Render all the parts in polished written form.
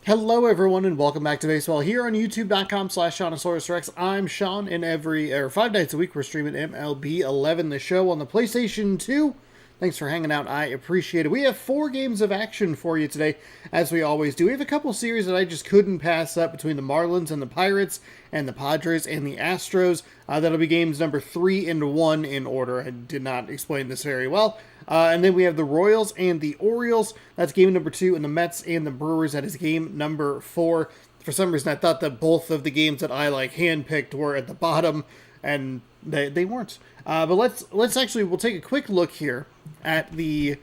Hello everyone and welcome back to baseball here on youtube.com/SeanOsaurusRex. I'm Sean, and 5 nights a week we're streaming MLB 11, the show on the PlayStation 2. Thanks for hanging out. I appreciate it. We have 4 games of action for you today, as we always do. We have a couple series that I just couldn't pass up between the Marlins and the Pirates and the Padres and the Astros. That'll be games number 3 and 1 in order. I did not explain this very well. And then we have the Royals and the Orioles. That's game number 2, and the Mets and the Brewers. That is game number 4. For some reason, I thought that both of the games that I handpicked were at the bottom, and they weren't. But let's actually, we'll take a quick look here at the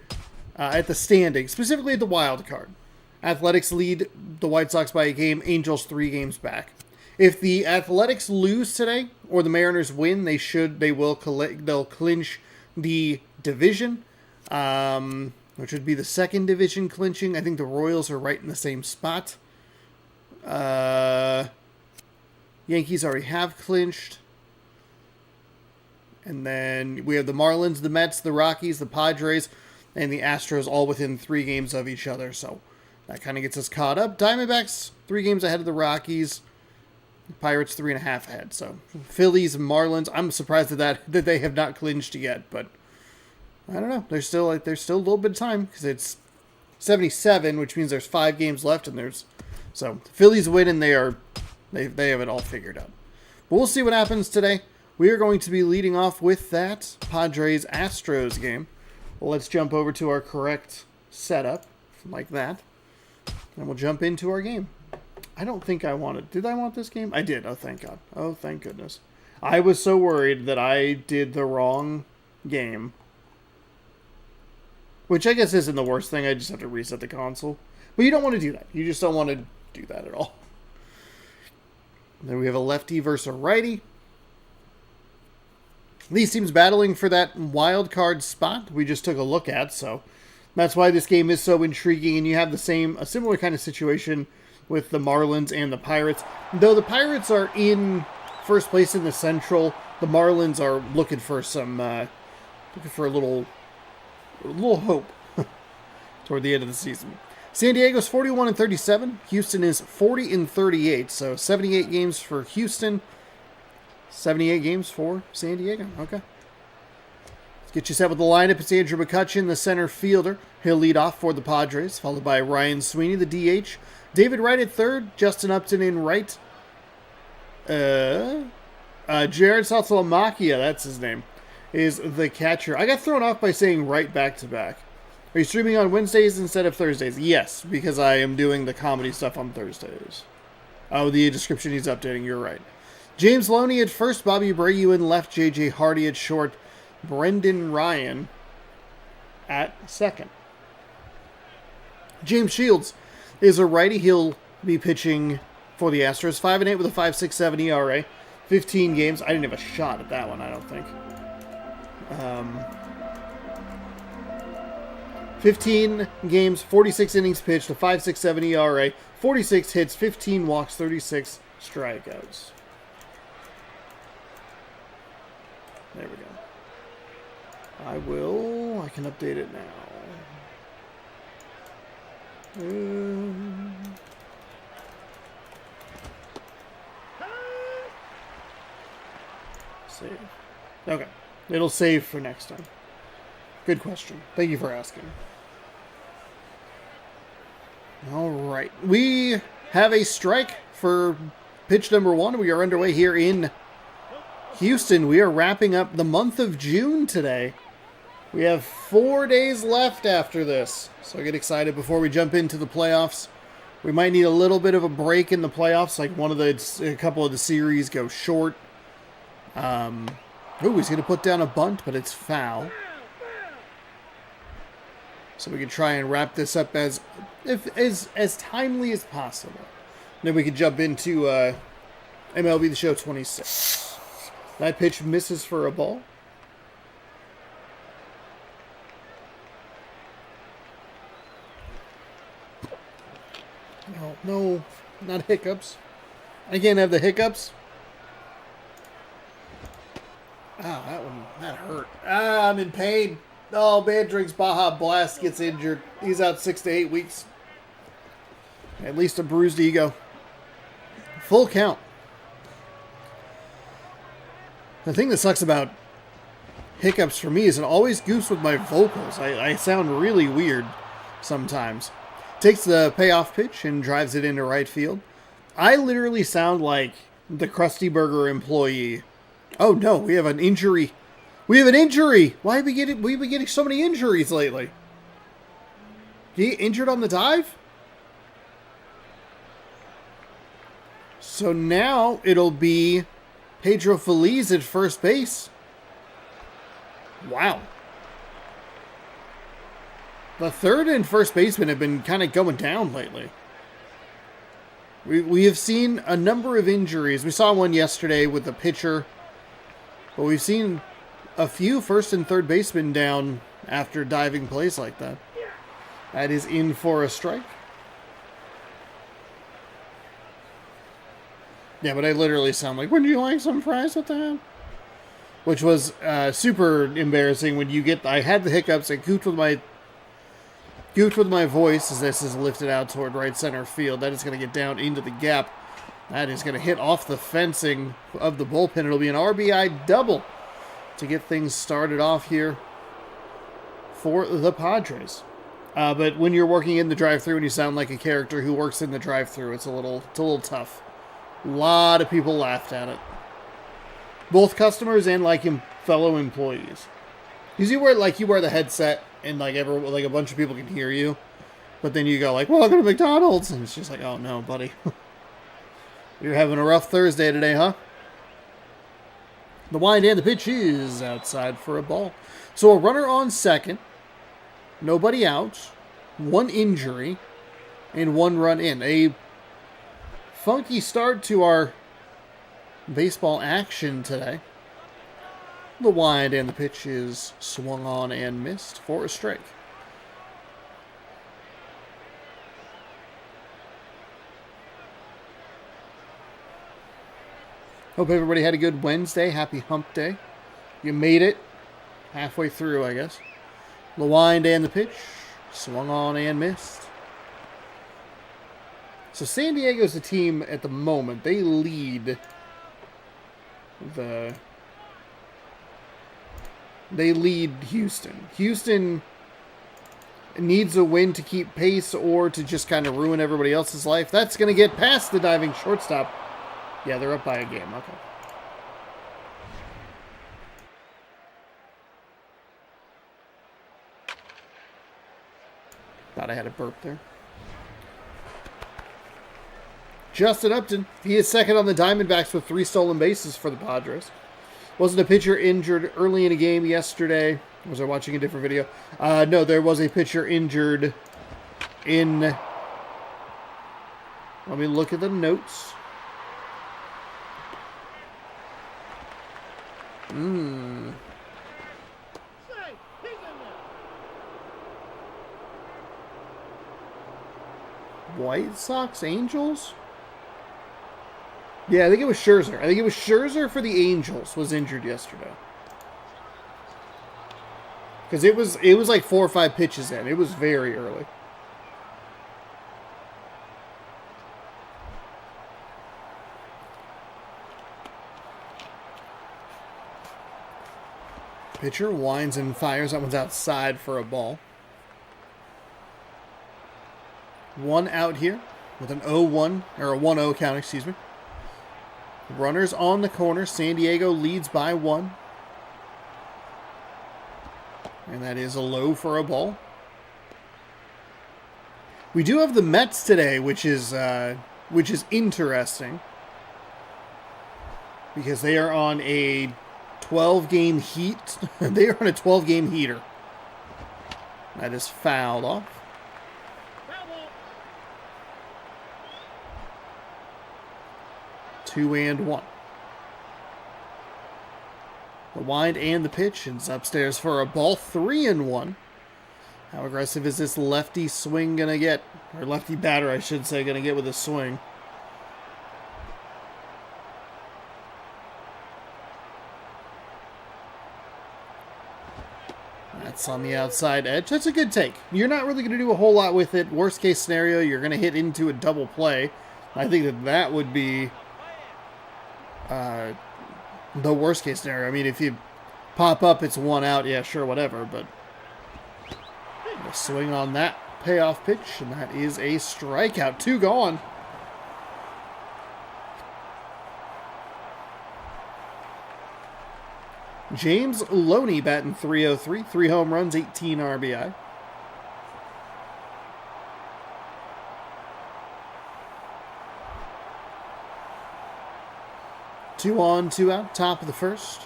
standing, specifically at the wild card. Athletics lead the White Sox by a game. Angels 3 games back. If the Athletics lose today or the Mariners win, they'll clinch the division, which would be the second division clinching. I think the Royals are right in the same spot. Yankees already have clinched. And then we have the Marlins, the Mets, the Rockies, the Padres, and the Astros all within 3 games of each other. So that kind of gets us caught up. Diamondbacks 3 games ahead of the Rockies. Pirates 3.5 ahead. So Phillies, Marlins. I'm surprised that they have not clinched yet, but I don't know. There's still a little bit of time because it's 77, which means there's 5 games left, and so Phillies win and they have it all figured out. But we'll see what happens today. We are going to be leading off with that Padres Astros game. Well, let's jump over to our correct setup like that, and we'll jump into our game. I don't think I wanted. Did I want this game? I did. Oh, thank God. Oh, thank goodness. I was so worried that I did the wrong game. Which I guess isn't the worst thing. I just have to reset the console. But you don't want to do that. You just don't want to do that at all. Then we have a lefty versus a righty. These teams battling for that wild card spot we just took a look at. So that's why this game is so intriguing. And you have a similar kind of situation with the Marlins and the Pirates. Though the Pirates are in first place in the Central, the Marlins are looking for a little hope toward the end of the season. San Diego's 41-37. Houston is 40-38. So 78 games for Houston, 78 games for San Diego. Okay. Let's get you set with the lineup. It's Andrew McCutchen, the center fielder. He'll lead off for the Padres, followed by Ryan Sweeney, the DH. David Wright at third. Justin Upton in right. Jared Saltalamacchia, that's his name, is the catcher. I got thrown off by saying right back-to-back. Are you streaming on Wednesdays instead of Thursdays? Yes, because I am doing the comedy stuff on Thursdays. Oh, the description he's updating. You're right. James Loney at first. Bobby Abreu in left. J.J. Hardy at short. Brendan Ryan at second. James Shields is a righty. He'll be pitching for the Astros. 5-8 with a 5.67 ERA. 15 games. I didn't have a shot at that one, I don't think. 15 games, 46 innings pitched, a 5.67 ERA, 46 hits, 15 walks, 36 strikeouts. There we go. I can update it now. Save. Okay. It'll save for next time. Good question. Thank you for asking. All right. We have a strike for pitch number 1. We are underway here in Houston. We are wrapping up the month of June today. We have 4 days left after this. So get excited before we jump into the playoffs. We might need a little bit of a break in the playoffs, like a couple of the series go short. Ooh, he's going to put down a bunt, but it's foul. So we can try and wrap this up as timely as possible. Then we can jump into MLB The Show 26. That pitch misses for a ball. No, not hiccups. I can't have the hiccups. That hurt. I'm in pain. Oh, Bad Drinks Baja Blast gets injured. He's out 6 to 8 weeks. At least a bruised ego. Full count. The thing that sucks about hiccups for me is it always goofs with my vocals. I sound really weird sometimes. Takes the payoff pitch and drives it into right field. I literally sound like the Krusty Burger employee. Oh no, we have an injury. We have an injury! Why have we been getting so many injuries lately? He injured on the dive? So now it'll be Pedro Feliz at first base. Wow. The third and first baseman have been kind of going down lately. We have seen a number of injuries. We saw one yesterday with the pitcher. But we've seen a few first and third basemen down after diving plays like that. That is in for a strike. Yeah, but I literally sound like, would you like some fries with that? Which was super embarrassing when you get... I had the hiccups. I goofed with my voice as this is lifted out toward right center field. That is going to get down into the gap. That is going to hit off the fencing of the bullpen. It'll be an RBI double to get things started off here for the Padres. But when you're working in the drive-thru and you sound like a character who works in the drive-thru, it's a little tough. A lot of people laughed at it. Both customers and fellow employees. Because you wear the headset and a bunch of people can hear you. But then you go like, welcome to McDonald's. And it's just like, oh no, buddy. You're having a rough Thursday today, huh? The wind and the pitch is outside for a ball. So a runner on second. Nobody out. One injury. And one run in. A funky start to our baseball action today. The wind and the pitch is swung on and missed for a strike. Hope everybody had a good Wednesday. Happy hump day. You made it halfway through, I guess. The wind and the pitch swung on and missed. So San Diego's the team at the moment. They lead Houston. Houston needs a win to keep pace or to just kind of ruin everybody else's life. That's going to get past the diving shortstop. Yeah, they're up by a game. Okay. Thought I had a burp there. Justin Upton. He is second on the Diamondbacks with 3 stolen bases for the Padres. Wasn't a pitcher injured early in a game yesterday? Was I watching a different video? No, there was a pitcher injured in... Let me look at the notes. White Sox, Angels? Yeah, I think it was Scherzer. I think it was Scherzer for the Angels was injured yesterday. Because it was like 4 or 5 pitches in. It was very early. Pitcher winds and fires. That one's outside for a ball. 1 out here with an 0-1, or a 1-0 count, excuse me. Runners on the corner. San Diego leads by 1. And that is a low for a ball. We do have the Mets today, which is interesting. Because they are on a 12-game heat. They are on a 12-game heater. That is fouled off. Two and 1. The wind and the pitch is upstairs for a ball. 3 and 1. How aggressive is this lefty swing going to get? Or lefty batter, I should say, going to get with a swing. That's on the outside edge. That's a good take. You're not really going to do a whole lot with it. Worst case scenario, you're going to hit into a double play. I think that would be the worst case scenario. I mean, if you pop up, it's one out. Yeah, sure, whatever. But a swing on that payoff pitch, and that is a strikeout. 2 gone. James Loney batting .303, 3 home runs, 18 RBI. Two on, 2 out, top of the first.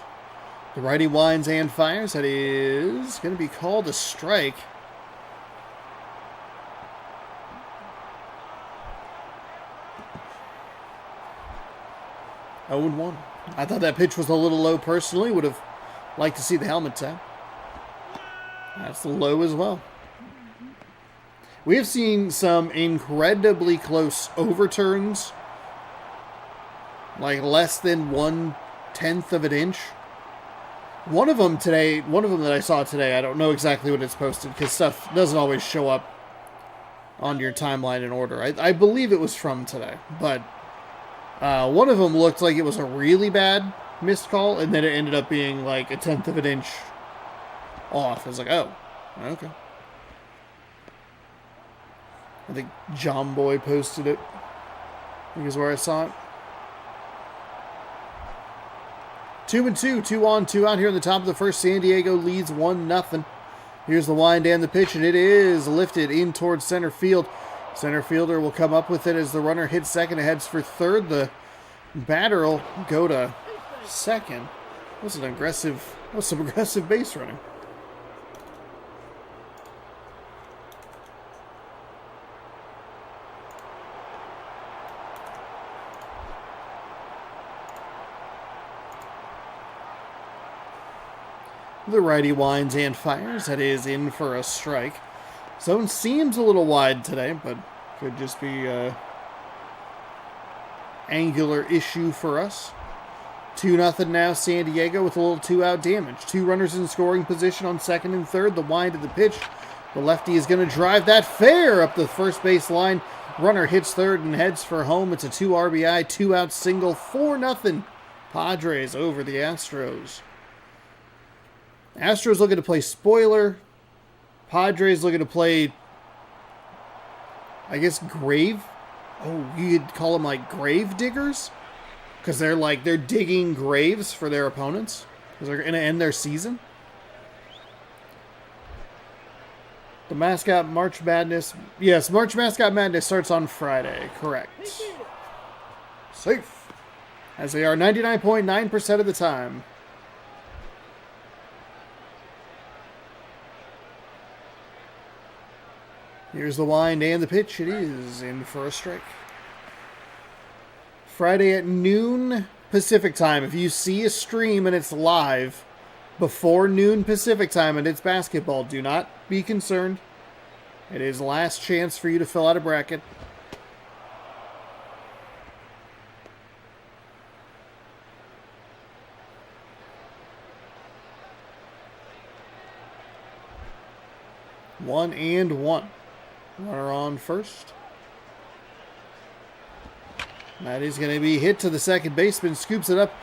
The righty winds and fires. That is going to be called a strike. Oh and 1. I thought that pitch was a little low personally. Would have liked to see the helmet tap. That's low as well. We have seen some incredibly close overturns. Like less than 1/10 of an inch. One of them that I saw today, I don't know exactly what it's posted because stuff doesn't always show up on your timeline in order. I believe it was from today, but one of them looked like it was a really bad missed call, and then it ended up being like 1/10 of an inch off. I was like, oh, okay. I think John Boy posted it. I think is where I saw it. 2 and 2, 2 on, 2 out here in the top of the first. San Diego leads 1-0. Here's the wind and the pitch, and it is lifted in towards center field. Center fielder will come up with it as the runner hits second and heads for third. The batter will go to second. That was some aggressive base running. The righty winds and fires. That is in for a strike. Zone seems a little wide today, but could just be an angular issue for us. 2-0 now, San Diego with a little 2-out damage. 2 runners in scoring position on second and third. The wind of the pitch. The lefty is going to drive that fair up the first base line. Runner hits third and heads for home. It's a 2 RBI, 2-out single. 4-0 Padres over the Astros. Astros looking to play spoiler. Padres looking to play, I guess, grave. Oh, you'd call them like grave diggers? Because they're digging graves for their opponents. Because they're going to end their season. The mascot March Madness. Yes, March Mascot Madness starts on Friday. Correct. Safe. As they are 99.9% of the time. Here's the wind and the pitch. It is in for a strike. Friday at noon Pacific time. If you see a stream and it's live before noon Pacific time and it's basketball, do not be concerned. It is last chance for you to fill out a bracket. One and one. Runner on first. That is going to be hit to the second baseman. Scoops it up.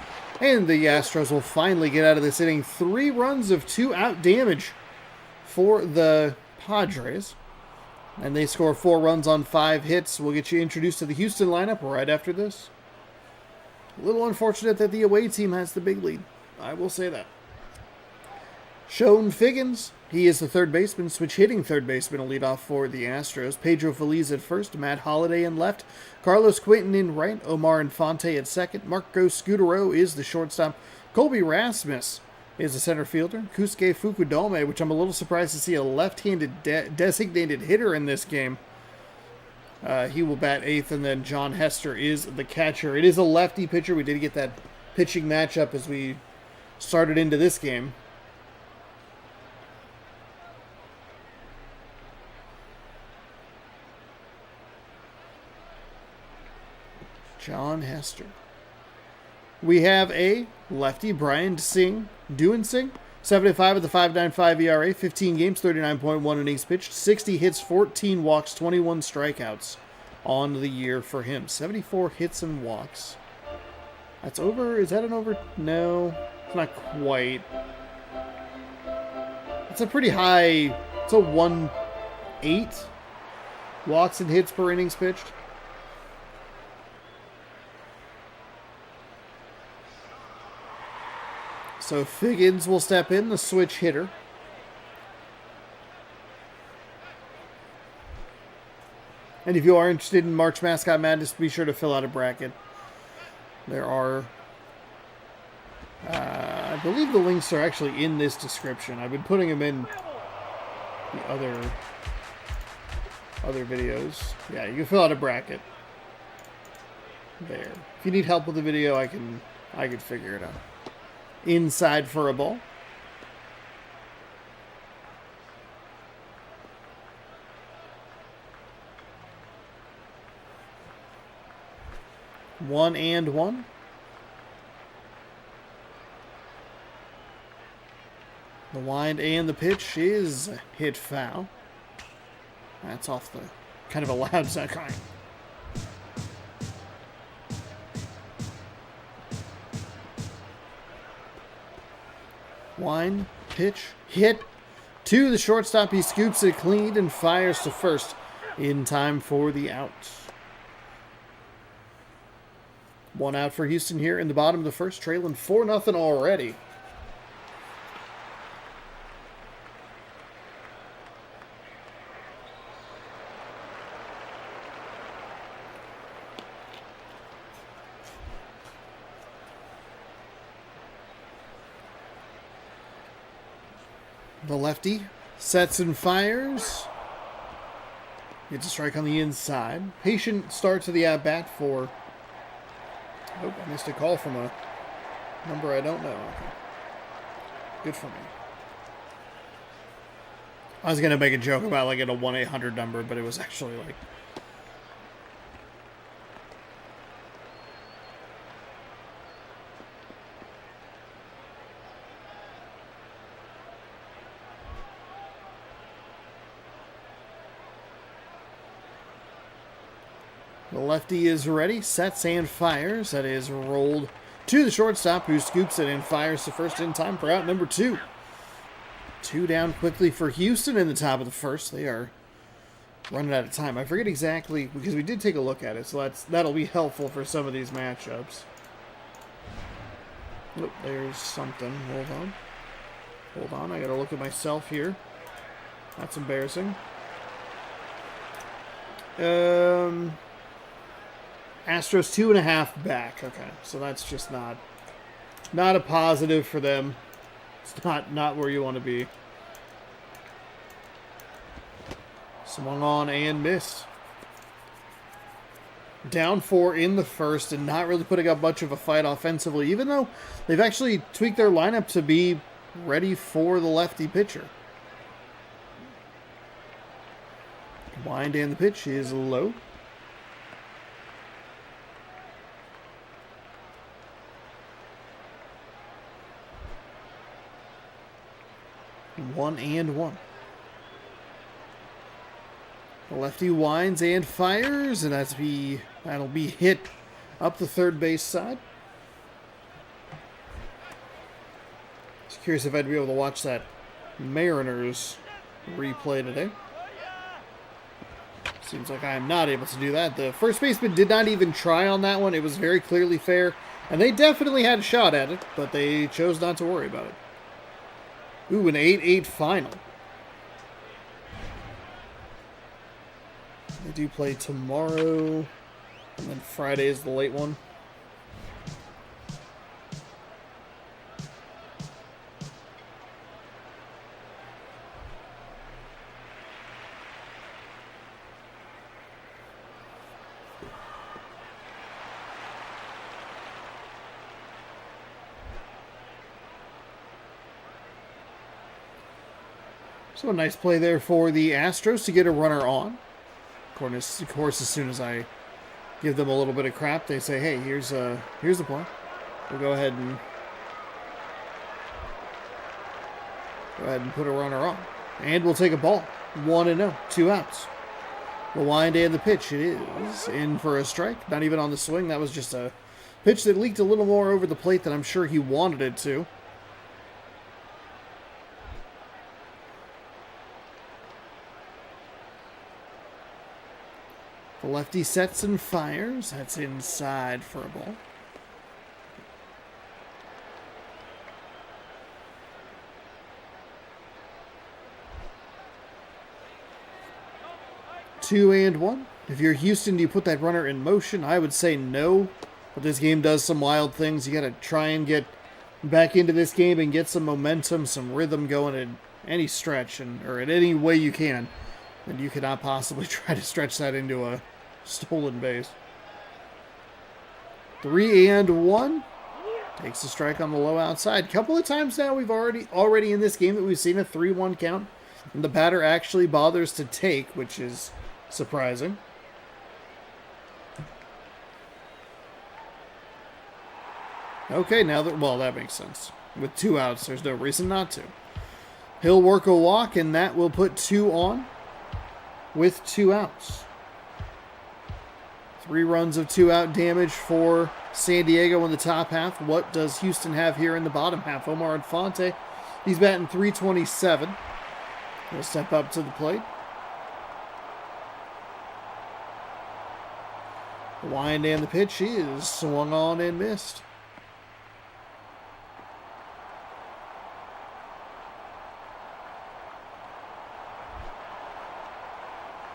And the Astros will finally get out of this inning. 3 runs of 2-out damage for the Padres. And they score 4 runs on 5 hits. We'll get you introduced to the Houston lineup right after this. A little unfortunate that the away team has the big lead. I will say that. Shone Figgins. He is the third baseman, switch hitting third baseman, will lead off for the Astros. Pedro Feliz at first, Matt Holliday in left, Carlos Quinton in right, Omar Infante at second, Marco Scutaro is the shortstop, Colby Rasmus is the center fielder, Kusuke Fukudome, which I'm a little surprised to see a left-handed designated hitter in this game. He will bat 8th, and then John Hester is the catcher. It is a lefty pitcher. We did get that pitching matchup as we started into this game. John Hester. We have a lefty, Brian Duensing, 75 with the 5.95 ERA, 15 games, 39.1 innings pitched, 60 hits, 14 walks, 21 strikeouts on the year for him. 74 hits and walks. That's over. Is that an over? No, it's not quite. It's a pretty high. It's a 1.8 walks and hits per innings pitched. So Figgins will step in, the switch hitter. And if you are interested in March Mascot Madness, be sure to fill out a bracket. There are, I believe the links are actually in this description. I've been putting them in the other videos. Yeah, you can fill out a bracket there. If you need help with the video, I can figure it out. Inside for a ball. One and one. The wind and the pitch is hit foul. That's off the kind of a loud sound. Wind, pitch, hit to the shortstop. He scoops it clean and fires to first in time for the out. One out for Houston here in the bottom of the first, trailing 4-0 already. The lefty sets and fires. Gets a strike on the inside. Patient start to the at-bat for... Oh, I missed a call from a number I don't know. Okay. Good for me. I was going to make a joke about like a 1-800 number, but it was actually like... The lefty is ready, sets and fires. That is rolled to the shortstop, who scoops it and fires to first in time for out number 2. 2 down quickly for Houston in the top of the first. They are running out of time. I forget exactly, because we did take a look at it, so that'll be helpful for some of these matchups. Oh, there's something. Hold on. I gotta look at myself here. That's embarrassing. Astros 2.5 back. Okay, so that's just not a positive for them. It's not where you want to be. Swung on and missed. Down 4 in the first and not really putting up much of a fight offensively, even though they've actually tweaked their lineup to be ready for the lefty pitcher. Wind and the pitch is low. One and one. The lefty winds and fires, and that'll be hit up the third base side. Just curious if I'd be able to watch that Mariners replay today. Seems like I am not able to do that. The first baseman did not even try on that one. It was very clearly fair, and they definitely had a shot at it, but they chose not to worry about it. Ooh, an 8-8 final. They do play tomorrow, and then Friday is the late one. So a nice play there for the Astros to get a runner on. Of course, as soon as I give them a little bit of crap, they say, hey, here's the play. We'll go ahead and Go ahead and put a runner on. And we'll take a ball. 1-0. 2 outs. The wind and the pitch. It is in for a strike. Not even on the swing. That was just a pitch that leaked a little more over the plate than I'm sure he wanted it to. The lefty sets and fires. That's inside for a ball. Two and one. If you're Houston, do you put that runner in motion? I would say no. But this game does some wild things. You got to try and get back into this game and get some momentum, some rhythm going in any stretch or in any way you can. And you cannot possibly try to stretch that into a stolen base. 3-1. Takes a strike on the low outside. Couple of times now we've already in this game that we've seen a 3-1 count. And the batter actually bothers to take, which is surprising. Okay, now that, well, that makes sense. With 2 outs, there's no reason not to. He'll work a walk, and that will put 2 on with 2 outs. 3 runs of 2-out damage for San Diego in the top half. What does Houston have here in the bottom half? Omar Infante, he's batting .327. He'll step up to the plate. The wind and the pitch is swung on and missed.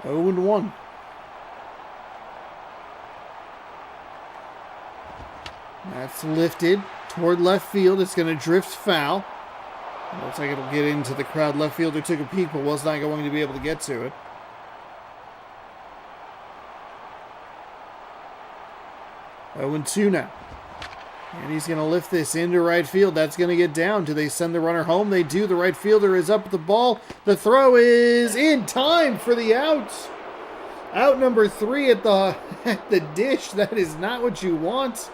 Oh and 1. That's lifted toward left field. It's going to drift foul. Looks like it'll get into the crowd. Left fielder took a peek, but was not going to be able to get to it. Oh and 2 now. And he's going to lift this into right field. That's going to get down. Do they send the runner home? They do. The right fielder is up with the ball. The throw is in time for the out. Out number 3 at the dish. That is not what you want.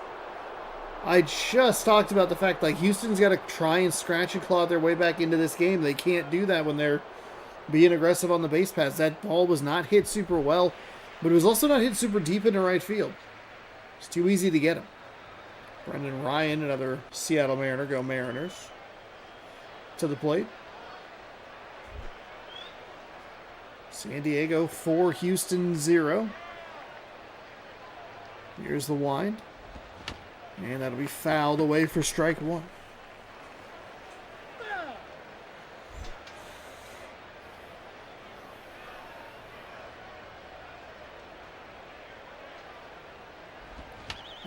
I just talked about the fact like Houston's got to try and scratch and claw their way back into this game. They can't do that when they're being aggressive on the base pass. That ball was not hit super well, but it was also not hit super deep into right field. It's too easy to get him. Brendan Ryan, another Seattle Mariner, go Mariners. To the plate. San Diego 4, Houston 0. Here's the wind. And that'll be fouled away for strike 1.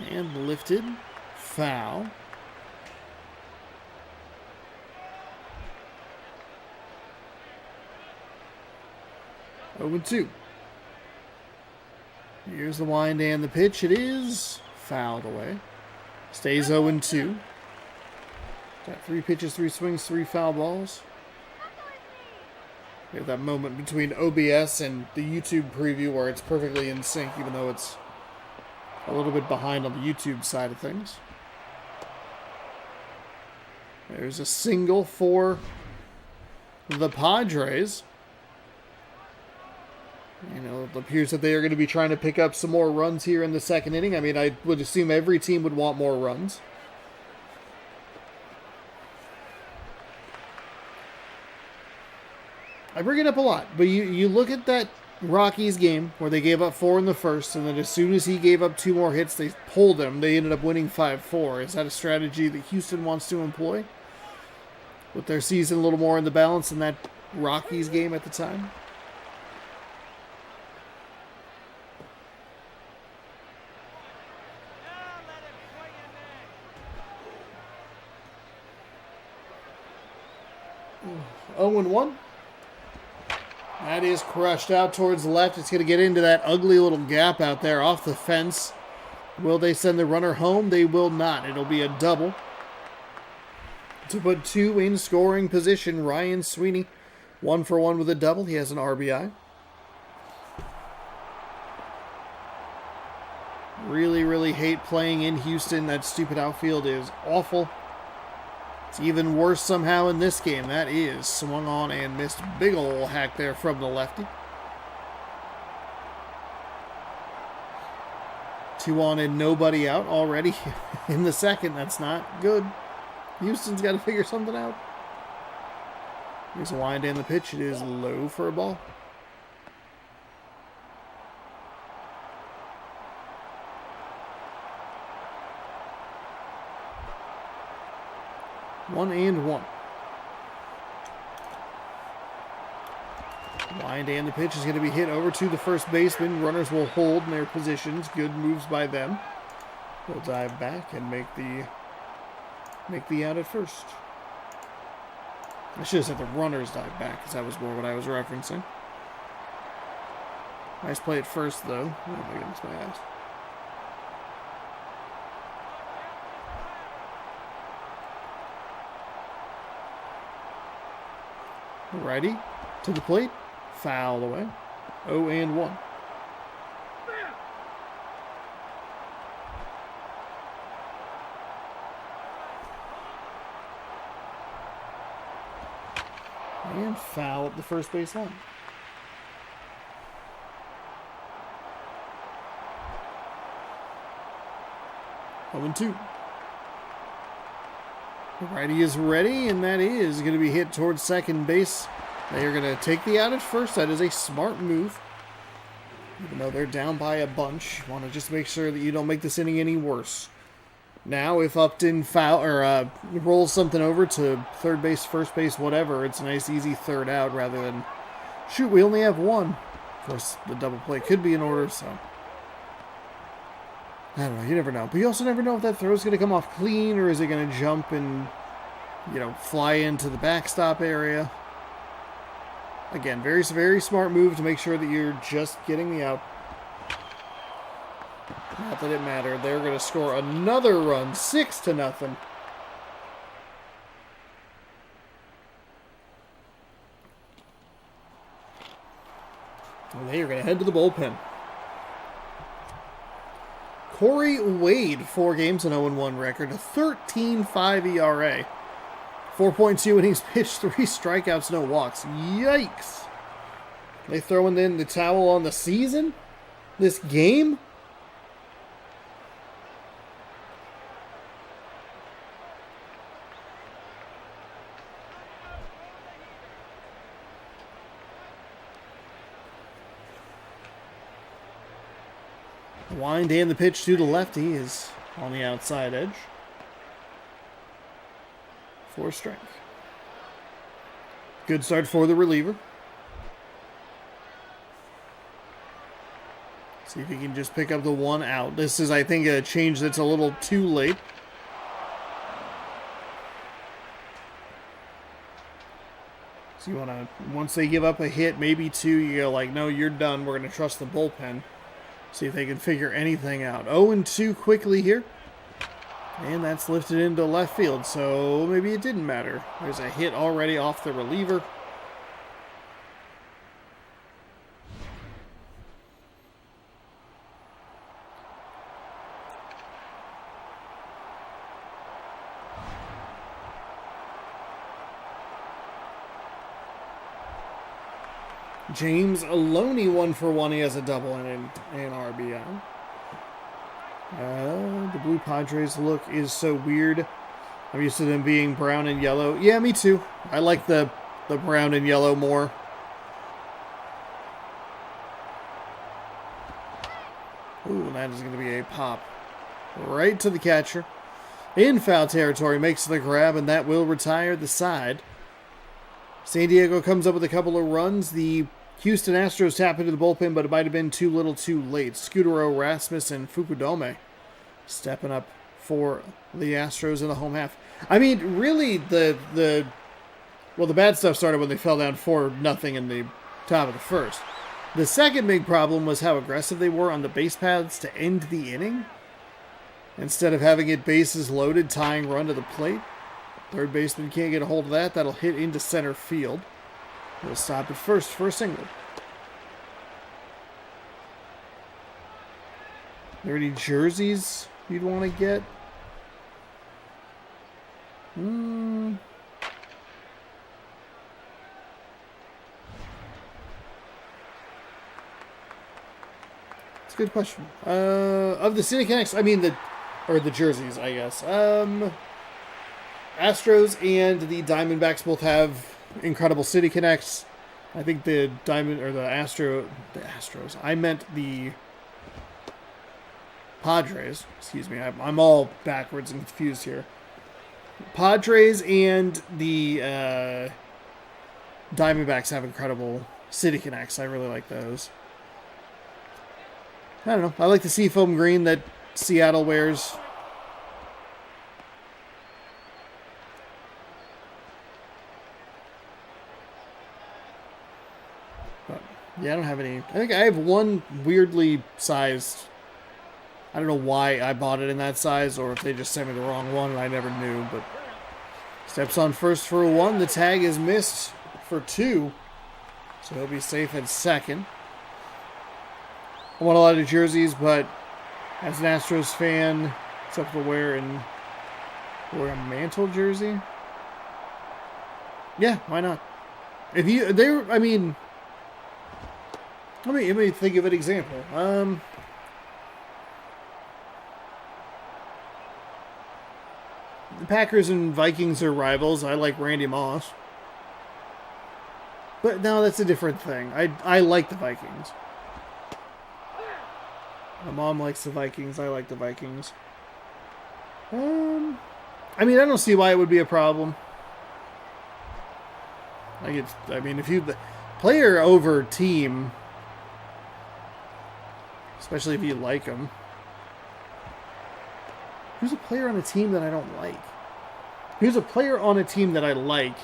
And lifted. Foul. Oh and 2. Here's the wind and the pitch. It is fouled away. Stays 0 and 2. Got 3 pitches, 3 swings, 3 foul balls. We have that moment between OBS and the YouTube preview where it's perfectly in sync, even though it's a little bit behind on the YouTube side of things. There's a single for the Padres. You know, it appears that they are going to be trying to pick up some more runs here in the second inning. I mean, I would assume every team would want more runs. I bring it up a lot, but you look at that Rockies game where they gave up 4 in the first, and then as soon as he gave up 2 more hits, they pulled him. They ended up winning 5-4. Is that a strategy that Houston wants to employ? With their season a little more in the balance than that Rockies game at the time? Oh and 1. That is crushed out towards the left. It's going to get into that ugly little gap out there off the fence. Will they send the runner home? They will not. It'll be a double. To put 2 in scoring position, Ryan Sweeney, 1 for 1 with a double. He has an RBI. Really, really hate playing in Houston. That stupid outfield is awful. It's even worse somehow in this game. That is swung on and missed. Big ol' hack there from the lefty. 2 on and nobody out already in the second. That's not good. Houston's got to figure something out. Here's a wind in the pitch. It is low for a ball. One and one. Wind and the pitch is going to be hit over to the first baseman. Runners will hold in their positions. Good moves by them. They'll dive back and make the out at first. I should have said the runners dive back because that was more what I was referencing. Nice play at first though. Oh my goodness, my eyes. Righty to the plate. Foul away. 0 and 1. And foul at the first base line. 0 and 2. The righty is ready, and that is going to be hit towards second base. They are going to take the out at first. That is a smart move. Even though they're down by a bunch, you want to just make sure that you don't make this inning any worse. Now, if Upton rolls something over to third base, first base, whatever, it's a nice, easy third out rather than, shoot, we only have one. Of course, the double play could be in order, so I don't know. You never know. But you also never know if that throw is going to come off clean or is it going to jump and, fly into the backstop area. Again, very, very smart move to make sure that you're just getting the out. Not that it mattered. They're going to score another run, 6-0. And they are going to head to the bullpen. Corey Wade, 4 games, an 0-1 record, a 13.5 ERA. 4.2 innings pitched, 3 strikeouts, no walks. Yikes. They throwing in the towel on the season? This game? Wind and the pitch to the lefty is on the outside edge. 4 strike. Good start for the reliever. See if he can just pick up the 1 out. This is, I think, a change that's a little too late. So you want to, once they give up a hit, maybe 2, you go like, no, you're done. We're going to trust the bullpen. See if they can figure anything out. 0-2 quickly here. And that's lifted into left field, so maybe it didn't matter. There's a hit already off the reliever. James Aloney 1 for 1. He has a double and an RBI. The blue Padres look is so weird. I'm used to them being brown and yellow. Yeah, me too. I like the brown and yellow more. Ooh, that is going to be a pop right to the catcher. In foul territory, makes the grab, and that will retire the side. San Diego comes up with a couple of runs. The Houston Astros tap into the bullpen, but it might have been too little too late. Scutaro, Rasmus, and Fukudome stepping up for the Astros in the home half. I mean, really, the bad stuff started when they fell down 4-0 in the top of the first. The second big problem was how aggressive they were on the base paths to end the inning. Instead of having it bases loaded, tying run to the plate. Third baseman can't get a hold of that. That'll hit into center field. We'll stop at first for a single. Are there any jerseys you'd want to get? It's a good question. Of the City Connects, I mean the jerseys, I guess. Astros and the Diamondbacks both have incredible City Connects. I think the Astros. I meant the Padres. Excuse me. I'm all backwards and confused here. Padres and the Diamondbacks have incredible City Connects. I really like those. I don't know. I like the seafoam green that Seattle wears. But, yeah, I don't have any. I think I have one weirdly sized. I don't know why I bought it in that size or if they just sent me the wrong one and I never knew. But steps on first for 1. The tag is missed for 2. So he'll be safe at second. I want a lot of jerseys, but as an Astros fan, except for wear a Mantle jersey. Yeah, why not? If you I mean, let me think of an example. The Packers and Vikings are rivals. I like Randy Moss, but no, that's a different thing. I like the Vikings. My mom likes the Vikings. I like the Vikings. I mean, I don't see why it would be a problem. If you player over team, especially if you like them. Who's a player on a team that I don't like? Who's a player on a team that I like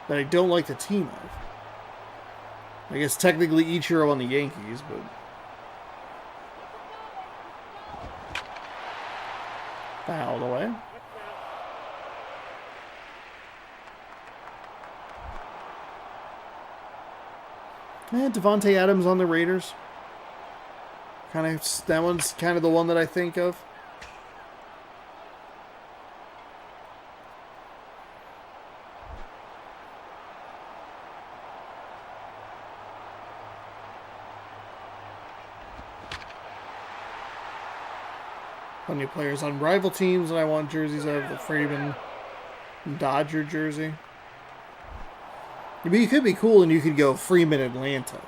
that I don't like the team of? I guess technically Ichiro on the Yankees, but. Fouled away. And Devontae Adams on the Raiders. That one's kind of the one that I think of. Plenty of players on rival teams that I want jerseys of. The Freeman Dodger jersey. I mean, you could be cool and you could go Freeman Atlanta.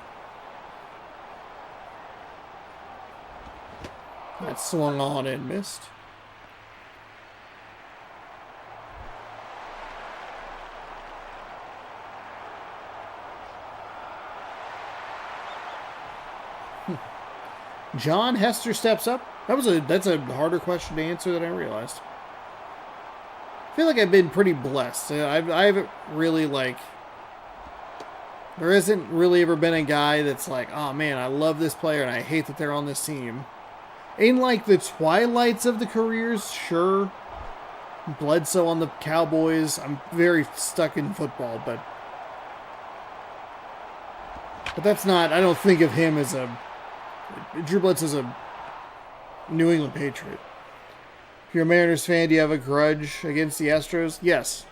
That swung on and missed. John Hester steps up. That's a harder question to answer than I realized. I feel like I've been pretty blessed. I haven't really there hasn't really ever been a guy that's like, oh man, I love this player and I hate that they're on this team. In the twilights of the careers, sure. Bledsoe on the Cowboys. I'm very stuck in football, but that's not. I don't think of him as Drew Bledsoe's a New England Patriot. If you're a Mariners fan, do you have a grudge against the Astros? Yes.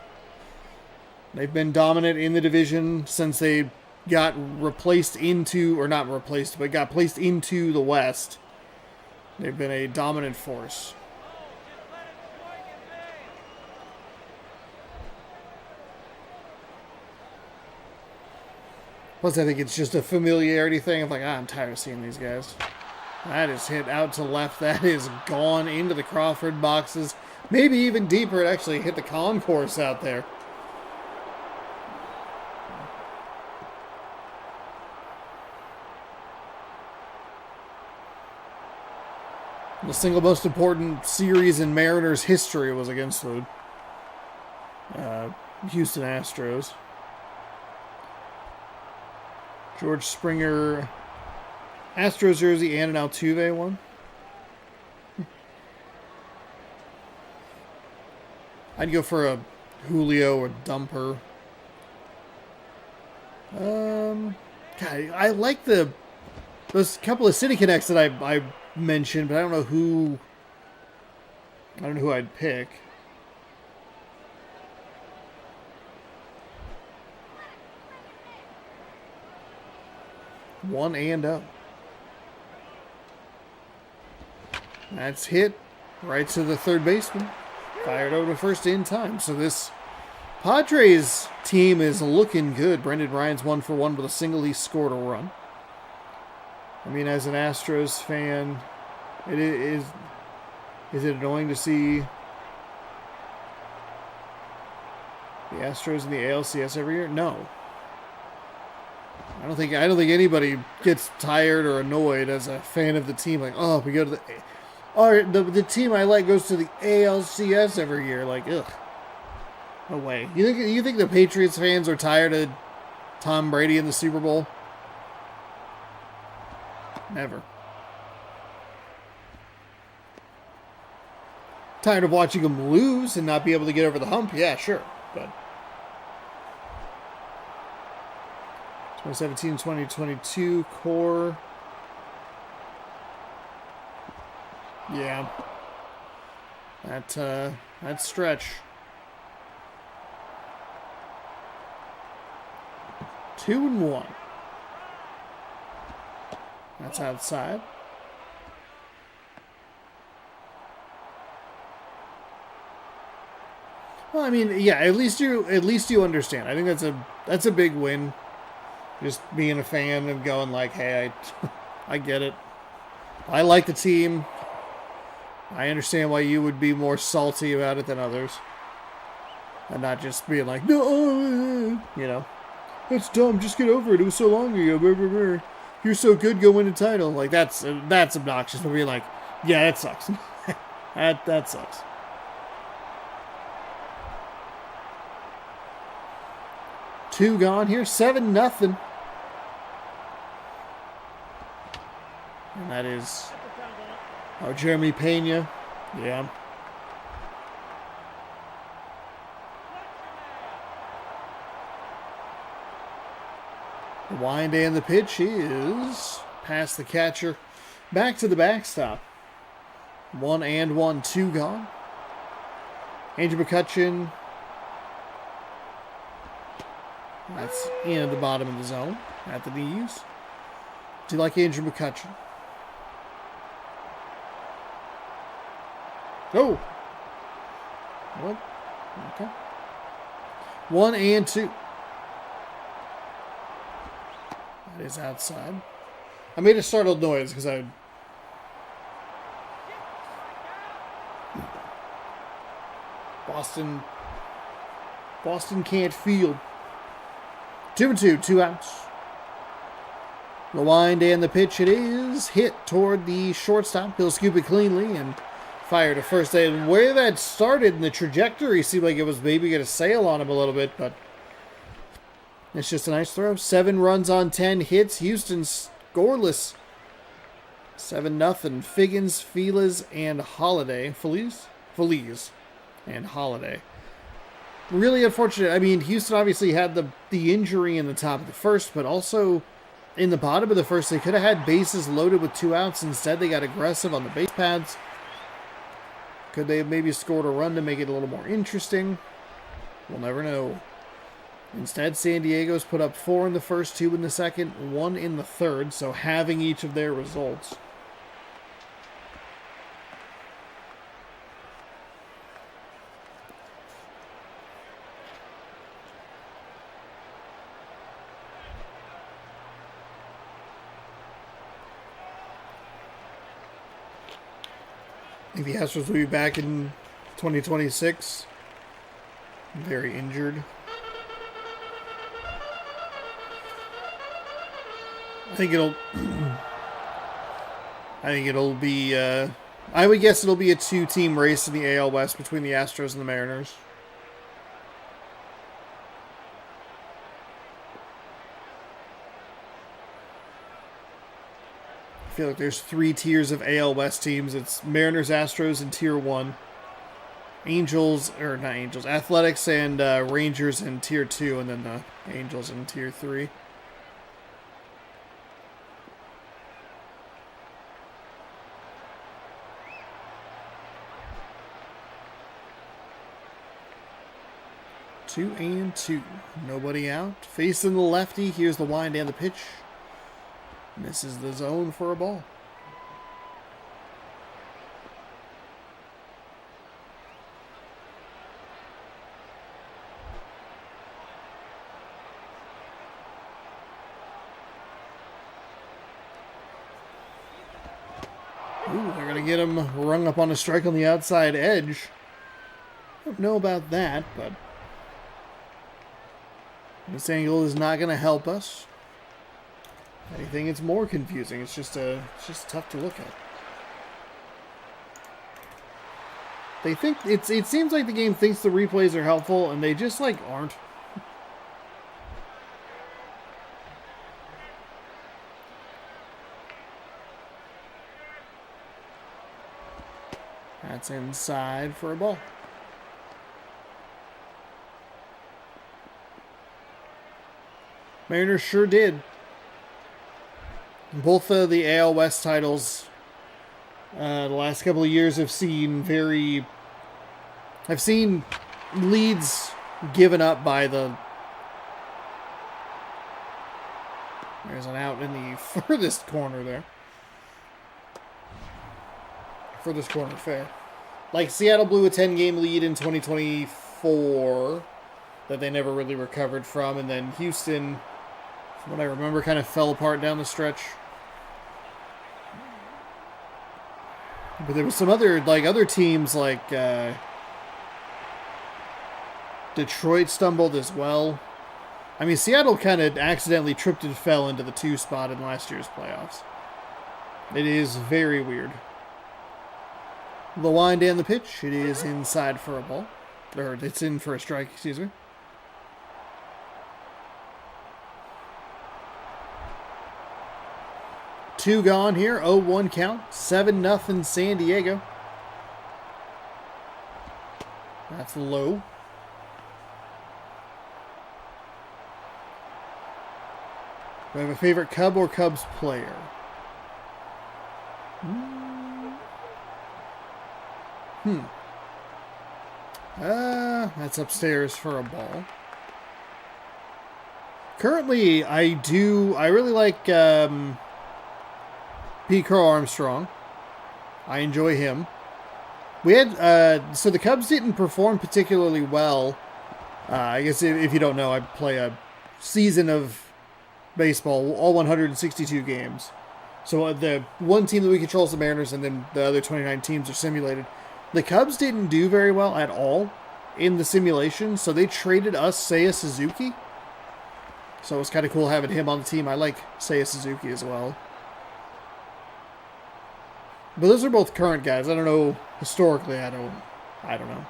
They've been dominant in the division since they got placed into the West. They've been a dominant force. Plus, I think it's just a familiarity thing of I'm tired of seeing these guys. That is hit out to left. That is gone into the Crawford boxes. Maybe even deeper. It actually hit the concourse out there. The single most important series in Mariners history was against the Houston Astros. George Springer Astros jersey and an Altuve one. I'd go for a Julio or Dumper. God, I like those couple of City Connects that I mentioned, but I don't know who I'd pick. One and up. That's hit right to the third baseman. Fired over to first in time. So this Padres team is looking good. Brendan Ryan's 1 for 1 with a single. He scored a run. I mean, as an Astros fan, is it annoying to see the Astros in the ALCS every year? No. I don't think anybody gets tired or annoyed as a fan of the team. Like, oh, we go to the team I like goes to the ALCS every year. Like, ugh, no way. You think the Patriots fans are tired of Tom Brady in the Super Bowl? Never. Tired of watching them lose and not be able to get over the hump? Yeah, sure, but 2017-2022 core. Yeah. That stretch. 2-1. That's outside. Well, I mean, yeah, at least you understand. I think that's a big win. Just being a fan and going like, hey, I get it. I like the team. I understand why you would be more salty about it than others. And not just being like, no, that's dumb. Just get over it. It was so long ago. You're so good. Go win a title. Like that's obnoxious. But being like, yeah, that sucks. that sucks. Two gone here. 7-0. And that is Jeremy Pena. Yeah. The wind and the pitch is past the catcher. Back to the backstop. 1-1, 2 gone. Andrew McCutchen. That's in at the bottom of the zone. At the knees. Do you like Andrew McCutchen? Oh! What? Okay. 1-2. That is outside. I made a startled noise because Boston can't field. 2-2, 2 outs. The wind and the pitch, it is hit toward the shortstop. He'll scoop it cleanly and fire to first. And where that started in the trajectory seemed like it was maybe going to sail on him a little bit, but it's just a nice throw. 7 runs on 10 hits. Houston scoreless. 7-0. Figgins, Feliz, and Holiday. Feliz and Holiday. Really unfortunate. I mean, Houston obviously had the injury in the top of the first, but also in the bottom of the first, they could have had bases loaded with 2 outs. Instead, they got aggressive on the base pads. Could they have maybe scored a run to make it a little more interesting? We'll never know. Instead, San Diego's put up 4 in the first, 2 in the second, 1 in the third, so having each of their results. I think the Astros will be back in 2026. Very injured. I think it'll be, I would guess it'll be a 2-team race in the AL West between the Astros and the Mariners. I feel like there's 3 tiers of AL West teams. It's Mariners, Astros in Tier 1. Athletics and Rangers in Tier 2, and then the Angels in Tier 3. Two and 2. Nobody out. Facing the lefty. Here's the wind and the pitch. Misses the zone for a ball. get him rung up on a strike on the outside edge. Don't know about that, but this angle is not going to help us. I think it's more confusing. It's just tough to look at. They think it seems like the game thinks the replays are helpful, and they just like aren't. That's inside for a ball. Mariners sure did. Both of the AL West titles the last couple of years have seen I've seen leads given up by the... There's an out in the furthest corner there. Furthest corner, fair. Like Seattle blew a 10-game lead in 2024 that they never really recovered from, and then Houston, from what I remember, kind of fell apart down the stretch. But there was some other teams like Detroit stumbled as well. I mean, Seattle kind of accidentally tripped and fell into the 2 spot in last year's playoffs. It is very weird. The wind and the pitch. It is inside for a ball. Or it's in for a strike, excuse me. Two gone here. 0-1 count. 7-0 San Diego. That's low. Do I have a favorite Cub or Cubs player? That's upstairs for a ball. Currently, I really like Pete Crow Armstrong. I enjoy him. We had, so the Cubs didn't perform particularly well. I guess if you don't know, I play a season of baseball, all 162 games. So the one team that we control is the Mariners, and then the other 29 teams are simulated. The Cubs didn't do very well at all in the simulation, so they traded us Seiya Suzuki. So it was kind of cool having him on the team. I like Seiya Suzuki as well. But those are both current guys. I don't know, historically, I don't know.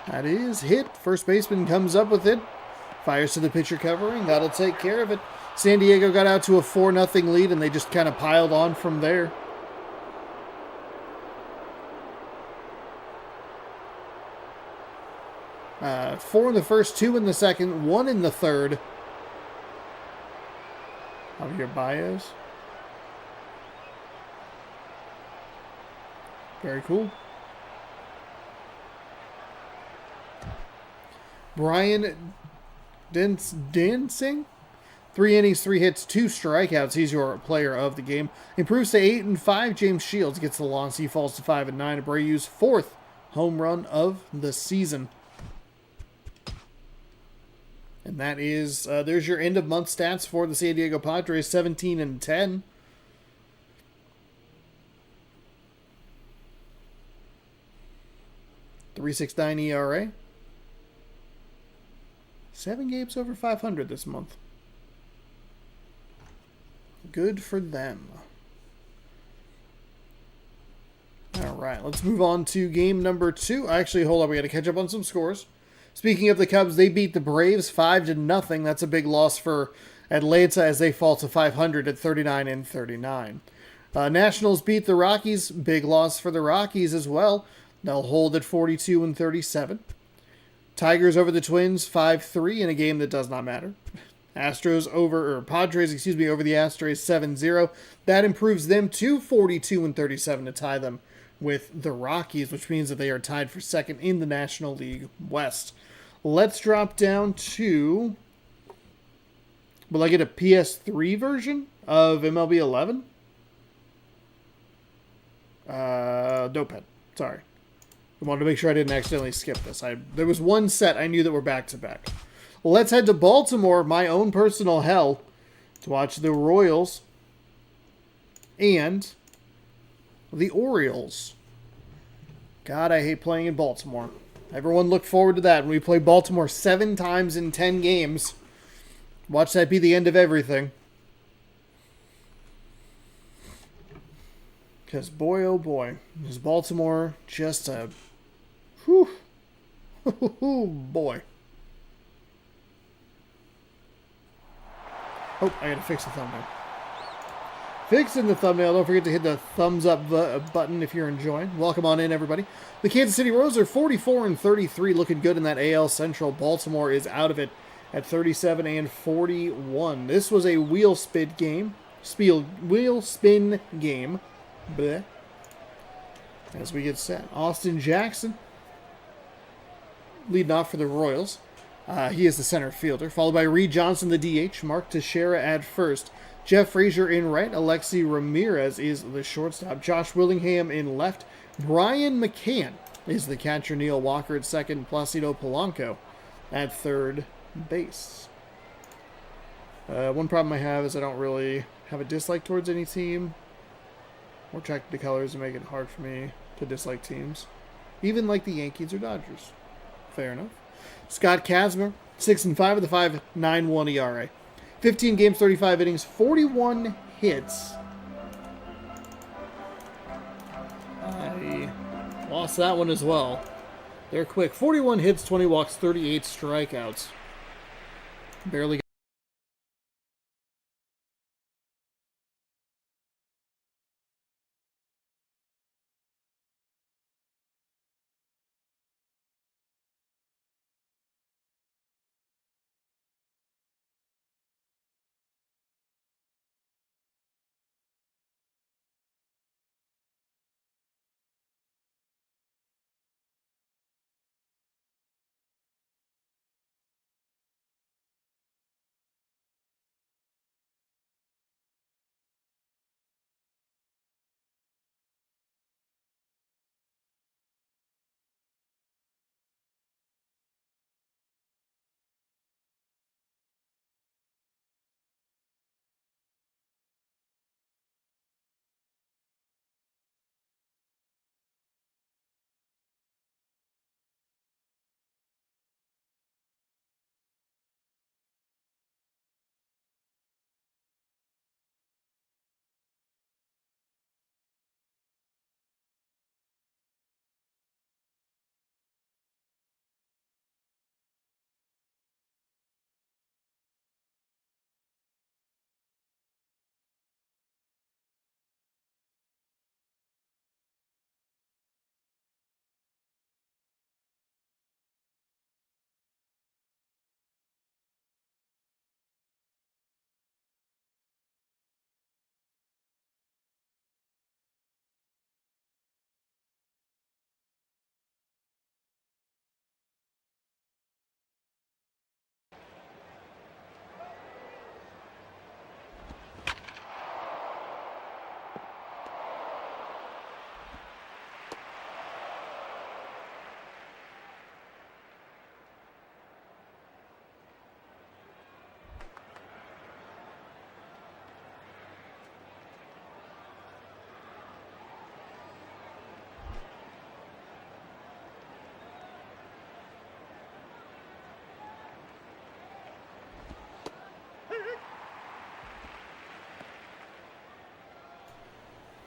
That is hit. First baseman comes up with it. Fires to the pitcher covering. That'll take care of it. San Diego got out to a 4-0 lead, and they just kind of piled on from there. Four in the first, 2 in the second, 1 in the third. Javier Baez. Very cool. Brian Dancing? 3 innings, 3 hits, 2 strikeouts. He's your player of the game. Improves to 8-5. James Shields gets the loss. He falls to 5-9. Abreu's 4th home run of the season. And that is, there's your end of month stats for the San Diego Padres, 17-10. 3.69 ERA. 7 games over 500 this month. Good for them. All right, let's move on to game number 2. Actually, hold on, we got to catch up on some scores. Speaking of the Cubs, they beat the Braves 5-0. That's a big loss for Atlanta as they fall to 500 at 39-39. Nationals beat the Rockies. Big loss for the Rockies as well. They'll hold at 42-37. Tigers over the Twins 5-3 in a game that does not matter. Padres over the Astros 7-0. That improves them to 42-37 to tie them with the Rockies, which means that they are tied for second in the National League West. Let's drop down to... Will I get a PS3 version of MLB 11? Notepad. Sorry. I wanted to make sure I didn't accidentally skip this. There was one set I knew that were back-to-back. Let's head to Baltimore, my own personal hell. to watch the Royals and the Orioles. God, I hate playing in Baltimore. Everyone look forward to that when we play Baltimore 7 times in 10 games. Watch that be the end of everything. Because boy, oh boy, is Baltimore just a... Whew. Boy. Oh, I gotta fix the thumbnail. Fixing the thumbnail. Don't forget to hit the thumbs up button if you're enjoying. Welcome on in, everybody. The Kansas City Royals are 44-33, looking good in that AL Central. Baltimore is out of it at 37-41. This was a wheel spin game. Bleh. As we get set, Austin Jackson leading off for the Royals. He is the center fielder, followed by Reed Johnson, the DH. Mark Teixeira at first. Jeff Frazier in right. Alexi Ramirez is the shortstop. Josh Willingham in left. Brian McCann is the catcher. Neil Walker at second. Placido Polanco at third base. One problem I have is I don't really have a dislike towards any team. More attracted to colors and make it hard for me to dislike teams. Even like the Yankees or Dodgers. Fair enough. Scott Kazmir, 6-5 with a 5.91 ERA. 15 games, 35 innings, 41 hits. I lost that one as well. They're quick. 41 hits, 20 walks, 38 strikeouts. Barely.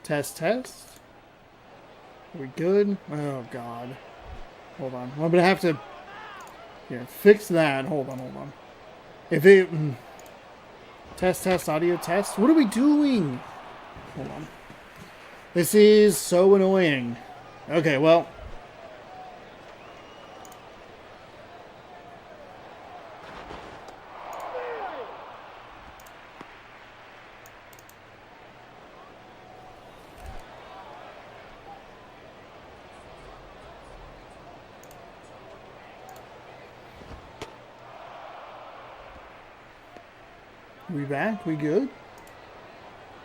Test. Are we good? Oh, God. Hold on. I'm going to have to... Here, fix that. Hold on. If it... Test, audio test. What are we doing? Hold on. This is so annoying. Okay, well... We back? We good?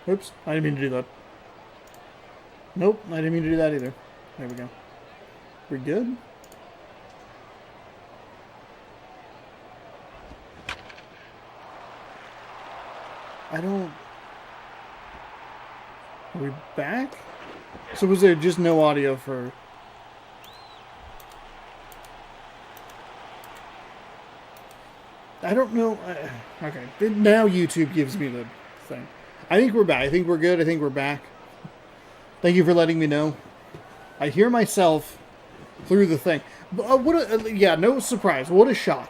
Oops, I didn't mean to do that. Nope, I didn't mean to do that either. There we go. We good? I don't... Are we back? So was there just no audio for... I don't know. Okay. Now YouTube gives me the thing. I think we're back. I think we're good. I think we're back. Thank you for letting me know. I hear myself through the thing. Yeah, no surprise. What a shock.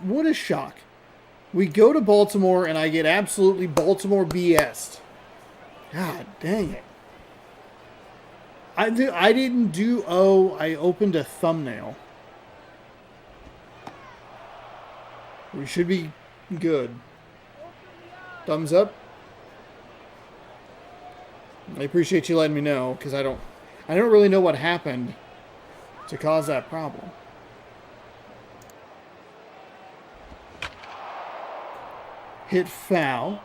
What a shock. We go to Baltimore and I get absolutely Baltimore BS'd. God dang it. I didn't do... Oh, I opened a thumbnail. We should be good. Thumbs up. I appreciate you letting me know, because I don't really know what happened to cause that problem. Hit foul.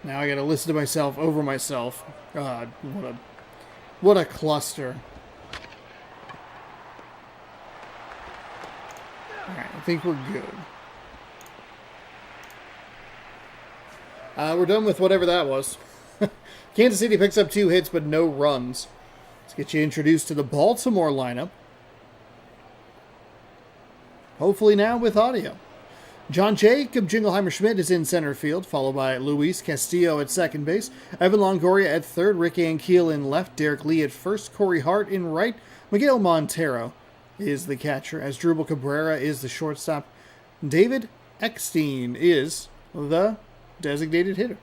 Now I gotta listen to myself over myself. God, what a cluster. Alright, I think we're good. We're done with whatever that was. Kansas City picks up 2 hits but no runs. Let's get you introduced to the Baltimore lineup. Hopefully now with audio. John Jacob Jingleheimer Schmidt is in center field, followed by Luis Castillo at second base, Evan Longoria at third, Rick Ankiel in left, Derek Lee at first, Corey Hart in right, Miguel Montero is the catcher, as Drupal Cabrera is the shortstop. David Eckstein is the designated hitter.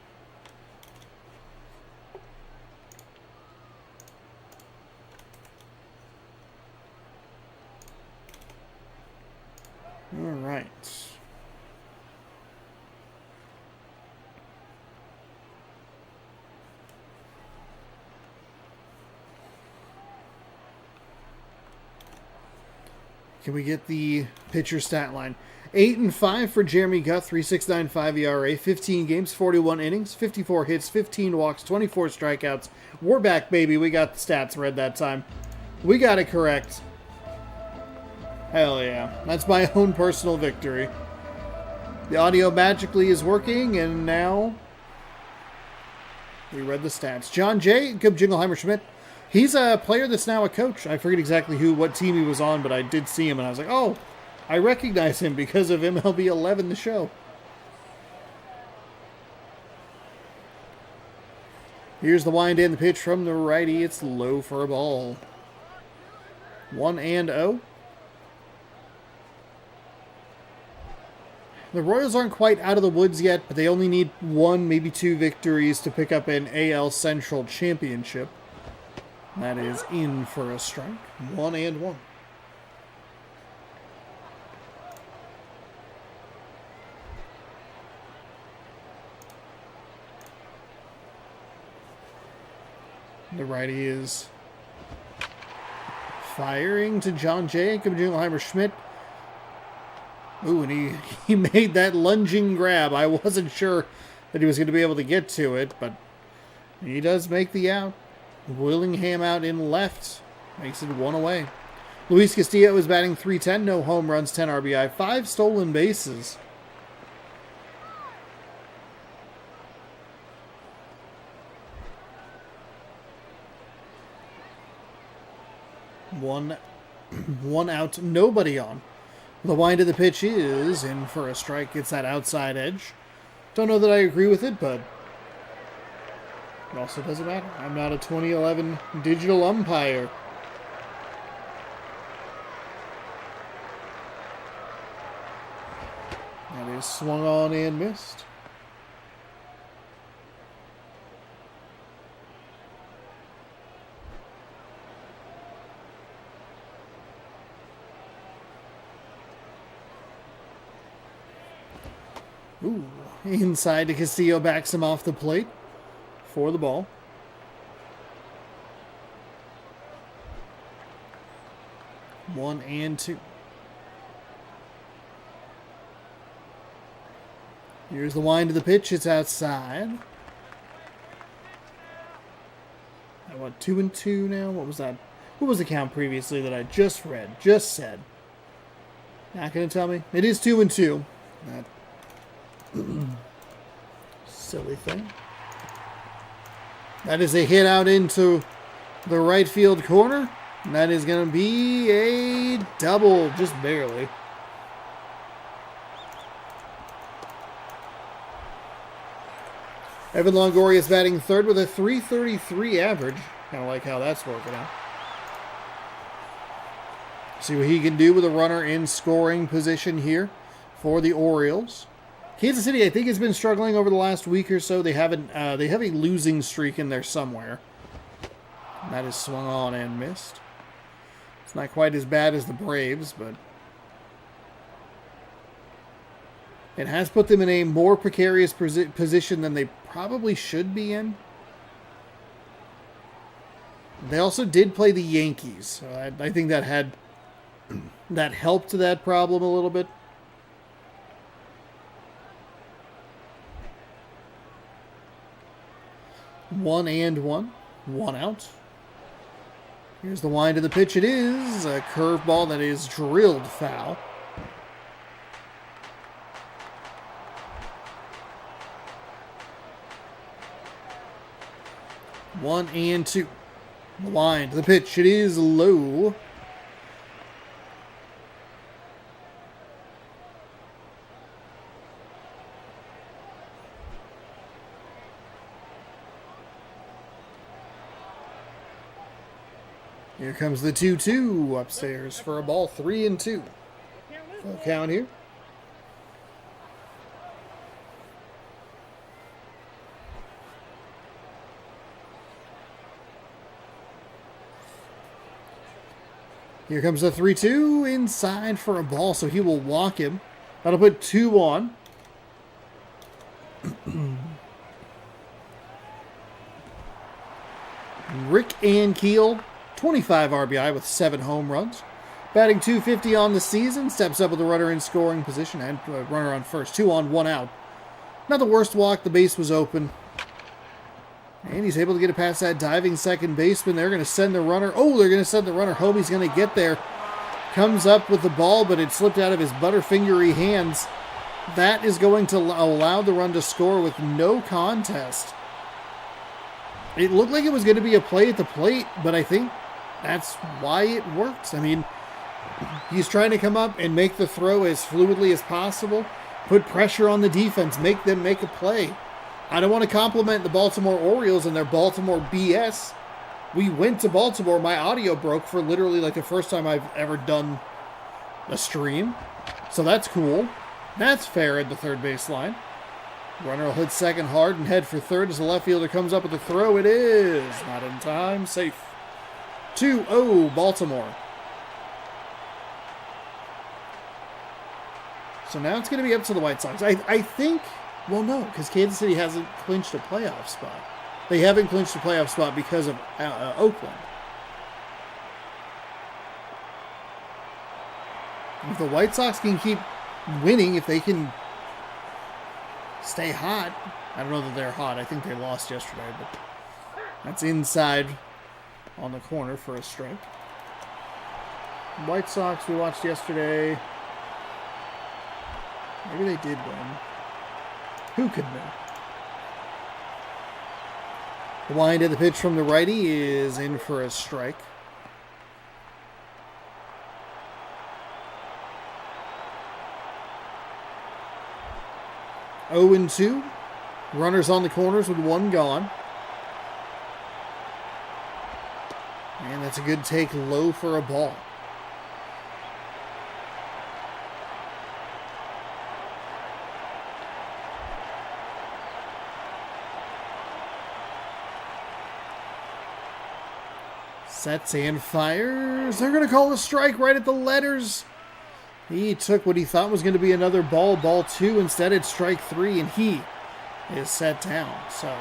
All right. Can we get the pitcher stat line? 8-5 for Jeremy Guth, 3.695 ERA, 15 games, 41 innings, 54 hits, 15 walks, 24 strikeouts. We're back, baby. We got the stats read that time. We got it correct. Hell yeah. That's my own personal victory. The audio magically is working, and now we read the stats. John Jacob Jingleheimer Schmidt. He's a player that's now a coach. I forget exactly what team he was on, but I did see him, and I was like, oh, I recognize him because of MLB 11, the show. Here's the wind in the pitch from the righty. It's low for a ball. 1-0. The Royals aren't quite out of the woods yet, but they only need 1, maybe 2 victories to pick up an AL Central championship. That is in for a strike. 1-1. The righty is firing to John Jacob Jingleheimer Schmidt. Ooh, and he made that lunging grab. I wasn't sure that he was going to be able to get to it, but he does make the out. Willingham out in left. Makes it 1 away. Luis Castillo is batting .310. No home runs, 10 RBI, 5 stolen bases. One out, nobody on. The wind of the pitch is in for a strike. It's that outside edge. Don't know that I agree with it, but it also doesn't matter. I'm not a 2011 digital umpire. That is swung on and missed. Ooh, inside to Castillo, backs him off the plate for the ball. One and two. Here's the wind of the pitch. It's outside. I want 2-2 now. What was that? What was the count previously that I just read? Just said. Not going to tell me. It is 2-2. That silly thing. That is a hit out into the right field corner. And that is going to be a double, just barely. Evan Longoria is batting third with a .333 average. Kind of like how that's working out. See what he can do with a runner in scoring position here for the Orioles. Kansas City, I think, has been struggling over the last week or so. They have a losing streak in there somewhere. And that is swung on and missed. It's not quite as bad as the Braves, but it has put them in a more precarious position than they probably should be in. They also did play the Yankees, so I think that helped that problem a little bit. One out. Here's the wind of the pitch. It is a curveball that is drilled foul. One and two. The wind, the pitch. It is low. Here comes the 2-2 upstairs for a ball. 3-2. Full count here. Here comes the 3-2 inside for a ball, so he will walk him. That'll put 2 on. Rick Ankiel, 25 RBI with 7 home runs. Batting .250 on the season. Steps up with a runner in scoring position and a runner on first. 2 on, 1 out. Not the worst walk. The base was open. And he's able to get it past that diving second baseman. They're going to send the runner. Oh, they're going to send the runner home. He's going to get there. Comes up with the ball, but it slipped out of his butterfingery hands. That is going to allow the run to score with no contest. It looked like it was going to be a play at the plate, but I think that's why it worked. I mean, he's trying to come up and make the throw as fluidly as possible. Put pressure on the defense. Make them make a play. I don't want to compliment the Baltimore Orioles and their Baltimore BS. We went to Baltimore. My audio broke for literally like the first time I've ever done a stream. So that's cool. That's fair at the third base line. Runner will hit second hard and head for third as the left fielder comes up with the throw. It is not in time. Safe. 2-0 Baltimore. So now it's going to be up to the White Sox. I think... Well, no, because Kansas City hasn't clinched a playoff spot. They haven't clinched a playoff spot because of Oakland. If the White Sox can keep winning, if they can stay hot. I don't know that they're hot. I think they lost yesterday, but that's inside on the corner for a strike. White Sox we watched yesterday. Maybe they did win. Who could know? The wind of the pitch from the righty is in for a strike. Oh and 2. Runners on the corners with 1 gone. And that's a good take low for a ball. Sets and fires. They're going to call a strike right at the letters. He took what he thought was going to be another ball, ball 2. Instead, it's strike 3, and he is set down. So,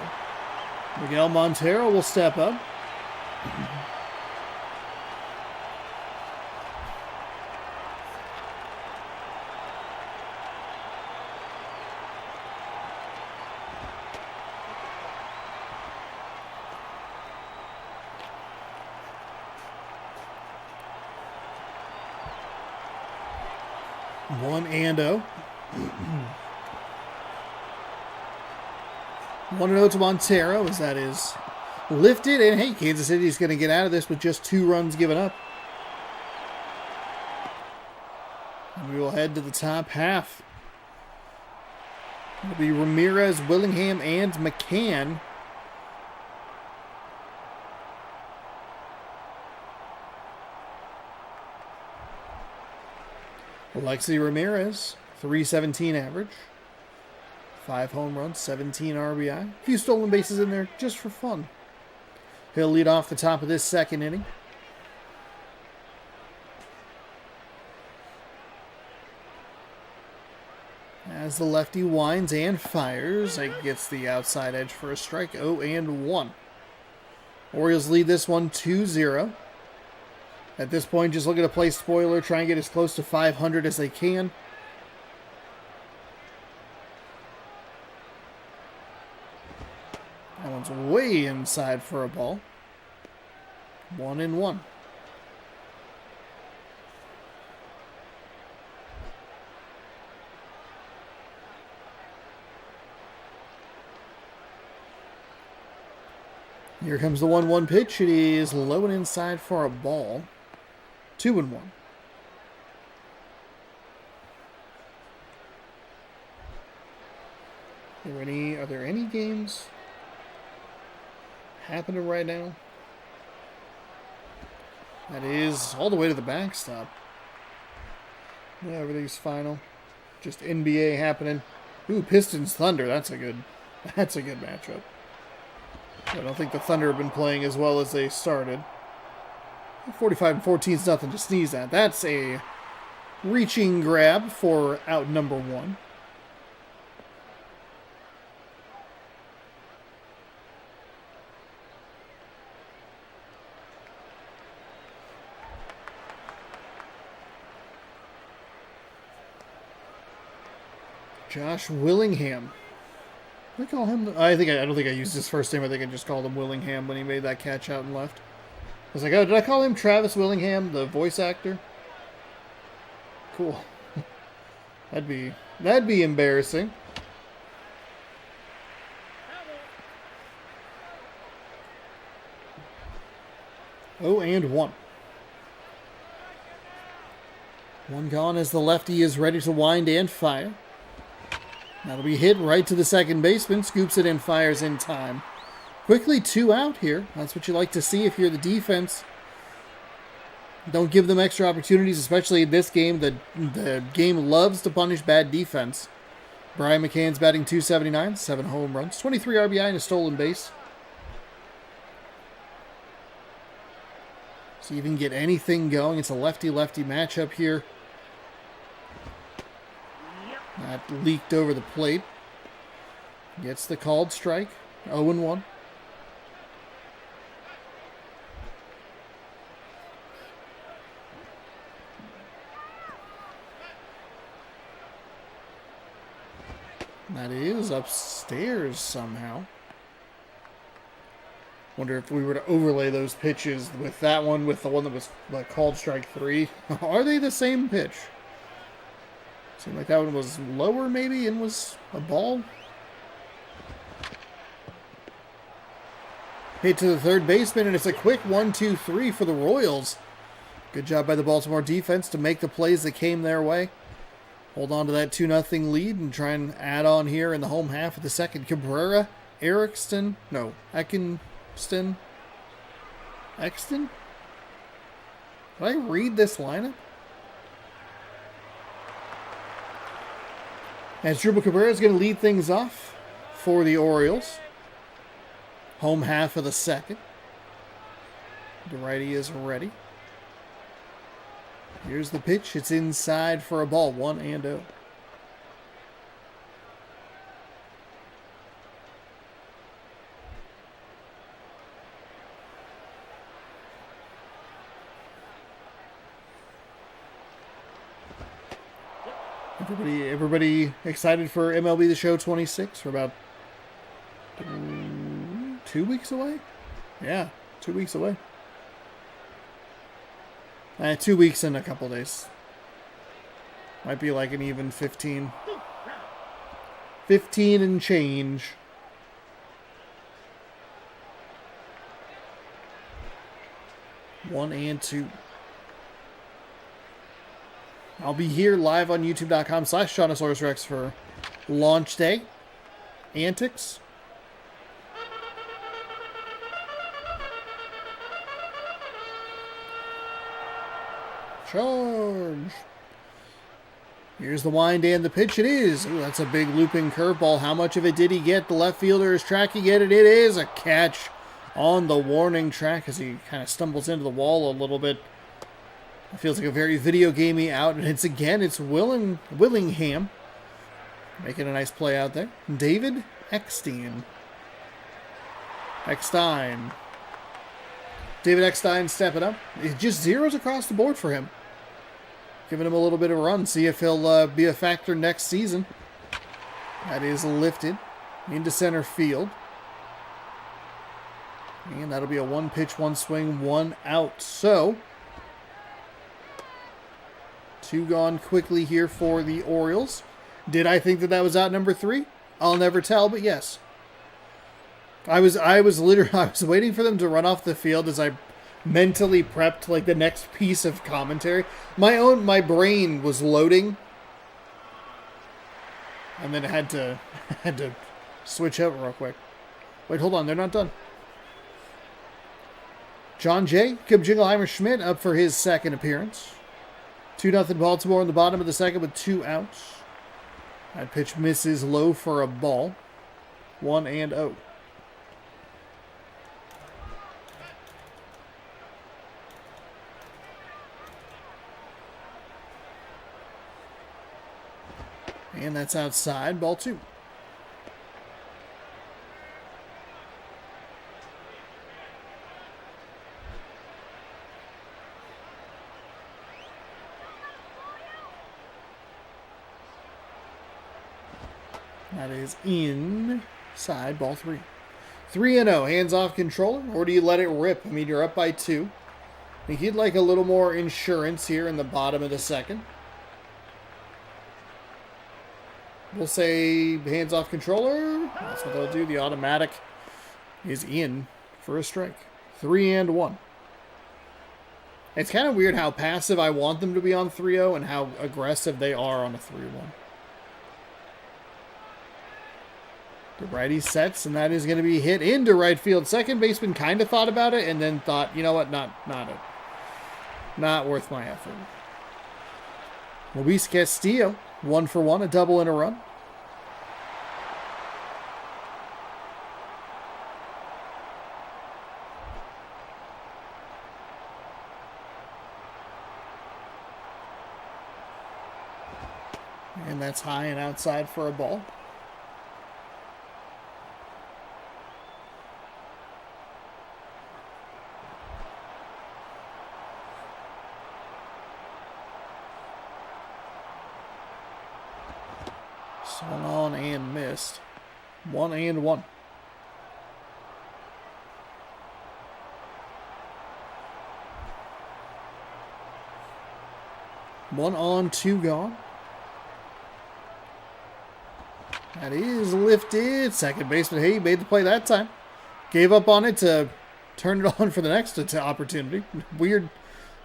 Miguel Montero will step up. 1-0. 1-0 to Montero as that is lifted. And hey, Kansas City's going to get out of this with just 2 runs given up. And we will head to the top half. It'll be Ramirez, Willingham, and McCann. Alexi Ramirez, 317 average. 5 home runs, 17 RBI. A few stolen bases in there just for fun. He'll lead off the top of this second inning. As the lefty winds and fires, it gets the outside edge for a strike. 0-1. Orioles lead this one 2-0. At this point, just looking to play spoiler, try and get as close to 500 as they can. That one's way inside for a ball. 1-1. Here comes the 1-1 pitch. It is low and inside for a ball. 2-1. Are there any games happening right now? That is all the way to the backstop. Yeah, everything's final. Just NBA happening. Ooh, Pistons Thunder. That's a good matchup. I don't think the Thunder have been playing as well as they started. 45-14 is nothing to sneeze at. That's a reaching grab for out number 1. Josh Willingham. Did I call him? I don't think I used his first name. I think I just called him Willingham when he made that catch out and left. I was like, oh, did I call him Travis Willingham, the voice actor? Cool. That'd be embarrassing. Oh, and 1. 1 gone as the lefty is ready to wind and fire. That'll be hit right to the second baseman. Scoops it and fires in time. Quickly 2 out here. That's what you like to see if you're the defense. Don't give them extra opportunities, especially in this game. The game loves to punish bad defense. Brian McCann's batting .279, 7 home runs, 23 RBI and a stolen base. So you can get anything going. It's a lefty-lefty matchup here. That leaked over the plate. Gets the called strike. 0-1. That is upstairs somehow. Wonder if we were to overlay those pitches with that one, with the one that was called strike 3. Are they the same pitch? Seemed like that one was lower maybe and was a ball. Hit to the third baseman, and it's a quick 1-2-3 for the Royals. Good job by the Baltimore defense to make the plays that came their way. Hold on to that 2-0 lead and try and add on here in the home half of the second. Cabrera, Exton? Did I read this lineup? As Drupal Cabrera is going to lead things off for the Orioles. Home half of the second. The righty is ready. Here's the pitch. It's inside for a ball. 1-0. Everybody excited for MLB The Show 26? We're about 2 weeks away? Yeah, 2 weeks away. 2 weeks and a couple days. Might be like an even 15. 15 and change. One and two. I'll be here live on youtube.com/SeanOsaurusRex for launch day antics. Charge. Here's the wind and the pitch. It is. Ooh, that's a big looping curveball. How much of it did he get? The left fielder is tracking it. It is a catch on the warning track as he kind of stumbles into the wall a little bit. It feels like a very video gamey out. And it's Willingham making a nice play out there. David Eckstein. David Eckstein stepping up. It just zeros across the board for him. Giving him a little bit of a run. See if he'll be a factor next season. That is lifted into center field. And that'll be a 1 pitch, 1 swing, 1 out. So, 2 gone quickly here for the Orioles. Did I think that was out number 3? I'll never tell, but yes. I was waiting for them to run off the field as I mentally prepped like the next piece of commentary. My brain was loading, and then I had to switch up real quick. Wait, hold on, they're not done. John Jay, Kip Jingleheimer Schmidt up for his second appearance. 2-0 Baltimore in the bottom of the second with 2 outs. That pitch misses low for a ball. 1-0. And that's outside, ball 2. That is inside, ball 3. 3-0, hands off controller, or do you let it rip? I mean, you're up by 2. I think you'd like a little more insurance here in the bottom of the second. We'll say hands off controller. That's what they'll do. The automatic is in for a strike. 3-1. It's kind of weird how passive I want them to be on 3-0 and how aggressive they are on a 3-1. The righty sets, and that is going to be hit into right field. Second baseman kind of thought about it and then thought, you know what, not worth my effort. Luis Castillo, 1 for 1, a double and a run. And that's high and outside for a ball. Swung on and missed. 1-1. One on, 2 gone. That is lifted. Second baseman, hey, made the play that time. Gave up on it to turn it on for the next opportunity. Weird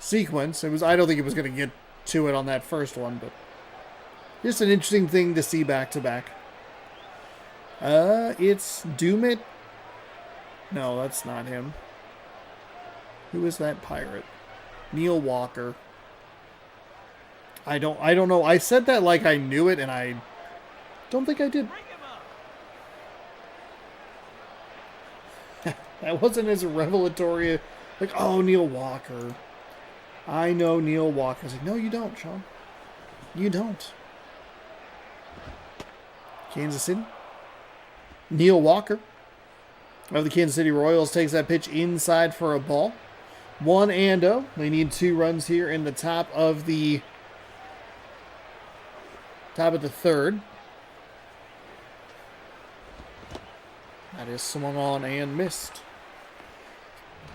sequence. I don't think it was going to get to it on that first one, but just an interesting thing to see back to back. It's Doomit. No, that's not him. Who is that pirate? Neil Walker. I don't know. I said that like I knew it, and I don't think I did. That wasn't as revelatory. Like, oh, Neil Walker. I know Neil Walker. I was like, no, you don't, Sean. You don't. Kansas City. Neil Walker of the Kansas City Royals takes that pitch inside for a ball. 1-0. They need 2 runs here in the top of the third. That is swung on and missed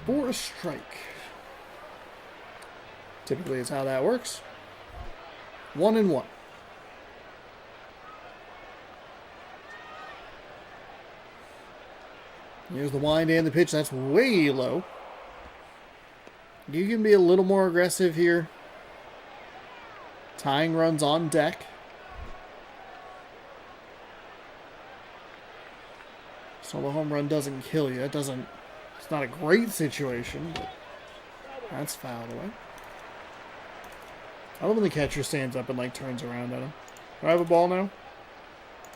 for a strike. Typically is how that works. 1-1. Here's the wind and the pitch. That's way low. You can be a little more aggressive here. Tying runs on deck. So the home run doesn't kill you. It's not a great situation, but that's fouled away. I love when the catcher stands up and like turns around at him. Do I have a ball now?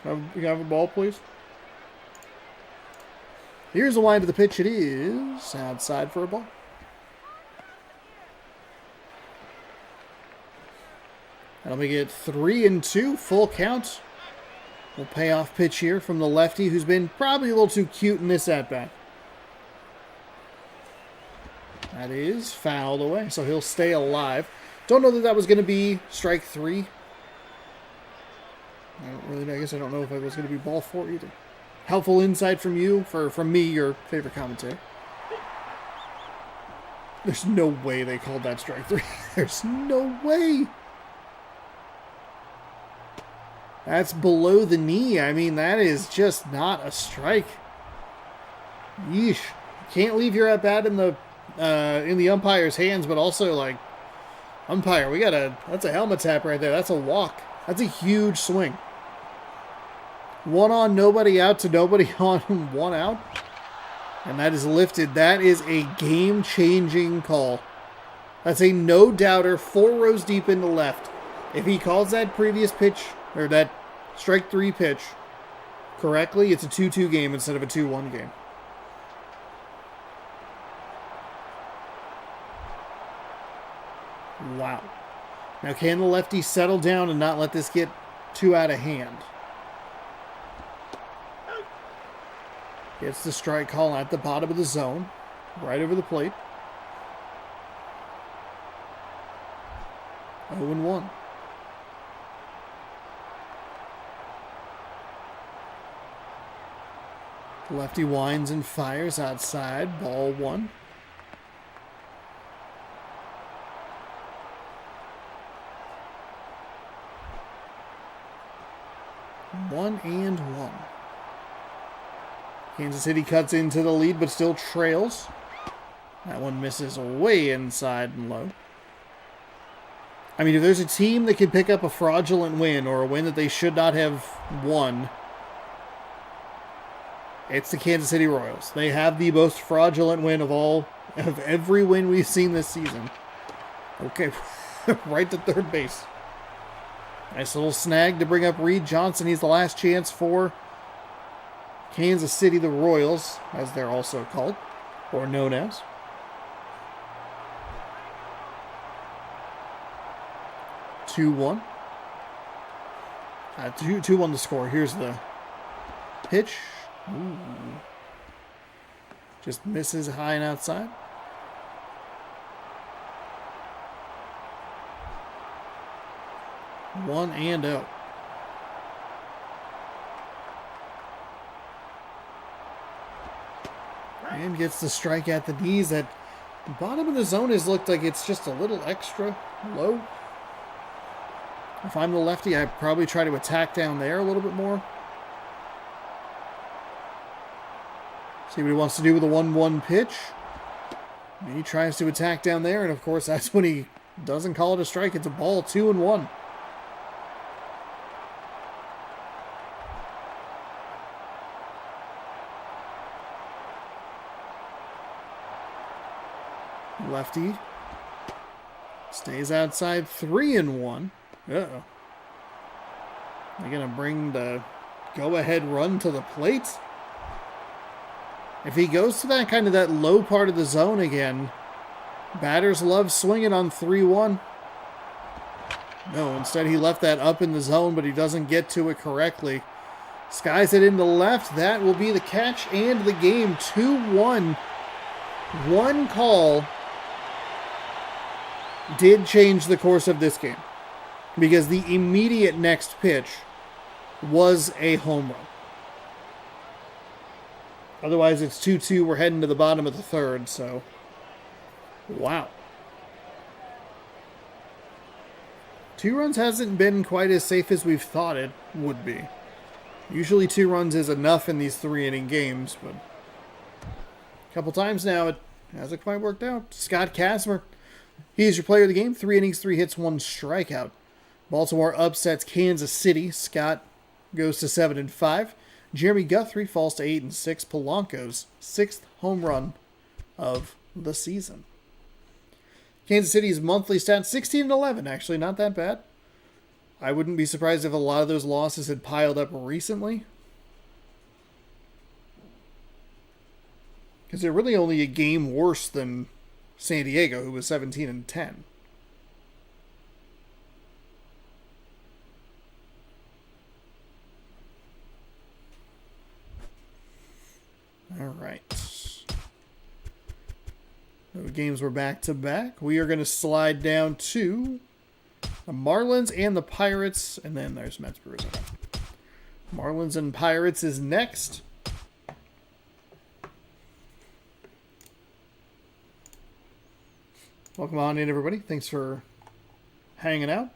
Can I have a ball, please? Here's the wind of the pitch. It is outside for a ball. That'll make it 3-2, full count. We'll pay off pitch here from the lefty, who's been probably a little too cute in this at-bat. That is fouled away, so he'll stay alive. Don't know that that was going to be strike 3. I don't really know. I guess I don't know if it was going to be ball 4 either. Helpful insight from you, from me, your favorite commentator. There's no way they called that strike 3. There's no way. That's below the knee. I mean, that is just not a strike. Yeesh. Can't leave your at-bat in the umpire's hands, but also, like, umpire, that's a helmet tap right there. That's a walk. That's a huge swing. 1 on, nobody out to nobody on, 1 out. And that is lifted. That is a game-changing call. That's a no-doubter, 4 rows deep in the left. If he calls that previous pitch, or that strike 3 pitch, correctly, it's a 2-2 game instead of a 2-1 game. Wow. Now, can the lefty settle down and not let this get too out of hand? Gets the strike call at the bottom of the zone, right over the plate. 0-1. Lefty winds and fires outside. Ball 1. One and 1. Kansas City cuts into the lead, but still trails. That one misses way inside and low. I mean, if there's a team that can pick up a fraudulent win or a win that they should not have won, it's the Kansas City Royals. They have the most fraudulent win of every win we've seen this season. Okay, right to third base. Nice little snag to bring up Reed Johnson. He's the last chance for Kansas City, the Royals, as they're also called, or known as. Two one. 2-1 the score. Here's the pitch. Ooh. Just misses high and outside. One and out. And gets the strike at the knees. At the bottom of the zone has looked like it's just a little extra low. If I'm the lefty, I'd probably try to attack down there a little bit more. See what he wants to do with a 1-1 pitch. And he tries to attack down there, and of course that's when he doesn't call it a strike. It's a ball, 2-1. Lefty stays outside, 3-1. Uh-oh. They're going to bring the go-ahead run to the plate. If he goes to that low part of the zone again, batters love swinging on 3-1. No, instead he left that up in the zone, but he doesn't get to it correctly. Skies it into left. That will be the catch and the game. 2-1. One call did change the course of this game, because the immediate next pitch was a home run. Otherwise, it's 2-2. We're heading to the bottom of the third, so wow. 2 runs hasn't been quite as safe as we've thought it would be. Usually 2 runs is enough in these 3-inning games, but A couple times now, it hasn't quite worked out. Scott Kasmer, he's your player of the game. 3 innings, 3 hits, 1 strikeout. Baltimore upsets Kansas City. Scott goes to 7-5. Jeremy Guthrie falls to 8-6. Polanco's 6th home run of the season. Kansas City's monthly stats 16-11. Actually, not that bad. I wouldn't be surprised if a lot of those losses had piled up recently. Because they're really only a game worse than San Diego, who was 17-10. All right. The games were back-to-back. We are going to slide down to the Marlins and the Pirates, and then there's Mets, Brewers. Marlins and Pirates is next. Welcome on in, everybody. Thanks for hanging out.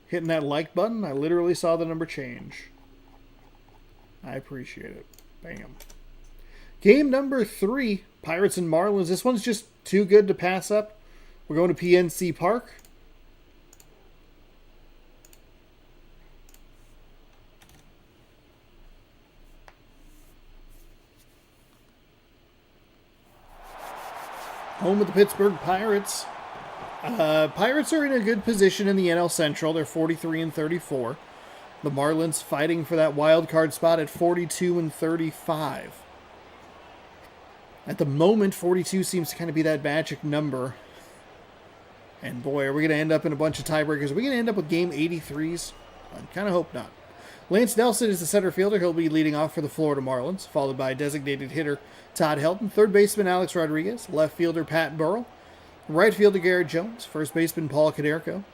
Hitting that like button. I literally saw the number change. I appreciate it. Bam. Game number 3, Pirates and Marlins. This one's just too good to pass up. We're going to PNC Park. Home of the Pittsburgh Pirates. Pirates are in a good position in the NL Central. They're 43-34. The Marlins fighting for that wild card spot at 42-35. At the moment, 42 seems to kind of be that magic number. And boy, are we going to end up in a bunch of tiebreakers. Are we going to end up with game 83s? I kind of hope not. Lance Nelson is the center fielder. He'll be leading off for the Florida Marlins, followed by designated hitter Todd Helton, third baseman Alex Rodriguez, left fielder Pat Burrell, right fielder Garrett Jones, first baseman Paul Konerko,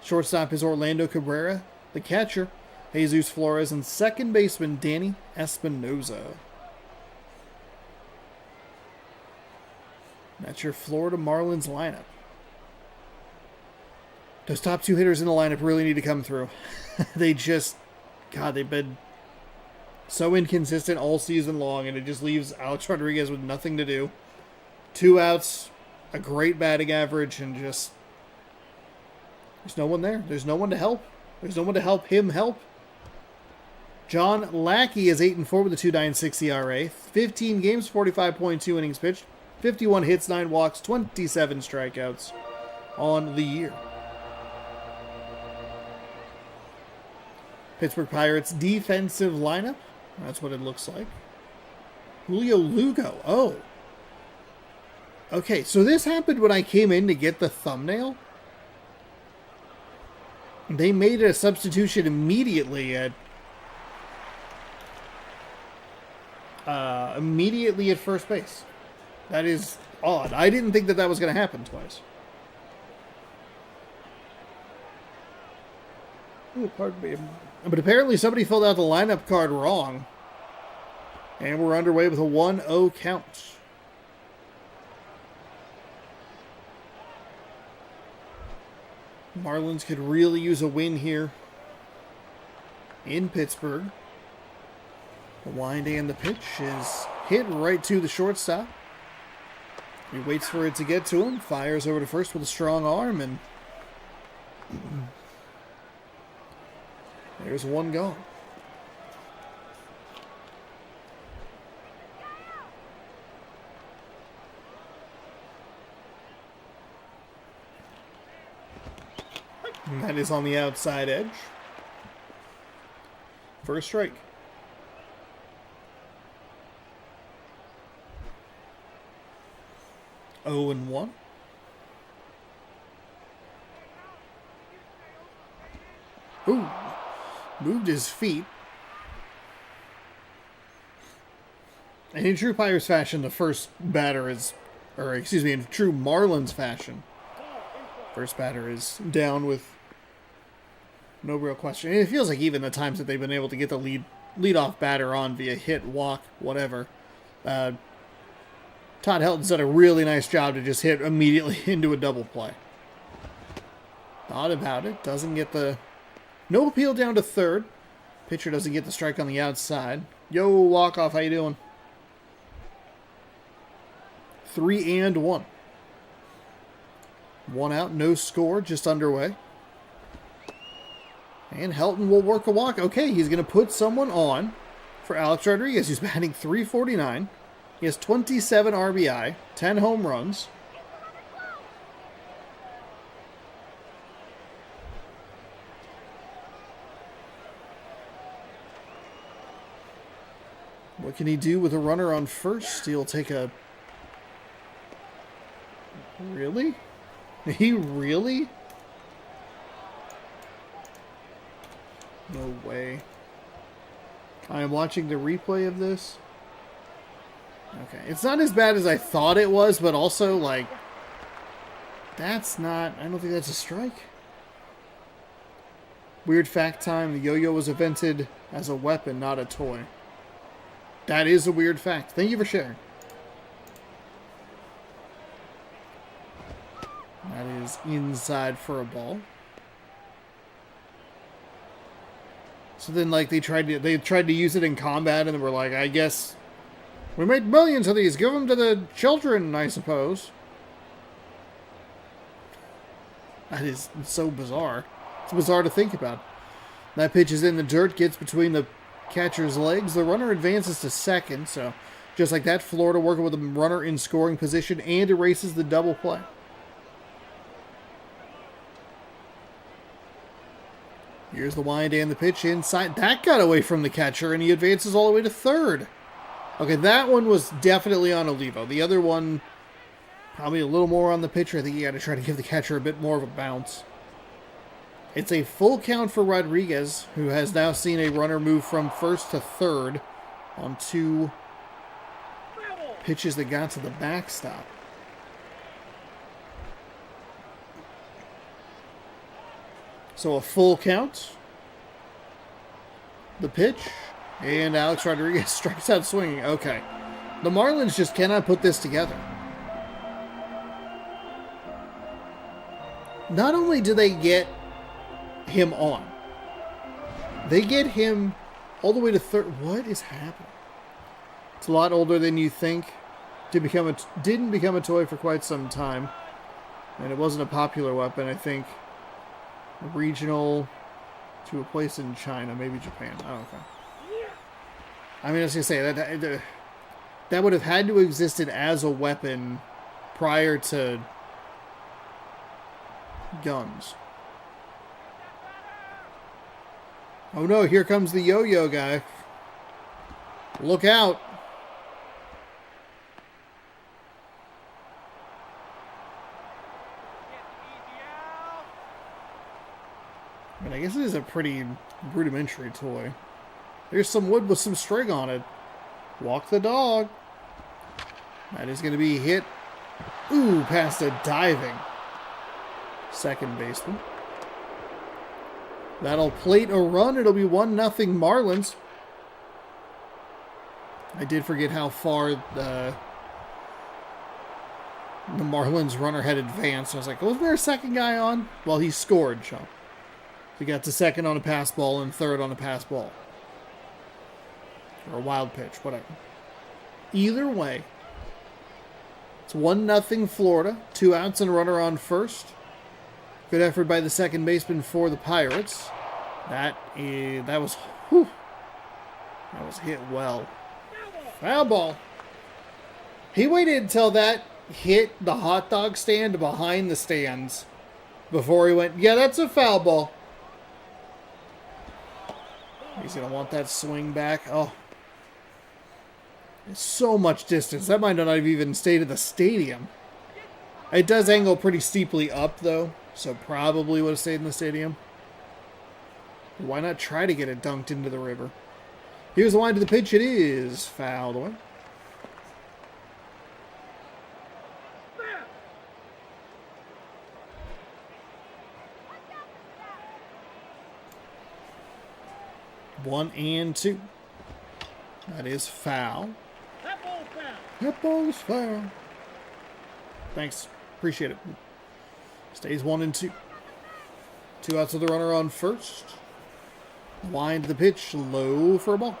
shortstop is Orlando Cabrera, the catcher Jesus Flores, and second baseman Danny Espinosa. That's your Florida Marlins lineup. Those top 2 hitters in the lineup really need to come through. They just, God, they've been so inconsistent all season long, and it just leaves Alex Rodriguez with nothing to do. 2 outs, a great batting average, and just, there's no one there. There's no one to help. There's no one to help him help. John Lackey is 8-4 with a 2.96 ERA. 15 games, 45.2 innings pitched. 51 hits, 9 walks, 27 strikeouts on the year. Pittsburgh Pirates defensive lineup. That's what it looks like. Julio Lugo. Oh. Okay, so this happened when I came in to get the thumbnail. They made a substitution immediately at first base. That is odd. I didn't think that was going to happen twice. Ooh, pardon me. But apparently somebody filled out the lineup card wrong. And we're underway with a 1-0 count. Marlins could really use a win here in Pittsburgh. The winding and the pitch is hit right to the shortstop. He waits for it to get to him, fires over to first with a strong arm, and there's one gone. And that is on the outside edge. First strike. Oh and 1. Ooh. Moved his feet. And in true Pirates fashion, the first batter is, in true Marlins fashion, first batter is down with no real question. And it feels like even the times that they've been able to get the leadoff batter on via hit, walk, whatever, Todd Helton's done a really nice job to just hit immediately into a double play. Thought about it. Doesn't get the... No appeal down to third. Pitcher doesn't get the strike on the outside. Yo, walk-off, how you doing? 3-1. One out, no score, just underway. And Helton will work a walk. Okay, he's going to put someone on for Alex Rodriguez, who's batting .349. He has 27 RBI, 10 home runs. What can he do with a runner on first? He'll take a... Really? He really? No way. I am watching the replay of this. Okay. It's not as bad as I thought it was, but also, like, that's not... I don't think that's a strike. Weird fact time. The yo-yo was invented as a weapon, not a toy. That is a weird fact. Thank you for sharing. That is inside for a ball. So then, like, they tried to use it in combat, and they were like, I guess we made millions of these. Give them to the children, I suppose. That is so bizarre. It's bizarre to think about. That pitch is in the dirt, gets between the catcher's legs. The runner advances to second, so just like that, Florida working with a runner in scoring position and erases the double play. Here's the wind and the pitch inside. That got away from the catcher, and he advances all the way to third. Okay, that one was definitely on Olivo. The other one, probably a little more on the pitcher. I think you got to try to give the catcher a bit more of a bounce. It's a full count for Rodriguez, who has now seen a runner move from first to third on 2 pitches that got to the backstop. So a full count. The pitch. And Alex Rodriguez strikes out swinging. Okay. The Marlins just cannot put this together. Not only do they get him on, they get him all the way to third. What is happening? It's a lot older than you think. Didn't become a toy for quite some time. And it wasn't a popular weapon, I think. Regional to a place in China, maybe Japan. Oh, okay. I mean, I was going to say, that would have had to have existed as a weapon prior to guns. Oh no, here comes the yo-yo guy. Look out. I mean, I guess it is a pretty rudimentary toy. There's some wood with some string on it. Walk the dog. That is going to be hit. Ooh, past a diving second baseman. That'll plate a run. It'll be 1-0 Marlins. I did forget how far the Marlins runner had advanced. I was like, wasn't there a second guy on? Well, he scored, Sean. He got to second on a pass ball and third on a pass ball. Or a wild pitch, whatever. Either way, it's 1-0 Florida. 2 outs and a runner on first. Good effort by the second baseman for the Pirates. That was hit well. Foul ball. He waited until that hit the hot dog stand behind the stands before he went, yeah, that's a foul ball. He's going to want that swing back. Oh. It's so much distance. That might not have even stayed at the stadium. It does angle pretty steeply up, though. So probably would have stayed in the stadium. Why not try to get it dunked into the river? Here's the line to the pitch. It is fouled away. One and two. That is foul. That ball is foul. Thanks. Appreciate it. Stays 1-2. 2 outs with the runner on first. Wind the pitch, low for a ball.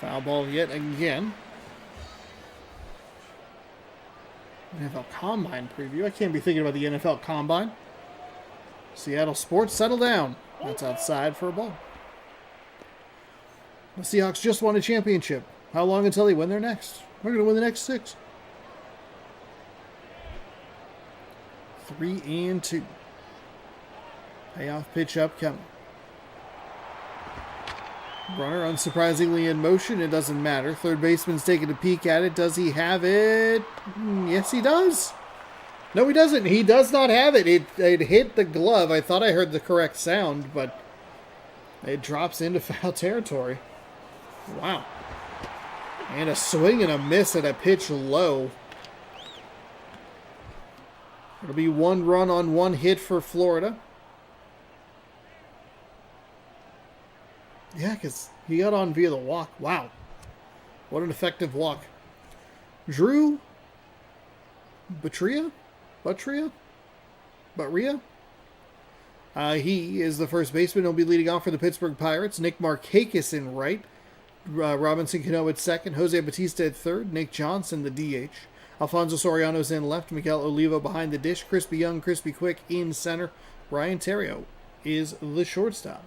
Foul ball yet again. NFL Combine preview. I can't be thinking about the NFL Combine. Seattle Sports, settle down. That's outside for a ball. The Seahawks just won a championship. How long until they win their next? We're going to win the next 6. 3-2. Payoff pitch upcoming. Runner unsurprisingly in motion. It doesn't matter. Third baseman's taking a peek at it. Does he have it? Yes, he does. No, he doesn't. He does not have it. It hit the glove. I thought I heard the correct sound, but it drops into foul territory. Wow. And a swing and a miss at a pitch low. It'll be 1 run on 1 hit for Florida. Yeah, because he got on via the walk. Wow. What an effective walk. Drew Butria? He is the first baseman. He'll be leading off for the Pittsburgh Pirates. Nick Markakis in right. Robinson Cano at second. Jose Bautista at third. Nick Johnson, the DH. Alfonso Soriano's in left. Miguel Oliva behind the dish. Crispy Young, Crispy Quick in center. Ryan Terrio is the shortstop.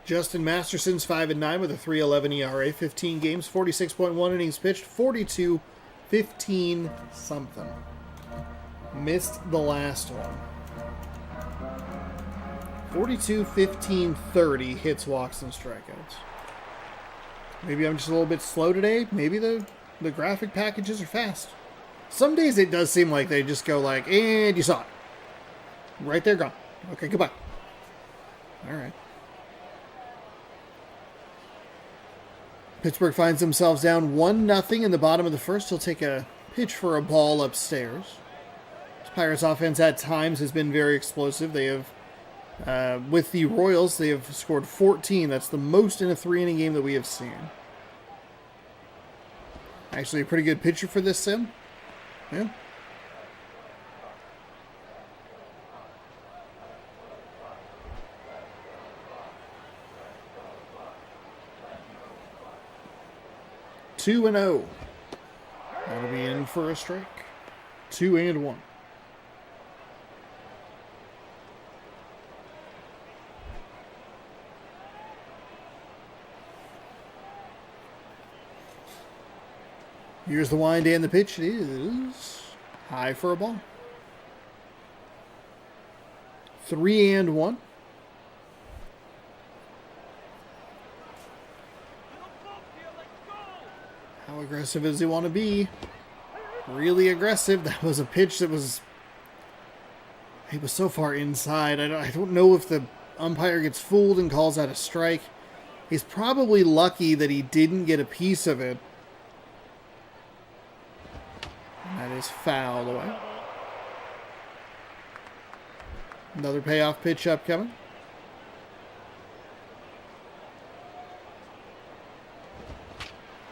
Justin Masterson's 5-9 with a 3.11 ERA, 15 games, 46.1 innings pitched, 42-15 something. Missed the last one. 42-15-30 hits, walks, and strikeouts. Maybe I'm just a little bit slow today. Maybe the graphic packages are fast. Some days it does seem like they just go like, and you saw it. Right there, gone. Okay, goodbye. All right. Pittsburgh finds themselves down 1-0 in the bottom of the first. He'll take a pitch for a ball upstairs. This Pirates offense at times has been very explosive. They have, with the Royals, they have scored 14. That's the most in a 3-inning game that we have seen. Actually, a pretty good pitcher for this sim. Yeah. Two and 0. That'll be in for a strike. 2-1. Here's the wind and the pitch. It is high for a ball. 3-1. How aggressive does he want to be? Really aggressive. That was a pitch that was... He was so far inside. I don't know if the umpire gets fooled and calls out a strike. He's probably lucky that he didn't get a piece of it. And that is fouled away. Another payoff pitch upcoming.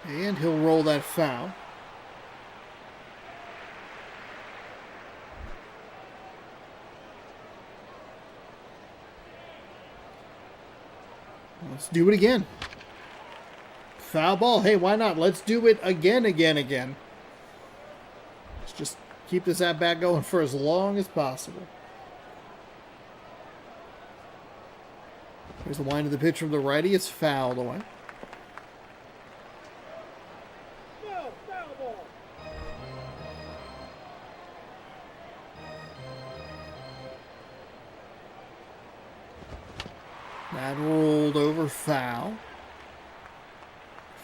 And he'll roll that foul. Let's do it again. Foul ball. Hey, why not? Let's do it again. Let's just keep this at-bat going for as long as possible. Here's the wind of the pitch from the righty. It's fouled away. That rolled over, foul.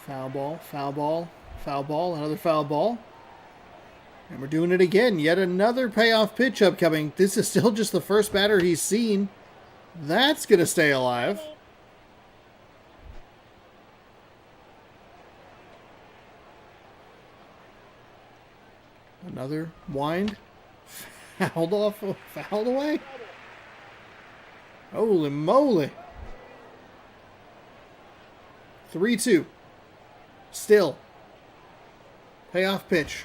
Foul ball, another foul ball. And we're doing it again. Yet another payoff pitch upcoming. This is still just the first batter he's seen. That's going to stay alive. Another wind. Fouled away. Holy moly. 3-2. Still. Payoff pitch.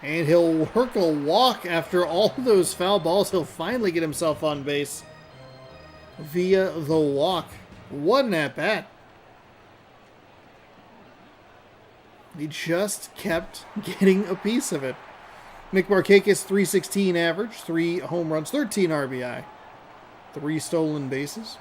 And he'll work a walk after all those foul balls. He'll finally get himself on base via the walk. What an at-bat. He just kept getting a piece of it. Nick Markakis, 316 average, 3 home runs, 13 RBI, 3 stolen bases.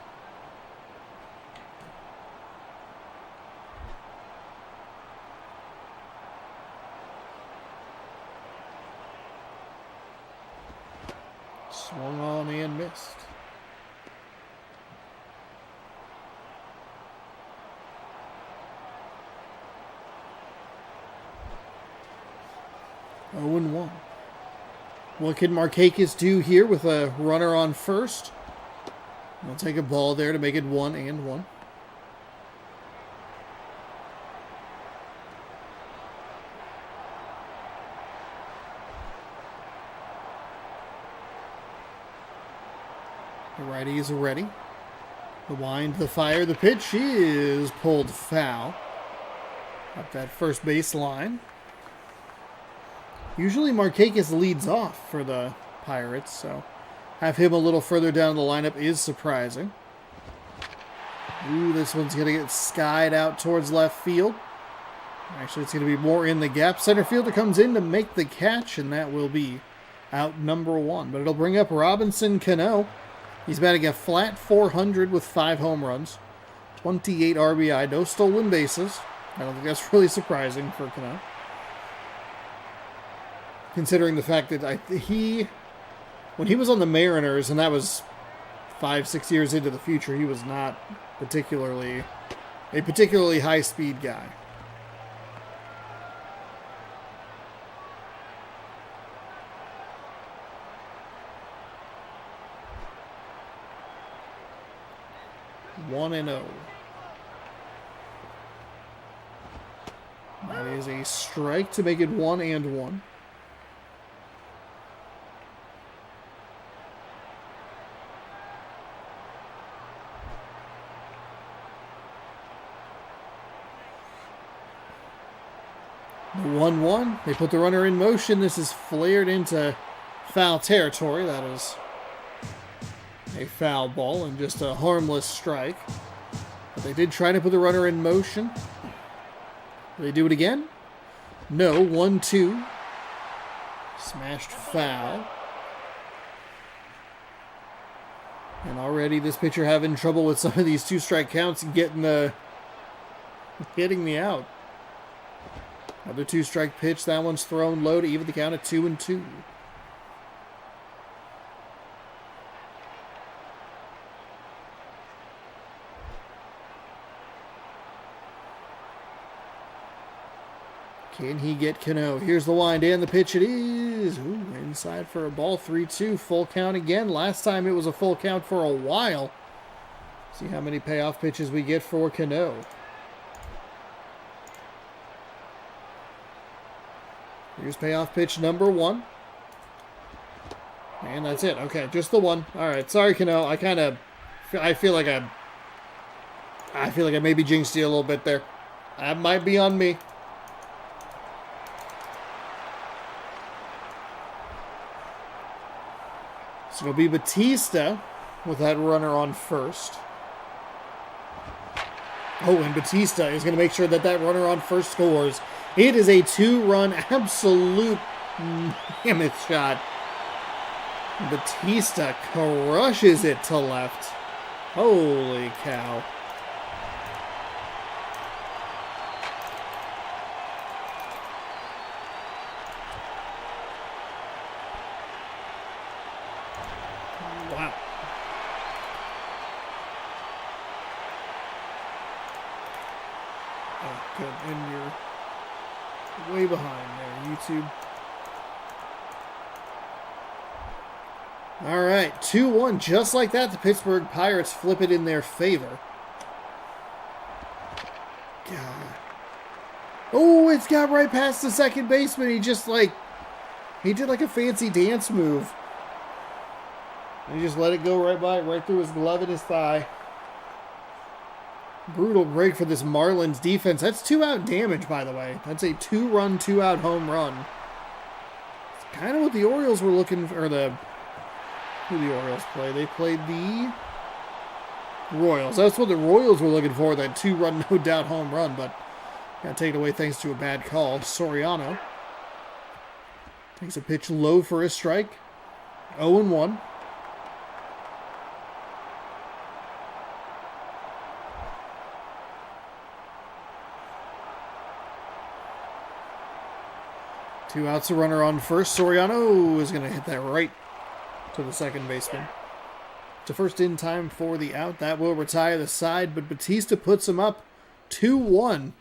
Swung on and missed. Oh and 1. What can Markakis do here with a runner on first? He'll take a ball there to make it 1 and 1. The righty is ready. The wind, the fire, the pitch is pulled foul. Up that first base line. Usually Markakis leads off for the Pirates, so have him a little further down the lineup is surprising. Ooh, this one's going to get skied out towards left field. Actually, it's going to be more in the gap. Center fielder comes in to make the catch, and that will be out number 1. But it'll bring up Robinson Cano. He's batting a flat .400 with 5 home runs, 28 RBI, no stolen bases. I don't think that's really surprising for Cano, considering the fact that when he was on the Mariners, and that was 5-6 years into the future, he was not a particularly high-speed guy. One and 0. That is a strike to make it 1 and 1. The 1-1. They put the runner in motion. This is flared into foul territory. That is a foul ball and just a harmless strike. But they did try to put the runner in motion. Will they do it again? No. 1-2. Smashed foul. And already this pitcher having trouble with some of these 2-strike counts and getting the out. Another 2-strike pitch. That one's thrown low to even the count at 2-2. Can he get Cano? Here's the wind and the pitch. It is. Ooh, inside for a ball. 3-2. Full count again. Last time it was a full count for a while. See how many payoff pitches we get for Cano. Here's payoff pitch number 1. And that's it. Okay, just the one. All right. Sorry, Cano. I feel like I maybe jinxed you a little bit there. That might be on me. So it'll be Batista with that runner on first. Oh, and Batista is going to make sure that that runner on first scores. It is a 2-run absolute mammoth shot. Batista crushes it to left. Holy cow. Wow. Oh, good. And you're way behind there, YouTube. All right, 2-1. Just like that, the Pittsburgh Pirates flip it in their favor. God. Oh, it's got right past the second baseman. He did like a fancy dance move. And he just let it go right through his glove and his thigh. Brutal break for this Marlins defense. That's 2-out damage, by the way. That's a 2-run, 2-out home run. It's kind of what the Orioles were looking for. Who the Orioles play? They played the Royals. That's what the Royals were looking for, that 2-run, no-doubt home run, but got taken away thanks to a bad call. Soriano takes a pitch low for a strike. 0-1. Two outs, a runner on first. Soriano is going to hit that right to the second baseman. To first in time for the out. That will retire the side, but Batista puts him up 2-1.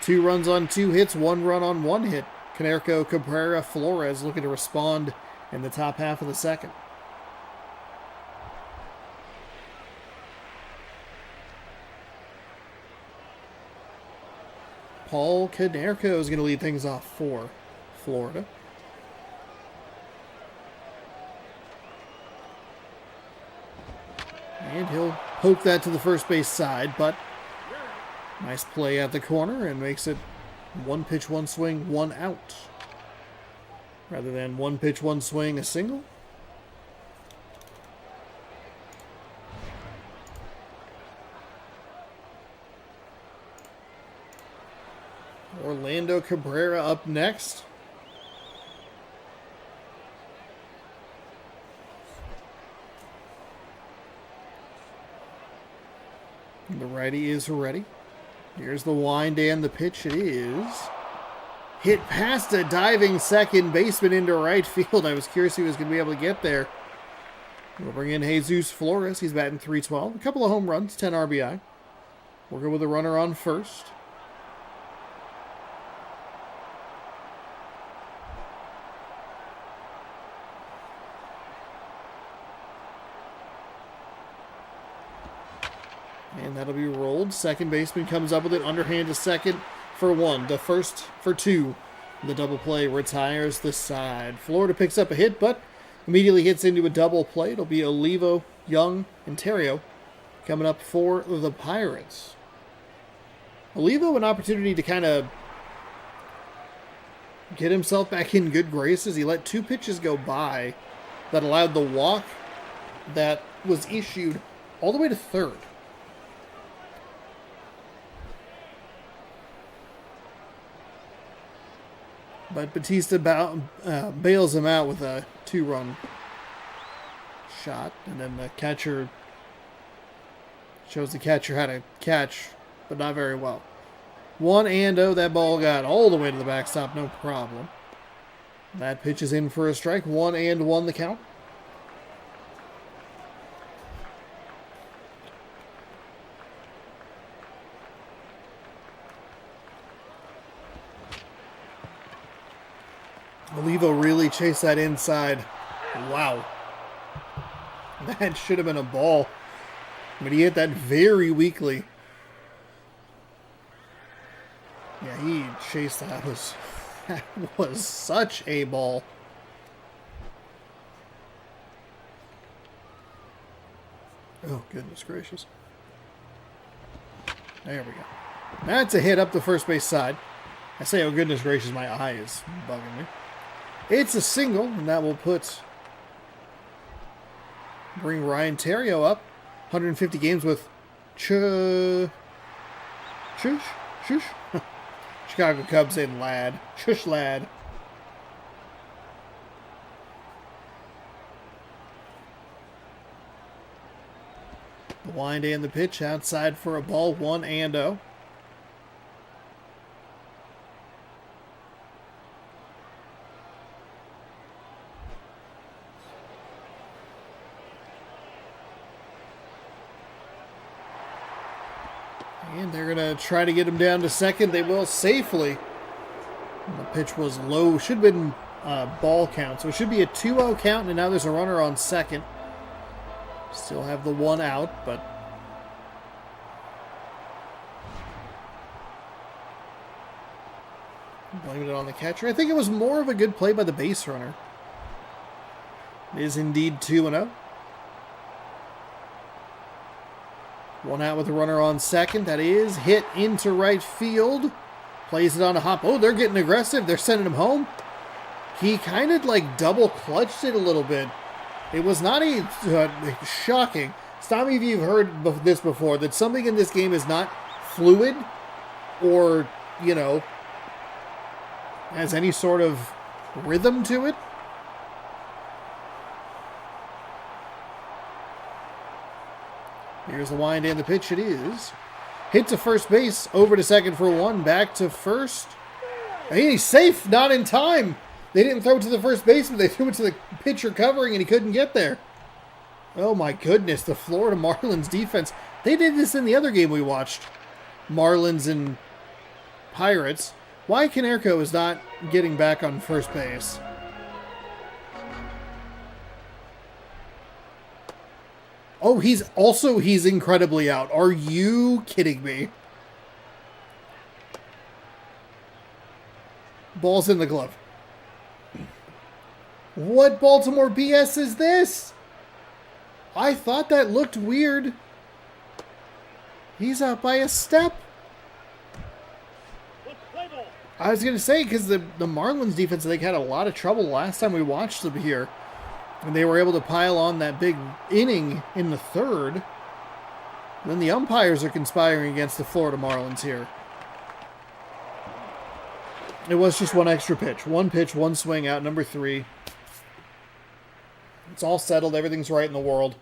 2 runs on 2 hits, 1 run on 1 hit. Canerco, Cabrera, Flores looking to respond in the top half of the second. Paul Canerco is going to lead things off for Florida. And he'll poke that to the first base side, but nice play at the corner and makes it 1 pitch, 1 swing, 1 out. Rather than 1 pitch, 1 swing, a single. Orlando Cabrera up next. The righty is ready. Here's the wind and the pitch. It is hit past a diving second baseman into right field. I was curious if he was going to be able to get there. We'll bring in Jesus Flores. He's batting .312. A couple of home runs, 10 RBI. We're good with a runner on first. And that'll be rolled. Second baseman comes up with it. Underhand to second for 1. To first for 2. The double play retires the side. Florida picks up a hit, but immediately hits into a double play. It'll be Olivo, Young, and Terrio coming up for the Pirates. Olivo, an opportunity to kind of get himself back in good graces. He let 2 pitches go by that allowed the walk that was issued all the way to third. But Batista bails him out with a 2-run shot. And then the catcher shows the catcher how to catch, but not very well. 1-0. That ball got all the way to the backstop, no problem. That pitch is in for a strike. 1-1 the count. Olivo really chased that inside. Wow. That should have been a ball. But he hit that very weakly. Yeah, he chased that. That was such a ball. Oh, goodness gracious. There we go. That's a hit up the first base side. I say, oh, goodness gracious, my eye is bugging me. It's a single, and that will bring Ryan Terrio up. 150 games with Chicago Cubs and Lad. Shush Lad. The wind and the pitch outside for a ball. 1-0. And they're going to try to get him down to second. They will safely. The pitch was low. Should have been ball count. So it should be a 2-0 count. And now there's a runner on second. Still have the 1 out, but blaming it on the catcher. I think it was more of a good play by the base runner. It is indeed 2-0. One out with a runner on second. That is hit into right field. Plays it on a hop. Oh, they're getting aggressive. They're sending him home. He kind of like double clutched it a little bit. It was not shocking. Some of you have heard this before, that something in this game is not fluid or, you know, has any sort of rhythm to it. Here's the wind and the pitch. It is hit to first base, over to second for one, back to first. And he's safe, not in time. They didn't throw it to the first baseman. They threw it to the pitcher covering, and he couldn't get there. Oh, my goodness. The Florida Marlins defense. They did this in the other game we watched. Marlins and Pirates. Why Canerco is not getting back on first base? Oh, he's incredibly out. Are you kidding me? Ball's in the glove. What Baltimore BS is this? I thought that looked weird. He's out by a step. I was going to say, because the Marlins defense, they had a lot of trouble last time we watched them here. And they were able to pile on that big inning in the third. And then the umpires are conspiring against the Florida Marlins here. It was just one extra pitch. One pitch, one swing out, number 3. It's all settled. Everything's right in the world.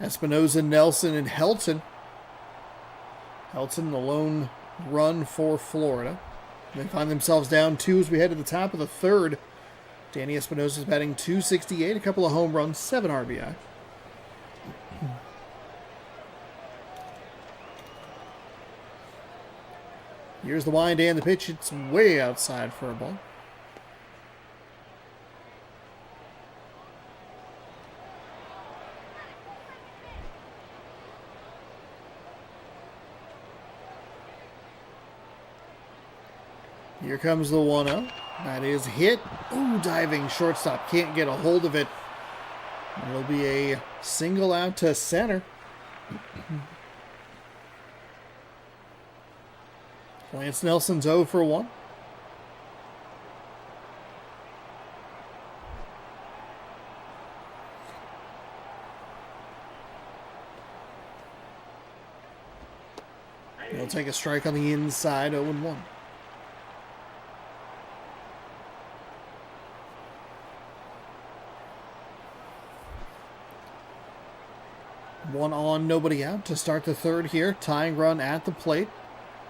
Espinosa, Nelson, and Helton. Helton, the lone run for Florida. They find themselves down 2 as we head to the top of the third. Danny Espinosa is batting .268, a couple of home runs, 7 RBI. Here's the wind and the pitch. It's way outside for a ball. Here comes the 1-0. That is hit. Ooh, diving shortstop. Can't get a hold of it. It'll be a single out to center. Lance Nelson's 0 for 1. He'll take a strike on the inside, 0-1. One on, nobody out to start the third here. Tying run at the plate.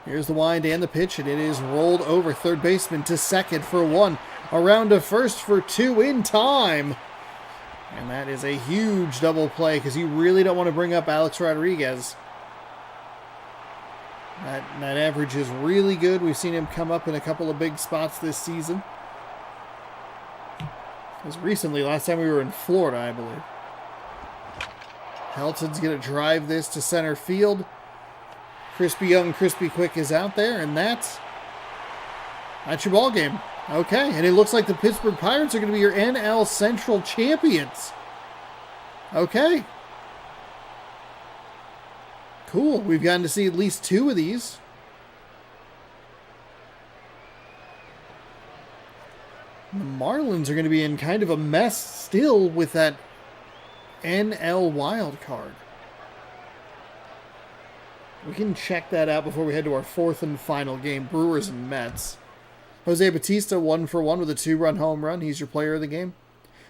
Here's the wind and the pitch, and it is rolled over. Third baseman to second for 1. Around to first for 2 in time. And that is a huge double play because you really don't want to bring up Alex Rodriguez. That average is really good. We've seen him come up in a couple of big spots this season. It was recently, last time we were in Florida, I believe. Helton's going to drive this to center field. Crispy Young, Crispy Quick is out there, and that's your ball game. Okay, and it looks like the Pittsburgh Pirates are going to be your NL Central champions. Okay. Cool. We've gotten to see at least 2 of these. The Marlins are going to be in kind of a mess still with that NL wild card. We can check that out before we head to our 4th and final game, Brewers and Mets. Jose Bautista 1 for 1 with a 2-run home run. He's your player of the game.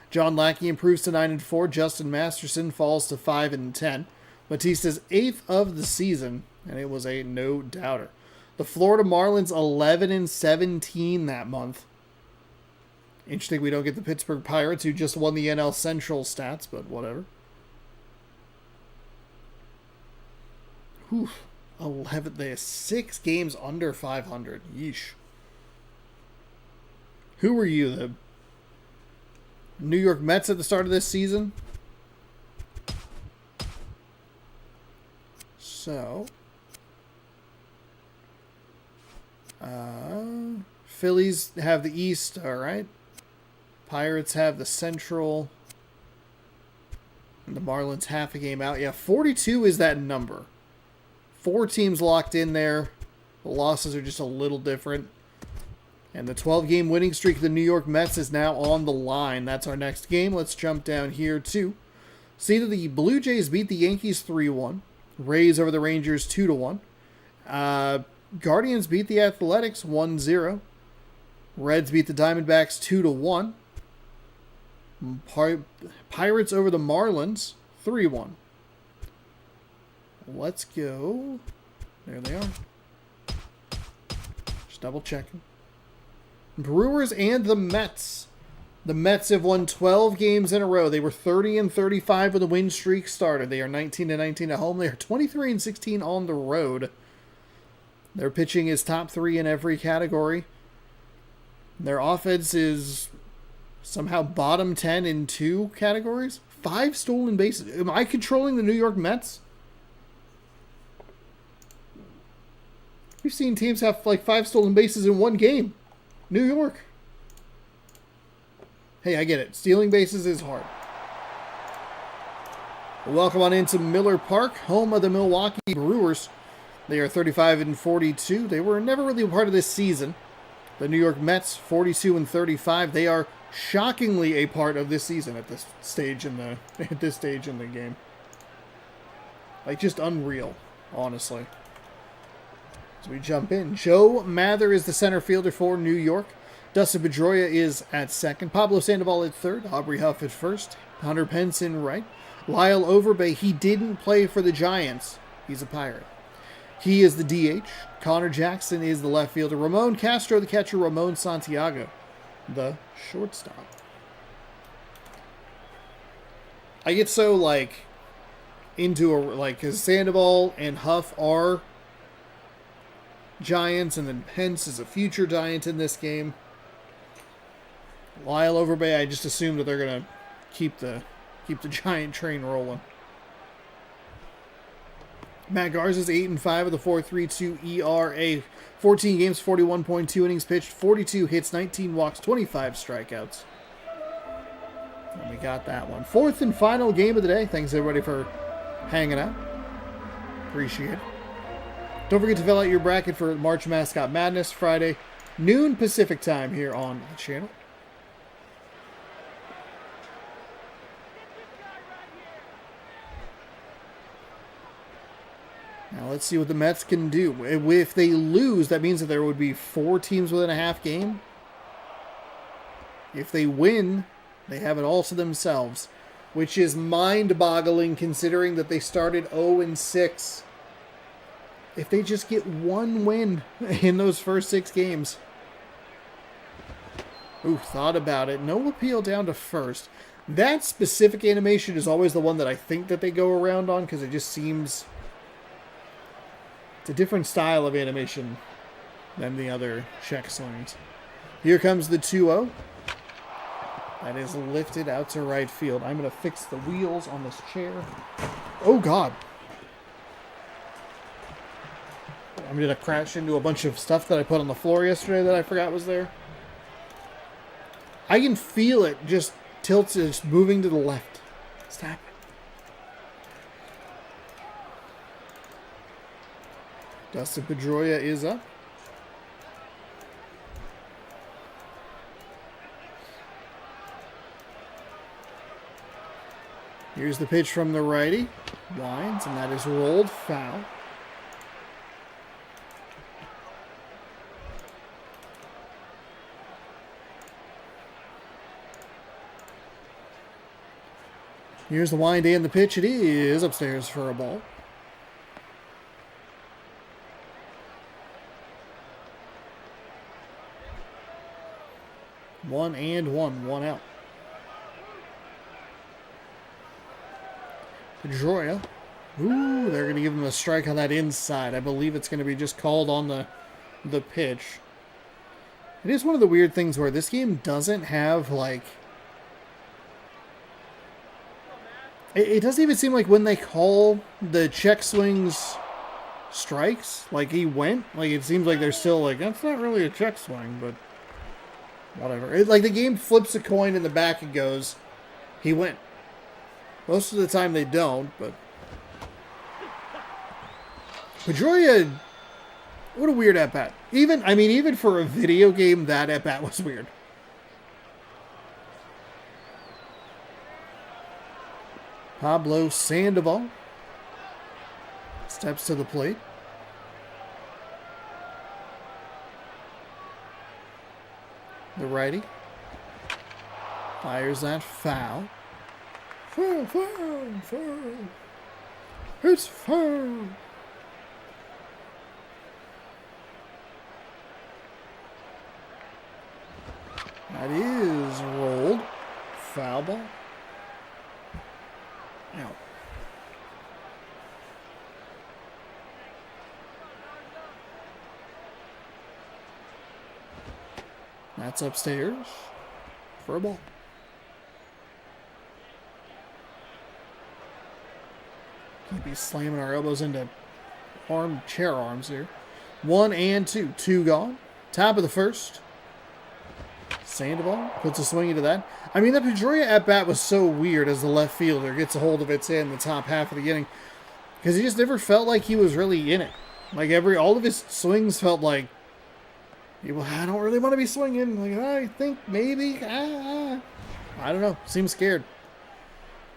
John Lackey improves to 9-4. Justin Masterson falls to 5-10. Bautista's 8th of the season, and it was a no-doubter. The Florida Marlins 11-17 that month. Interesting we don't get the Pittsburgh Pirates, who just won the NL Central stats, but whatever. Whew. 11. They have 6 games under 500. Yeesh. Who were you? The New York Mets at the start of this season? So, Phillies have the East, all right. Pirates have the Central. And the Marlins half a game out. Yeah, 42 is that number. 4 teams locked in there. The losses are just a little different. And the 12-game winning streak of the New York Mets is now on the line. That's our next game. Let's jump down here to see that the Blue Jays beat the Yankees 3-1. Rays over the Rangers 2-1. Guardians beat the Athletics 1-0. Reds beat the Diamondbacks 2-1. Pirates over the Marlins 3-1. Let's go. There they are. Just double checking. Brewers and the Mets. The Mets have won 12 games in a row. They were 30-35 when the win streak started. They are 19-19 at home. They are 23-16 on the road. Their pitching is top 3 in every category. Their offense is somehow bottom 10 in 2 categories. 5 stolen bases. Am I controlling the New York Mets? We've seen teams have like 5 stolen bases in 1 game. New York. Hey, I get it. Stealing bases is hard. Welcome on into Miller Park, home of the Milwaukee Brewers. They are 35-42. They were never really a part of this season. The New York Mets, 42-35. They are shockingly a part of this season at this stage in the game. Like, just unreal, honestly. So we jump in. Joe Mather is the center fielder for New York. Dustin Pedroia is at second. Pablo Sandoval at third. Aubrey Huff at first. Hunter Pence in right. Lyle Overbay, he didn't play for the Giants. He's a Pirate. He is the DH. Connor Jackson is the left fielder. Ramon Castro, the catcher. Ramon Santiago, the shortstop. I get so, because Sandoval and Huff are Giants, and then Pence is a future Giant in this game. Lyle Overbay, I just assume that they're going to keep the Giant train rolling. Matt Garza's 8-5 with a 4.32 ERA. 14 games, 41.2 innings pitched, 42 hits, 19 walks, 25 strikeouts. And we got that one. 4th and final game of the day. Thanks everybody for hanging out. Appreciate it. Don't forget to fill out your bracket for March Mascot Madness Friday, noon Pacific time here on the channel. Now let's see what the Mets can do. If they lose, that means that there would be 4 teams within a half game. If they win, they have it all to themselves, which is mind-boggling considering that they started 0-6. If they just get 1 win in those first 6 games. Ooh, thought about it. No appeal down to first. That specific animation is always the one that I think that they go around on because it just seems... It's a different style of animation than the other check swings. Here comes the 2-0. That is lifted out to right field. I'm going to fix the wheels on this chair. Oh, God. I'm going to crash into a bunch of stuff that I put on the floor yesterday that I forgot was there. I can feel it just tilts, it's moving to the left. Stop. Dustin Pedroia is up. Here's the pitch from the righty. Winds, and that is rolled foul. Here's the wind and the pitch. It is upstairs for a ball. One out. Pedroia. Ooh, they're going to give him a strike on that inside. I believe it's going to be just called on the pitch. It is one of the weird things where this game doesn't have, It doesn't even seem like when they call the check swings strikes, he went. It seems like they're still that's not really a check swing, but whatever. The game flips a coin in the back and goes, he went. Most of the time they don't, but Pedroia, what a weird at-bat. Even for a video game, that at-bat was weird. Pablo Sandoval steps to the plate. The righty fires that foul. Foul, foul, foul. It's foul. That is rolled. Foul ball. Out. That's upstairs for a ball. Can't be slamming our elbows into chair arms here. 1 and 2. 2 gone. Top of the first. Sandoval puts a swing into that. I mean, the Pedroia at-bat was so weird as the left fielder gets a hold of it in the top half of the inning. Because he just never felt like he was really in it. Like, all of his swings felt like, I don't really want to be swinging. Like, I think maybe. I don't know. Seems scared.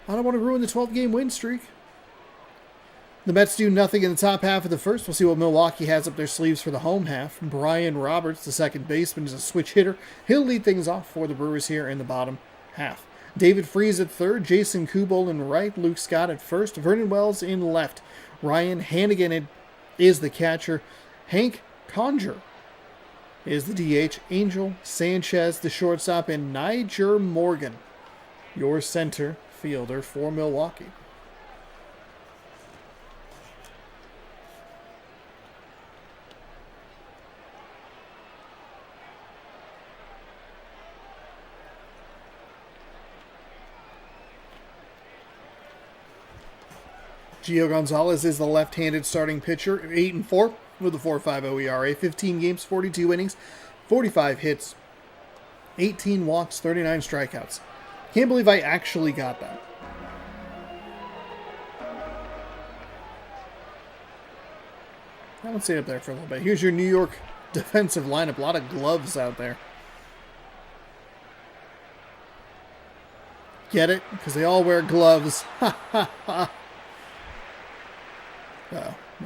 I don't want to ruin the 12-game win streak. The Mets do nothing in the top half of the first. We'll see what Milwaukee has up their sleeves for the home half. Brian Roberts, the second baseman, is a switch hitter. He'll lead things off for the Brewers here in the bottom half. David Freese at third, Jason Kubel in right, Luke Scott at first, Vernon Wells in left. Ryan Hannigan is the catcher. Hank Conger is the DH. Angel Sanchez, the shortstop, and Niger Morgan, your center fielder for Milwaukee. Gio Gonzalez is the left-handed starting pitcher, 8-4 with a 4.50 ERA, 15 games, 42 innings, 45 hits, 18 walks, 39 strikeouts. Can't believe I actually got that. I won't stay up there for a little bit. Here's your New York defensive lineup. A lot of gloves out there. Get it? Because they all wear gloves. Ha ha ha.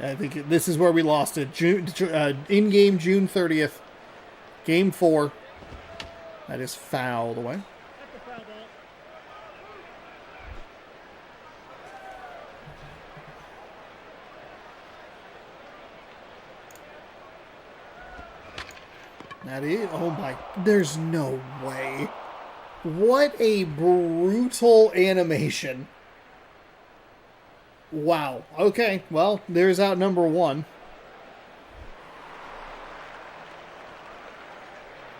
I think this is where we lost it. In-game June 30th. Game 4. That is fouled away. That is... Oh my... There's no way. What a brutal animation. Wow. Okay. Well, there's out number 1.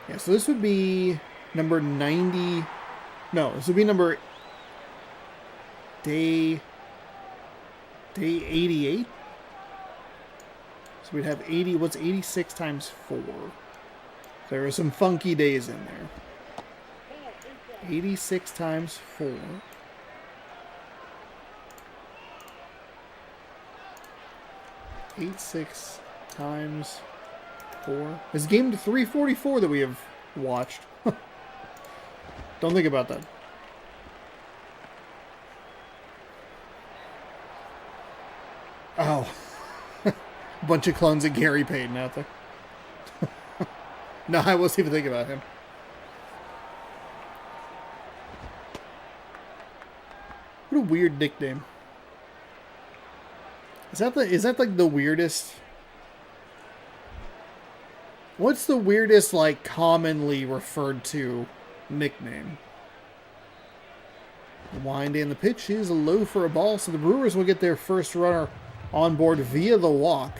Yeah, so this would be number 90. No, this would be number day 88. So we'd have 80. What's 86 times 4? There are some funky days in there. 86 times 4. 86 times 4. It's game to 344 that we have watched. Don't think about that. Oh. A bunch of clones of Gary Payton out there. No, I wasn't even thinking about him. What a weird nickname. Is that like the weirdest? What's the weirdest, like, commonly referred to nickname? The wind and the pitch is low for a ball, so the Brewers will get their first runner on board via the walk.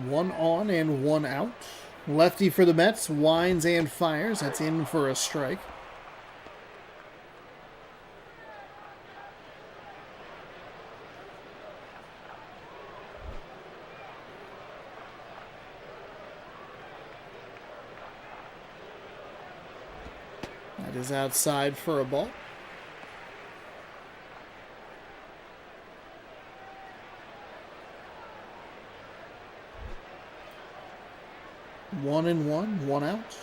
One on and one out. Lefty for the Mets, winds and fires. That's in for a strike. That is outside for a ball. One and one out.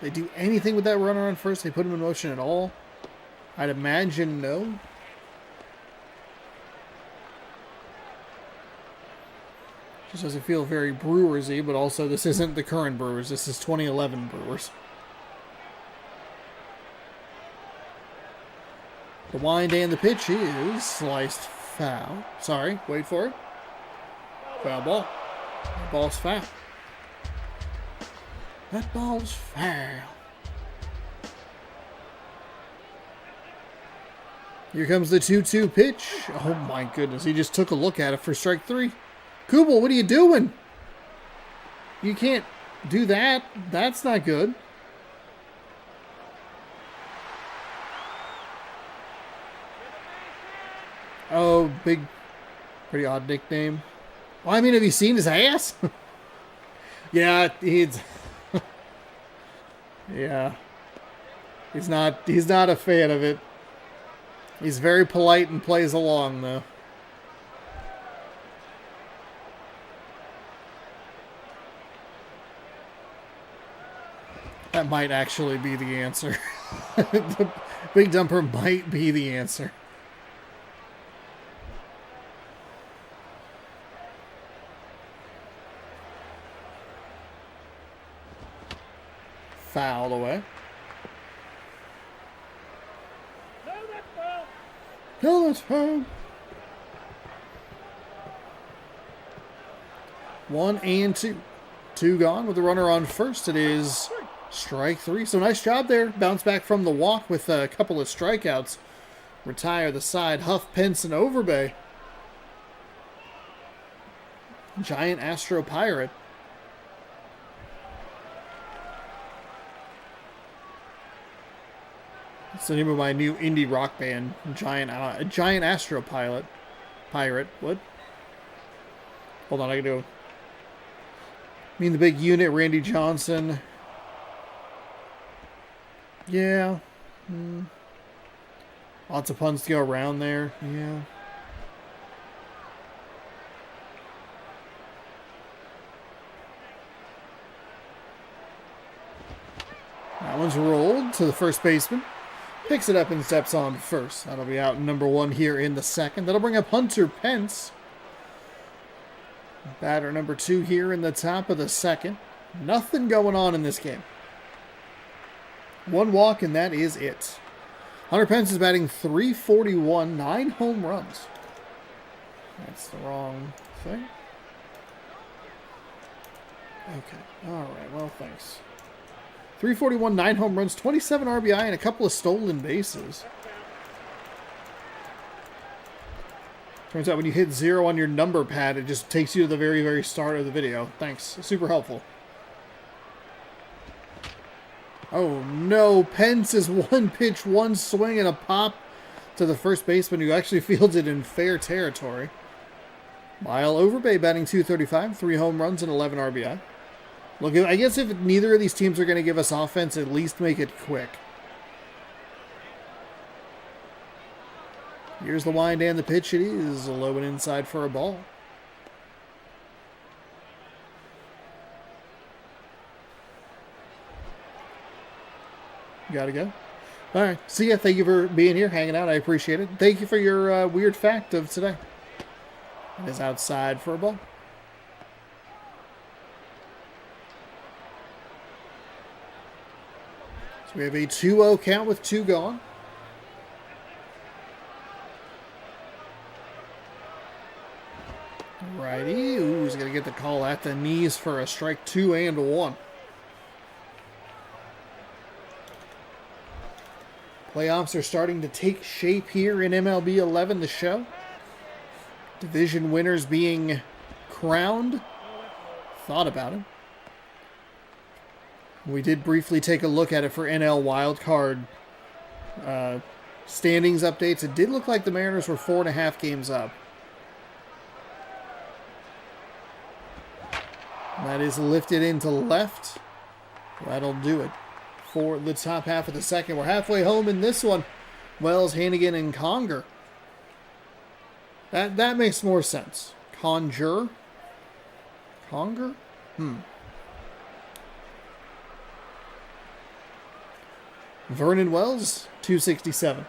They do anything with that runner on first? They put him in motion at all? I'd imagine no. Just doesn't feel very Brewers-y, but also this isn't the current Brewers. This is 2011 Brewers. The wind and the pitch is sliced foul. Sorry, wait for it. Foul ball. That ball's foul. That ball's foul. Here comes the 2-2 pitch. Oh my goodness, he just took a look at it for strike three. Kubel, what are you doing? You can't do that. That's not good. Oh, big, pretty odd nickname. Well, I mean, have you seen his ass? Yeah, he's... yeah. He's not a fan of it. He's very polite and plays along, though. That might actually be the answer. The big dumper might be the answer. Foul away. No, that's foul. 1 and 2. 2 gone with the runner on first. It is strike three. So nice job there. Bounce back from the walk with a couple of strikeouts. Retire the side. Huff, Pence, and Overbay. Giant Astro Pirate. It's the name of my new indie rock band, Giant Astro Pirate. What? Hold on, I can do. I mean the big unit, Randy Johnson. Yeah. Lots of puns to go around there. Yeah. That one's rolled to the first baseman. Picks it up and steps on first. That'll be out number 1 here in the second. That'll bring up Hunter Pence. Batter number 2 here in the top of the second. Nothing going on in this game. 1 walk, and that is it. Hunter Pence is batting .341, 9 home runs. That's the wrong thing. Okay. All right. Well, thanks. .341, 9 home runs, 27 RBI, and a couple of stolen bases. Turns out when you hit 0 on your number pad, it just takes you to the very, very start of the video. Thanks. Super helpful. Oh, no. Pence is 1 pitch, 1 swing, and a pop to the first baseman who actually fields it in fair territory. While Overbay batting .235, 3 home runs, and 11 RBI. Look, I guess if neither of these teams are going to give us offense, at least make it quick. Here's the wind and the pitch. It is low and inside for a ball. Gotta go. All right. See ya. Thank you for being here, hanging out. I appreciate it. Thank you for your weird fact of today. It is outside for a ball. So we have a 2-0 count with 2 gone. Righty. Ooh, he's going to get the call at the knees for a strike 2 and 1. Playoffs are starting to take shape here in MLB 11, the show. Division winners being crowned. Thought about it. We did briefly take a look at it for NL wildcard standings updates. It did look like the Mariners were 4.5 games up. That is lifted into left. That'll do it. for the top half of the second. We're halfway home in this one. Wells, Hannigan, and Conger. That makes more sense. Conger? Vernon Wells, 267.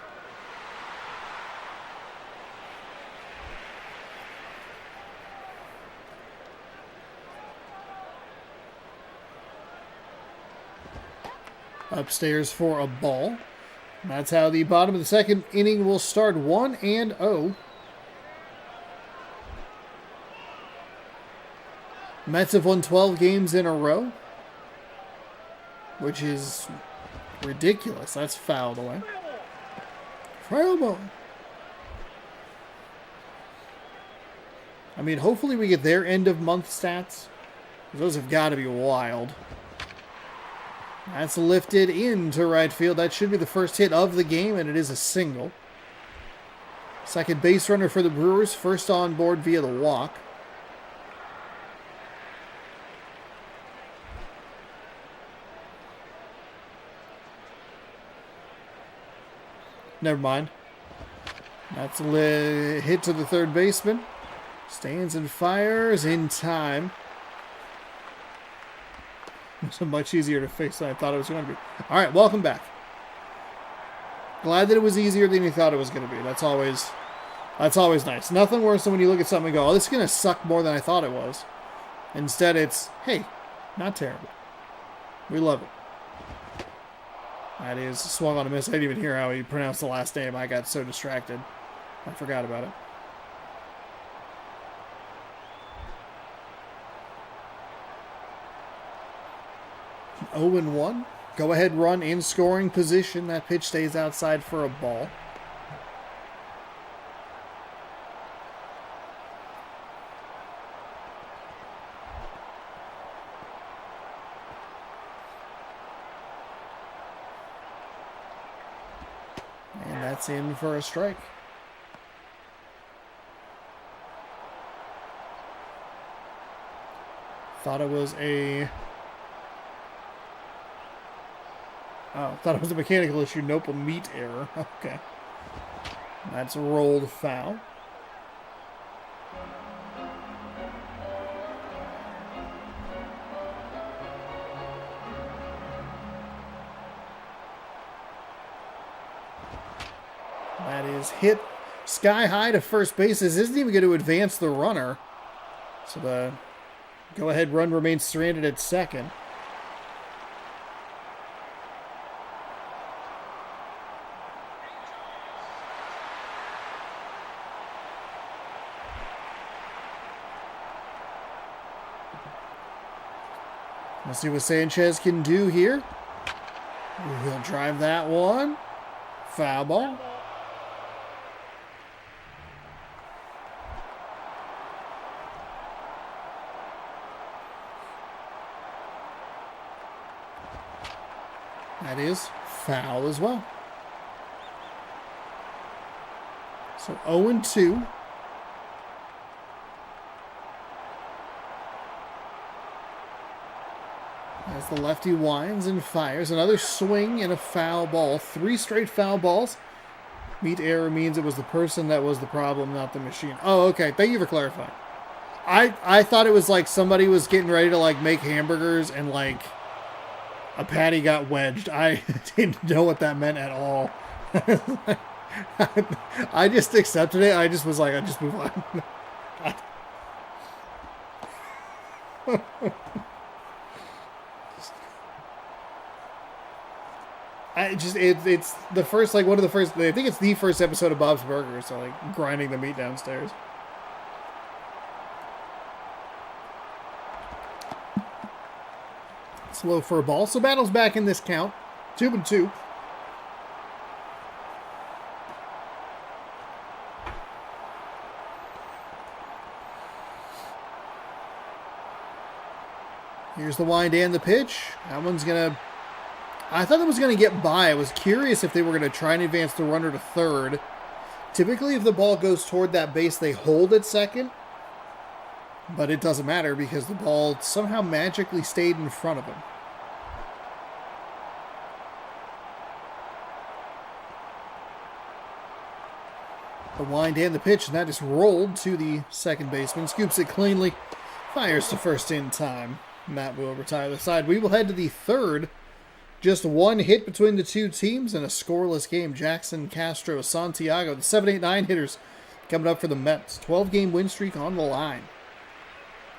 Upstairs for a ball. And that's how the bottom of the second inning will start 1-0. Mets have won 12 games in a row, which is ridiculous. That's fouled away. Foul ball. I mean, hopefully we get their end of month stats. Those have got to be wild. That's lifted into right field. That should be the first hit of the game, and it is a single. Second base runner for the Brewers, first on board via the walk. Never mind. That's a hit to the third baseman. Stands and fires in time. It's much easier to fix than I thought it was going to be. All right, welcome back. Glad that it was easier than you thought it was going to be. That's always nice. Nothing worse than when you look at something and go, oh, this is going to suck more than I thought it was. Instead, it's, hey, not terrible. We love it. That is swung on a miss. I didn't even hear how he pronounced the last name. I got so distracted. I forgot about it. Oh and 1. Go ahead run in scoring position. That pitch stays outside for a ball. And that's in for a strike. Thought it was a mechanical issue. Nope, a meat error. Okay. That's a rolled foul. That is hit sky high to first base. This isn't even going to advance the runner. So the go-ahead run remains stranded at second. Let's see what Sanchez can do here. He'll drive that one. Foul ball. That is foul as well. So 0-2. As the lefty winds and fires. Another swing and a foul ball. 3 straight foul balls. Meat error means it was the person that was the problem, not the machine. Oh, okay. Thank you for clarifying. I thought it was like somebody was getting ready to like make hamburgers and like a patty got wedged. I didn't know what that meant at all. I just accepted it. I just was like, I just move on. It's the first, like, one of the first, I think it's the first episode of Bob's Burgers, so, like, grinding the meat downstairs. Slow for a ball, so Battle's back in this count. 2-2. Here's the wind and the pitch. That one's gonna... I thought it was going to get by. I was curious if they were going to try and advance the runner to third. Typically, if the ball goes toward that base, they hold at second. But it doesn't matter because the ball somehow magically stayed in front of him. The wind and the pitch, and that is rolled to the second baseman. Scoops it cleanly, fires to first in time. And that will retire the side. We will head to the third. Just one hit between the two teams in a scoreless game. Jackson, Castro, Santiago, the 7-8-9 hitters coming up for the Mets. 12-game win streak on the line.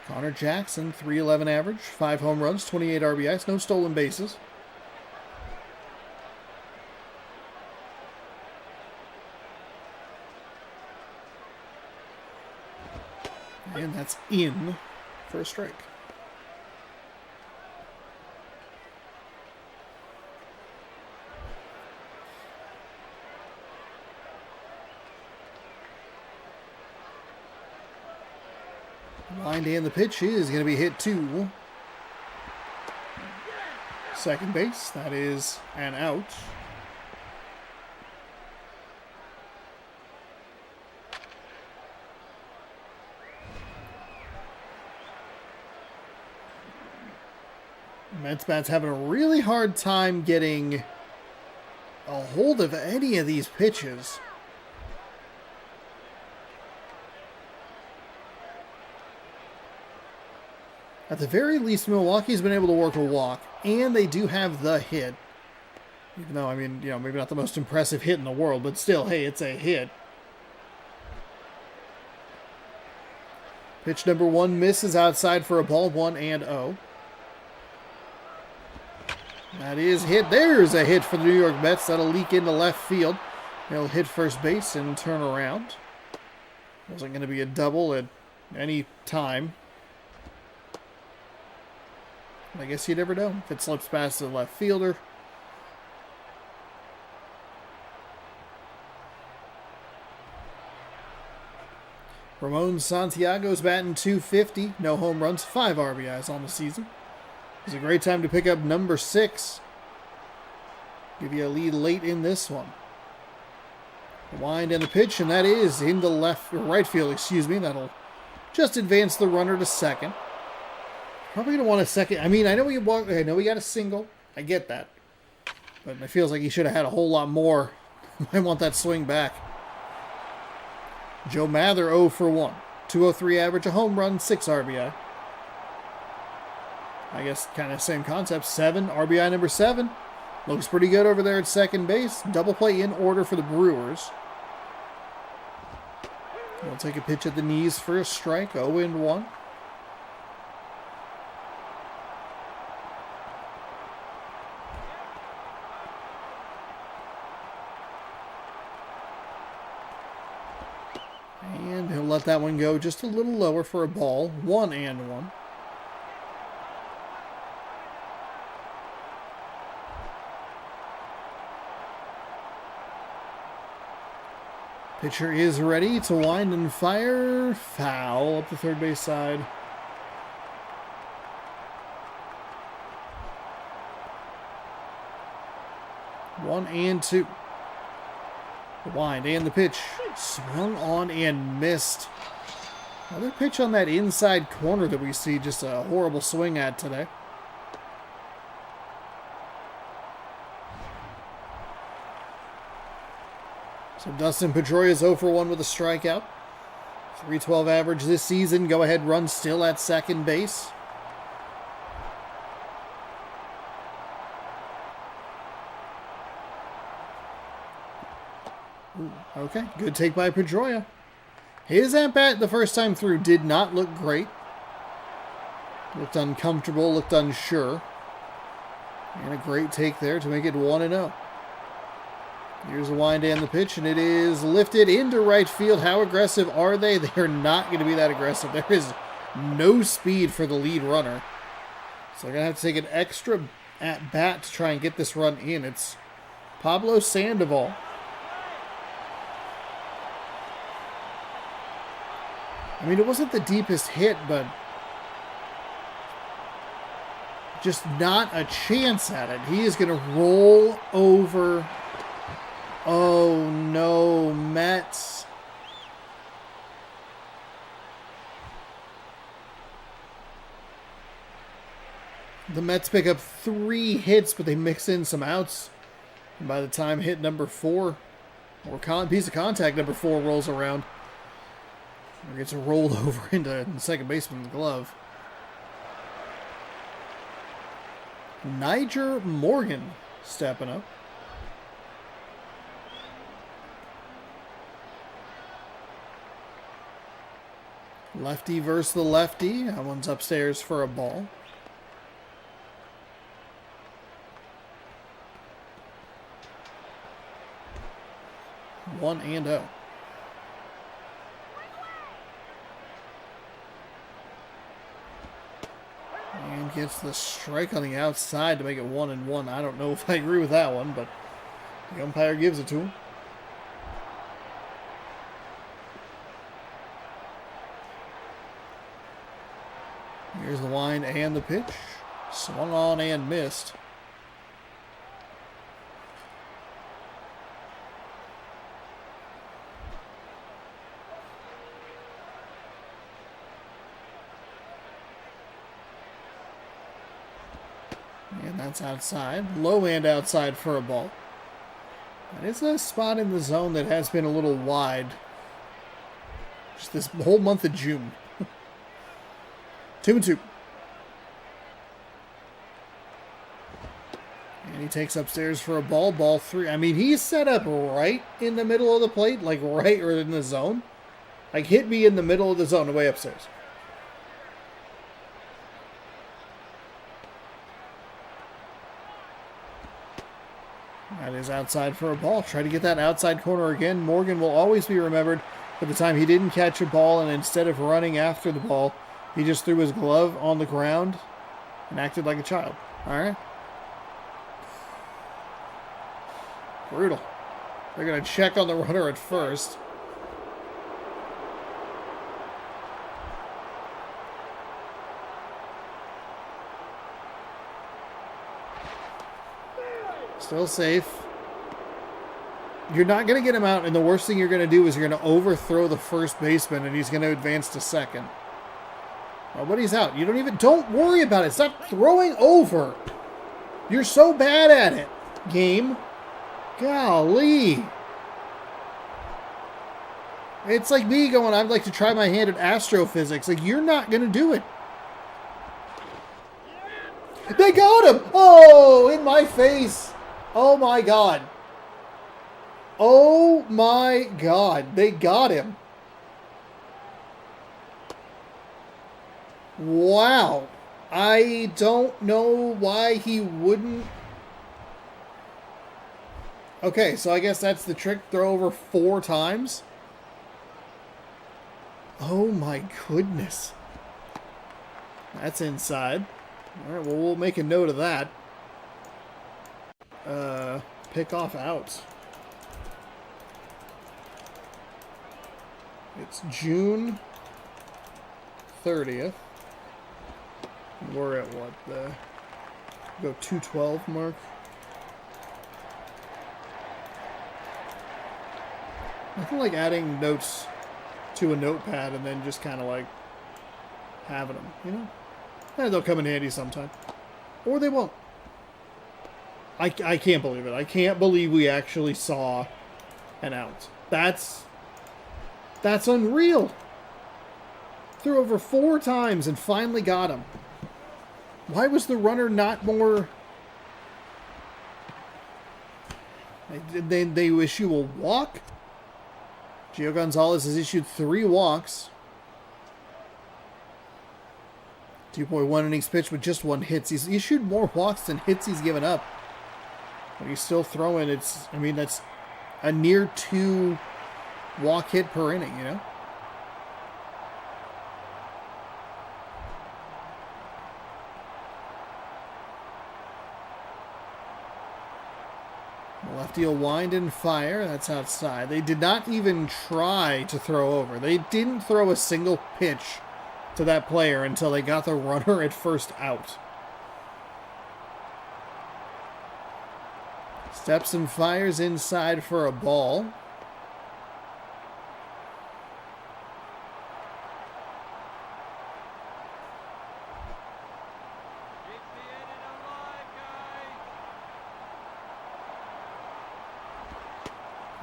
Connor Jackson, .311 average, 5 home runs, 28 RBIs, no stolen bases. And that's in for a strike. Wind and the pitch is going to be hit to second base. That is an out. Mets bats having a really hard time getting a hold of any of these pitches. At the very least, Milwaukee's been able to work a walk, and they do have the hit. Even though, I mean, maybe not the most impressive hit in the world, but still, hey, it's a hit. Pitch number 1 misses outside for a ball, 1-0. That is hit. There's a hit for the New York Mets. That'll leak into left field. They'll hit first base and turn around. Wasn't going to be a double at any time. I guess you never know if it slips past the left fielder. Ramon Santiago's batting .250. No home runs, 5 RBIs on the season. It's a great time to pick up number 6. Give you a lead late in this one. The wind and the pitch, and that is into right field, That'll just advance the runner to second. Probably going to want a second. I mean, I know we got a single. I get that. But it feels like he should have had a whole lot more. I want that swing back. Joe Mather 0 for 1. 203 average, a home run, 6 RBI. I guess kind of same concept. 7, RBI number 7. Looks pretty good over there at second base. Double play in order for the Brewers. We'll take a pitch at the knees for a strike. 0-1. And he'll let that one go just a little lower for a ball. 1-1. Pitcher is ready to wind and fire. Foul up the third base side. One and two. The wind and the pitch. Swung on and missed. Another pitch on that inside corner that we see just a horrible swing at today. So Dustin Pedroia is 0 for 1 with a strikeout. .312 average this season. Go ahead run still at second base. Ooh, okay, good take by Pedroia. His at-bat the first time through did not look great. Looked uncomfortable, looked unsure. And a great take there to make it 1-0. Here's the wind and the pitch, and it is lifted into right field. How aggressive are they? They're not going to be that aggressive. There is no speed for the lead runner. So they're going to have to take an extra at-bat to try and get this run in. It's Pablo Sandoval. I mean, it wasn't the deepest hit, but just not a chance at it. He is going to roll over. Oh no, Mets. The Mets pick up 3 hits, but they mix in some outs. And by the time hit number 4 Or piece of contact number 4 rolls around. Or gets rolled over into the second baseman's glove. Niger Morgan stepping up. Lefty versus the lefty. That one's upstairs for a ball. One and oh. And gets the strike on the outside to make it 1-1. I don't know if I agree with that one, but the umpire gives it to him. Here's the line and the pitch. Swung on and missed. And that's outside. Low and outside for a ball. And it's a spot in the zone that has been a little wide. Just this whole month of June. 2-2. And he takes upstairs for a ball. Ball 3. I mean, he's set up right in the middle of the plate. Like right or in the zone. Like hit me in the middle of the zone away upstairs. That is outside for a ball. Try to get that outside corner again. Morgan will always be remembered for the time he didn't catch a ball, and instead of running after the ball, he just threw his glove on the ground and acted like a child. All right? Brutal. They're going to check on the runner at first. Still safe. You're not going to get him out, and the worst thing you're going to do is you're going to overthrow the first baseman, and he's going to advance to second. Nobody's out. You don't worry about it. Stop throwing over. You're so bad at it, game. Golly. It's like me going, I'd like to try my hand at astrophysics. Like, you're not going to do it. They got him. Oh, in my face. Oh, my God. Oh, my God. They got him. Wow. I don't know why he wouldn't. Okay, so I guess that's the trick. Throw over 4 times. Oh, my goodness. That's inside. All right, well, we'll make a note of that. Pick off outs. It's June 30th. We're at what? The go 2:12 mark. Nothing like adding notes to a notepad and then just kind of like having them, you know? And they'll come in handy sometime. Or they won't. I can't believe it. I can't believe we actually saw an out. That's unreal. Threw over 4 times and finally got him. Why was the runner not more... They issue a walk? Gio Gonzalez has issued 3 walks. 2.1 innings pitched with just 1 hit. He's issued more walks than hits he's given up. But he's still throwing. That's a near 2 walk hit per inning, you know? Lefty will wind and fire. That's outside. They did not even try to throw over. They didn't throw a single pitch to that player until they got the runner at first out. Steps and fires inside for a ball.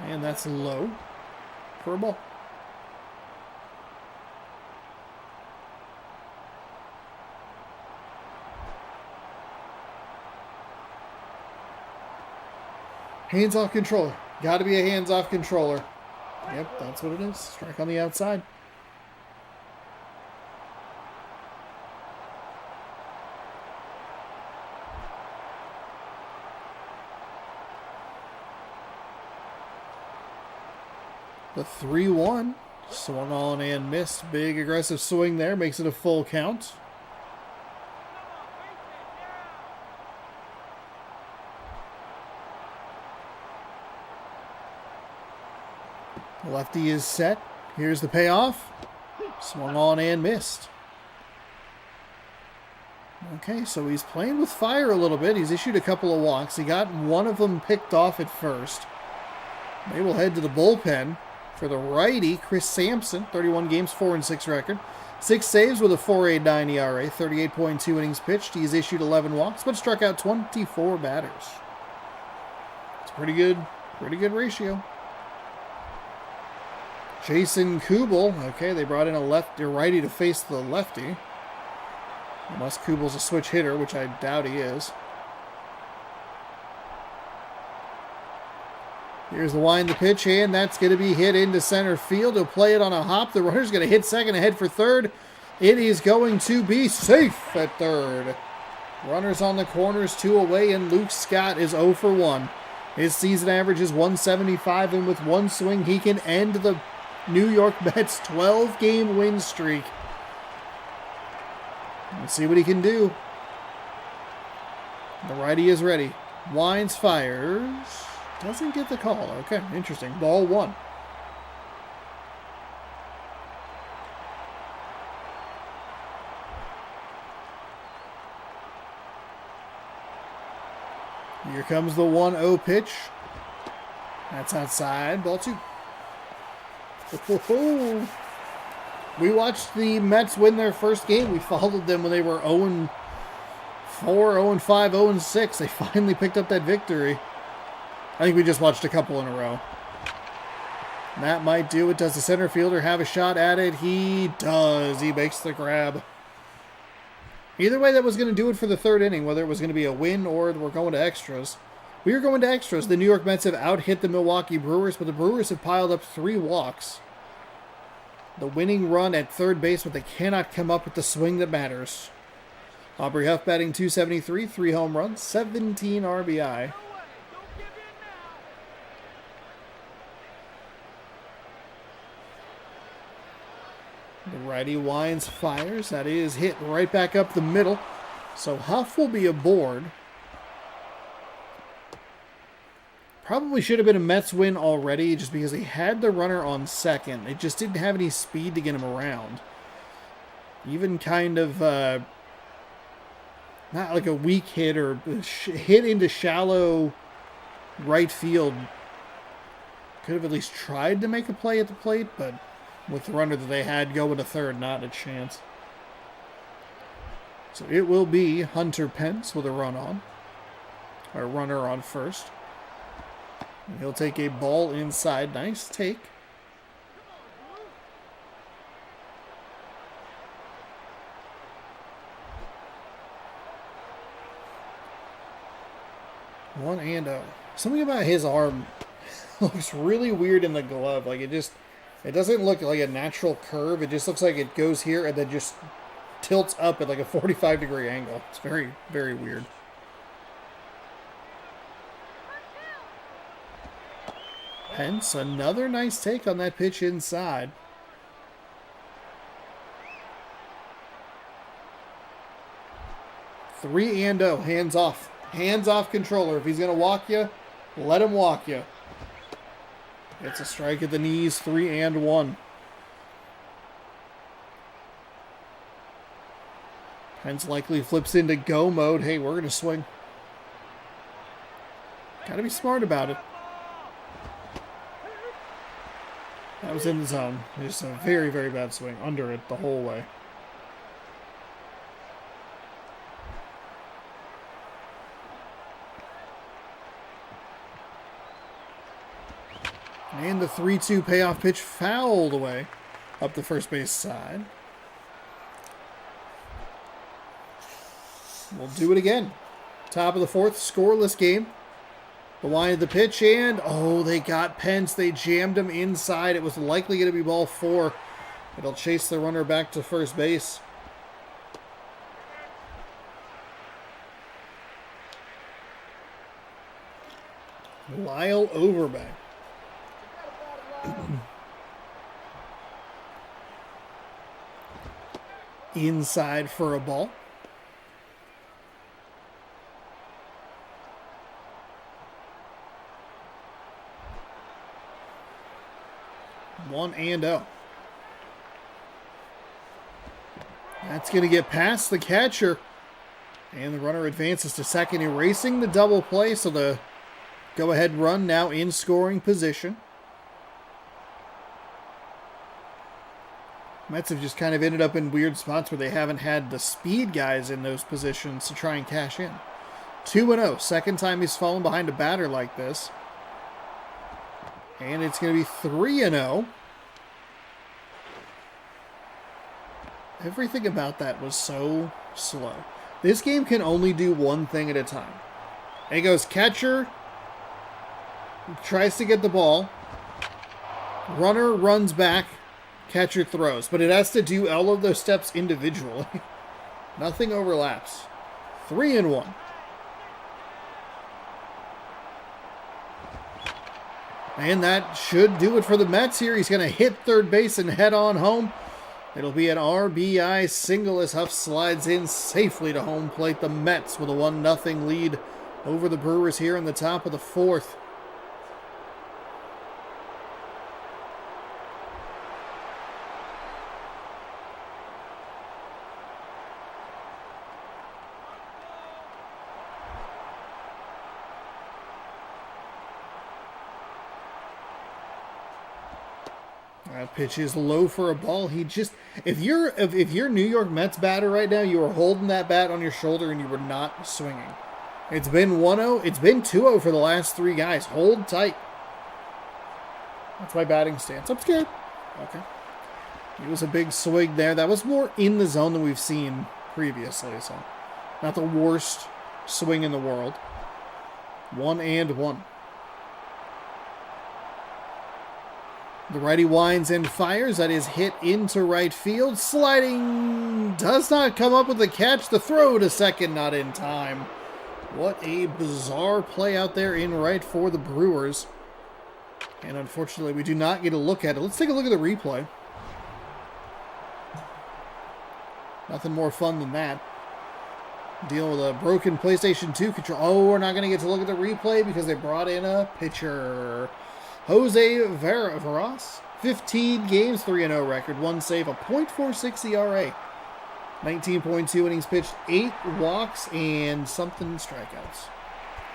And that's low for a ball. Hands-off controller. Got to be a hands-off controller. Yep, that's what it is. Strike on the outside. The 3-1. Swung on and missed. Big aggressive swing there. Makes it a full count. Lefty is set. Here's the payoff. Swung on and missed. Okay, so he's playing with fire a little bit. He's issued a couple of walks. He got one of them picked off at first. They will head to the bullpen for the righty, Chris Sampson. 31 games, 4-6 record. 6 saves with a 4.89 ERA. 38.2 innings pitched. He's issued 11 walks, but struck out 24 batters. It's pretty good ratio. Jason Kubel. Okay, they brought in a righty to face the lefty. Unless Kubel's a switch hitter, which I doubt he is. Here's the wind, the pitch, and that's going to be hit into center field. He'll play it on a hop. The runner's going to hit second, ahead for third. It is going to be safe at third. Runners on the corners, 2 away, and Luke Scott is 0 for 1. His season average is 175, and with one swing, he can end the New York Mets' 12-game win streak. Let's see what he can do. The righty is ready. Winds, fires. Doesn't get the call. Okay, interesting. Ball 1. Here comes the 1-0 pitch. That's outside. Ball 2. We watched the Mets win their first game. We followed them when they were 0-4, 0-5, 0-6. They finally picked up that victory. I think we just watched a couple in a row. That might do it. Does the center fielder have a shot at it? He does. He makes the grab. Either way, that was going to do it for the third inning, whether it was going to be a win or we're going to extras. We are going to extras. The New York Mets have out-hit the Milwaukee Brewers, but the Brewers have piled up 3 walks. The winning run at third base, but they cannot come up with the swing that matters. Aubrey Huff batting .273, 3 home runs, 17 RBI. The righty winds, fires. That is hit right back up the middle. So Huff will be aboard. Probably should have been a Mets win already just because he had the runner on second. It just didn't have any speed to get him around. Even kind of, not like a weak hit or hit into shallow right field. Could have at least tried to make a play at the plate, but with the runner that they had going to third, not a chance. So it will be Hunter Pence with a run on. Or runner on first. And he'll take a ball inside. Nice take. One and oh. Something about his arm looks really weird in the glove. Like it doesn't look like a natural curve. It just looks like it goes here and then just tilts up at like a 45-degree angle. It's very, very weird. Pence, another nice take on that pitch inside. Three and oh, hands off. Hands off controller. If he's going to walk you, let him walk you. It's a strike at the knees, 3-1. Pence likely flips into go mode. Hey, we're going to swing. Got to be smart about it. That was in the zone. Just a very, very bad swing. Under it the whole way. And the 3-2 payoff pitch fouled away up the first base side. We'll do it again. Top of the fourth, scoreless game. The line of the pitch, and oh, they got Pence. They jammed him inside. It was likely going to be ball 4. It'll chase the runner back to first base. Lyle Overbay. Inside for a ball. One and oh. That's going to get past the catcher. And the runner advances to second, erasing the double play. So the go-ahead run now in scoring position. Mets have just kind of ended up in weird spots where they haven't had the speed guys in those positions to try and cash in. 2-0. Second time he's fallen behind a batter like this. And it's going to be 3-0. Everything about that was so slow. This game can only do one thing at a time. And it goes catcher, tries to get the ball. Runner runs back. Catcher throws. But it has to do all of those steps individually. Nothing overlaps. 3-1. And that should do it for the Mets here. He's going to hit third base and head on home. It'll be an RBI single as Huff slides in safely to home plate. The Mets with a 1-0 lead over the Brewers here in the top of the fourth. That pitch is low for a ball. He just, if you're New York Mets batter right now, you are holding that bat on your shoulder and you were not swinging. It's been 1-0. It's been 2-0 for the last 3 guys. Hold tight. That's my batting stance. I'm scared. Okay. It was a big swing there. That was more in the zone than we've seen previously. So, not the worst swing in the world. 1-1. The righty winds and fires. That is hit into right field. Sliding does not come up with the catch. The throw to second, not in time. What a bizarre play out there in right for the Brewers. And unfortunately, we do not get a look at it. Let's take a look at the replay. Nothing more fun than that. Dealing with a broken PlayStation 2 control. Oh, we're not going to get to look at the replay because they brought in a pitcher. Jose Veras, 15 games, 3-0 record, 1 save, a .46 ERA, 19.2 innings pitched, 8 walks, and something strikeouts.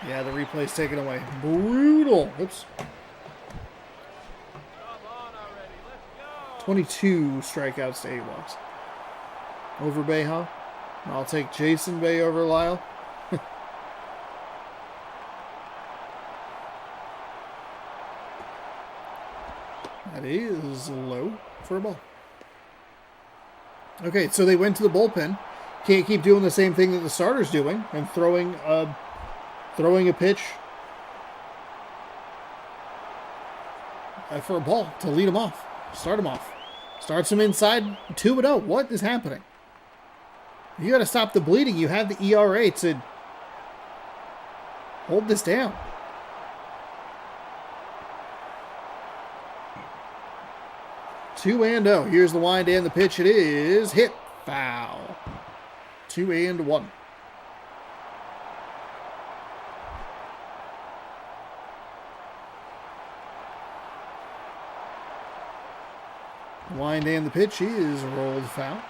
Yeah, the replay's taken away. Brutal. Oops. 22 strikeouts to 8 walks. Over Bay, huh? I'll take Jason Bay over Lyle. That is low for a ball. Okay, so they went to the bullpen. Can't keep doing the same thing that the starter's doing and throwing a pitch for a ball to lead him off. Start him off. Starts him inside 2-0. What is happening? You got to stop the bleeding. You have the ERA to hold this down. 2-0. Here's the wind and the pitch. It is hit. Foul. 2-1. Wind and the pitch is rolled foul.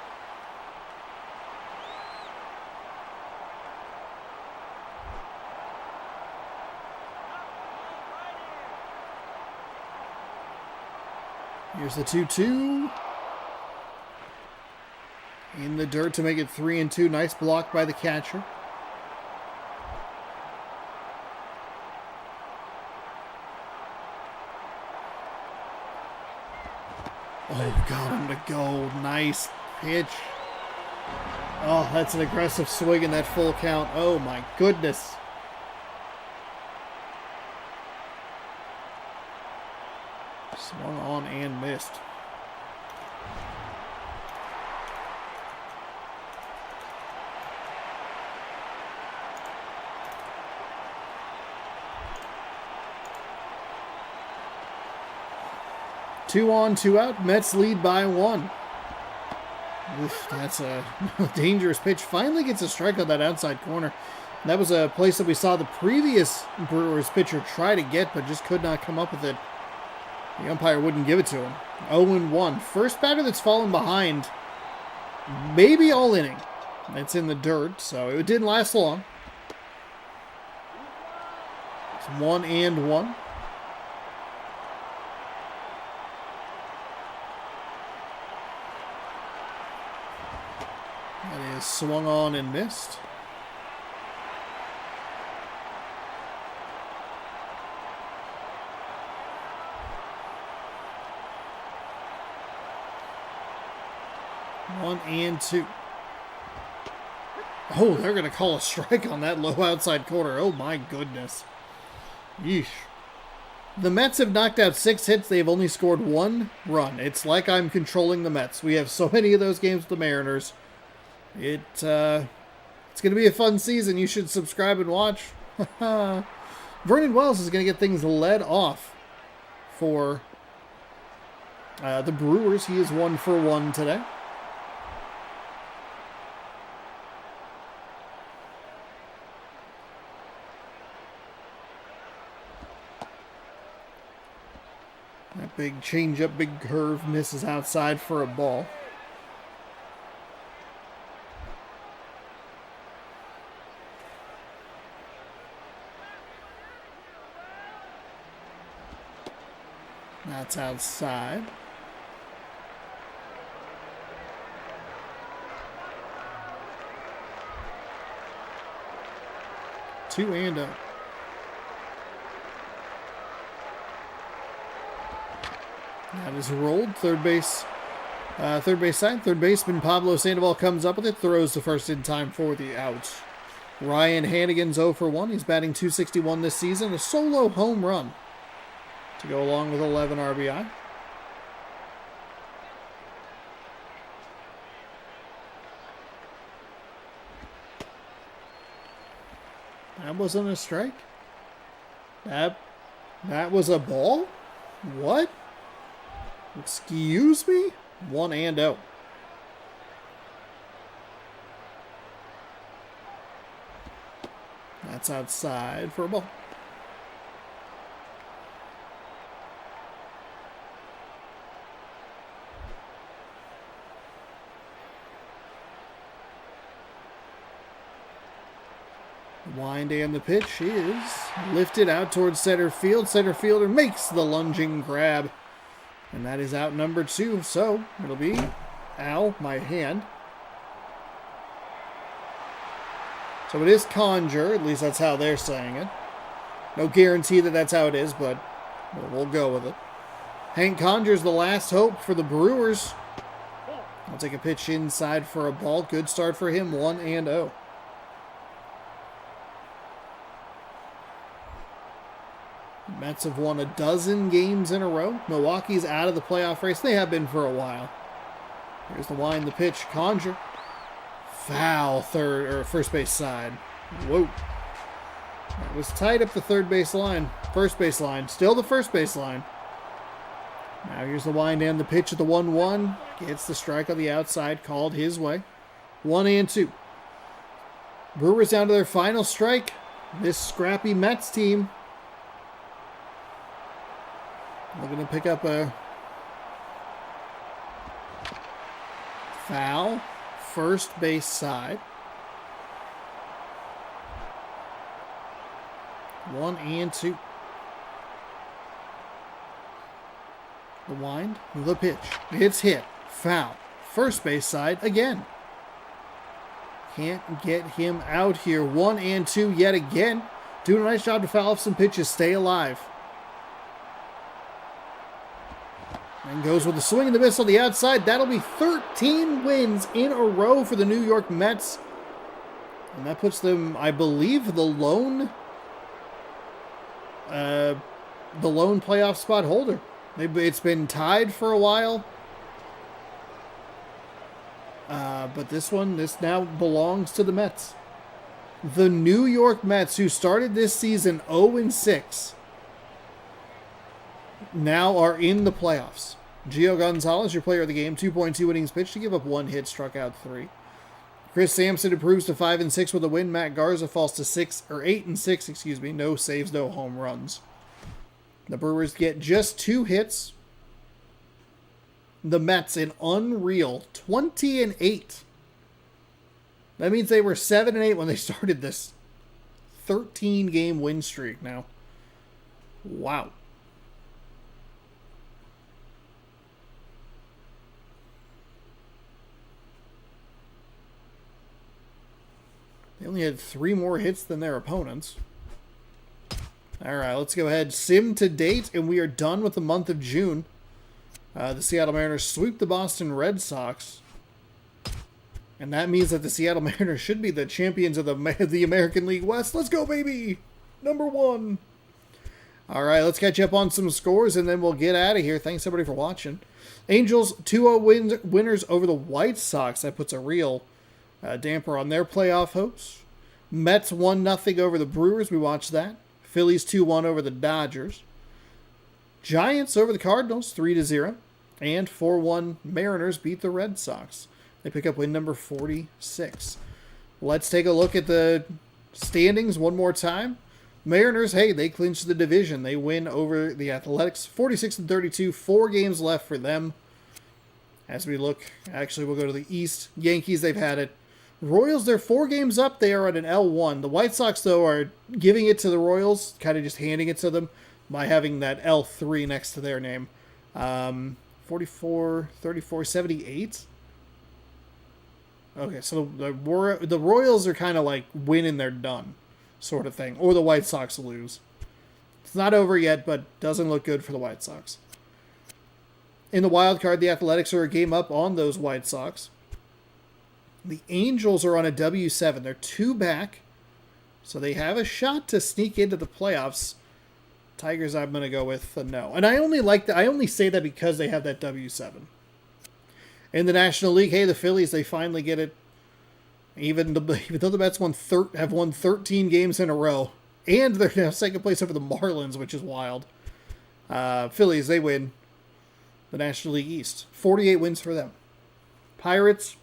Here's the 2-2. In the dirt to make it 3-2. Nice block by the catcher. Oh, got him to go. Nice pitch. Oh, that's an aggressive swing in that full count. Oh, my goodness. Swung on and missed. Two on, two out. Mets lead by 1. Oof, that's a dangerous pitch. Finally gets a strike on that outside corner. That was a place that we saw the previous Brewers pitcher try to get, but just could not come up with it. The umpire wouldn't give it to him. 0-1. First batter that's fallen behind. Maybe all inning. It's in the dirt, so it didn't last long. It's 1-1. That is swung on and missed. One and two. Oh, they're going to call a strike on that low outside corner. Oh, my goodness. Yeesh. The Mets have knocked out 6 hits. They've only scored 1 run. It's like I'm controlling the Mets. We have so many of those games with the Mariners. It's going to be a fun season. You should subscribe and watch. Vernon Wells is going to get things led off for the Brewers. He is 1 for 1 today. That big changeup, big curve misses outside for a ball. That's outside. Two and up. That is rolled. Third base side. Third baseman Pablo Sandoval comes up with it. Throws the first in time for the out. Ryan Hannigan's 0 for 1. He's batting .261 this season. A solo home run to go along with 11 RBI. That wasn't a strike. That was a ball? What? Excuse me? 1-0. That's outside for a ball. Wind and the pitch is lifted out towards center field. Center fielder makes the lunging grab. And that is out number 2. So it'll be, ow, my hand. So it is Conjure. At least that's how they're saying it. No guarantee that that's how it is, but we'll go with it. Hank Conjure's the last hope for the Brewers. I'll take a pitch inside for a ball. Good start for him. 1-0. Mets have won a dozen games in a row. Milwaukee's out of the playoff race. They have been for a while. Here's the wind, the pitch. Conjure. Foul first base side. Whoa. That was tight up the third base line. First base line. Still the first base line. Now here's the wind and the pitch at the 1-1. Gets the strike on the outside. Called his way. 1-2. Brewers down to their final strike. This scrappy Mets team looking to pick up a foul, first base side. 1-2. The wind, the pitch. It's hit. Foul. First base side again. Can't get him out here. 1-2 yet again. Doing a nice job to foul off some pitches. Stay alive. And goes with the swing and the miss on the outside. That'll be 13 wins in a row for the New York Mets. And that puts them, I believe, the lone playoff spot holder. It's been tied for a while. But this now belongs to the Mets. The New York Mets, who started this season 0-6, now are in the playoffs. Gio Gonzalez, your player of the game, 2.2 innings pitched to give up 1 hit, struck out 3. Chris Sampson improves to 5-6 with a win. Matt Garza falls to 8-6, no saves, no home runs. The Brewers get just 2 hits. The Mets an unreal 20-8. That means they were 7-8 when they started this 13-game win streak now. Wow. They only had 3 more hits than their opponents. All right, let's go ahead. Sim to date, and we are done with the month of June. The Seattle Mariners sweep the Boston Red Sox. And that means that the Seattle Mariners should be the champions of the American League West. Let's go, baby! Number 1. All right, let's catch up on some scores, and then we'll get out of here. Thanks, everybody, for watching. Angels 2-0 winners over the White Sox. That puts a real damper on their playoff hopes. Mets 1-0 over the Brewers. We watched that. Phillies 2-1 over the Dodgers. Giants over the Cardinals 3-0. And 4-1 Mariners beat the Red Sox. They pick up win number 46. Let's take a look at the standings one more time. Mariners, hey, they clinched the division. They win over the Athletics 46-32. 4 games left for them. As we look, actually, we'll go to the East. Yankees, they've had it. Royals, they're 4 games up. They are at an L1. The White Sox, though, are giving it to the Royals, kind of just handing it to them by having that L3 next to their name. 44, 34, 78. Okay, so the Royals are kind of like win and they're done sort of thing. Or the White Sox lose. It's not over yet, but doesn't look good for the White Sox. In the wild card, the Athletics are a game up on those White Sox. The Angels are on a W7. They're 2 back, so they have a shot to sneak into the playoffs. Tigers, I'm going to go with a no. And I only say that because they have that W7. In the National League, hey, the Phillies, they finally get it. Even though the Mets have won 13 games in a row, and they're now second place over the Marlins, which is wild. Phillies, they win the National League East. 48 wins for them. Pirates,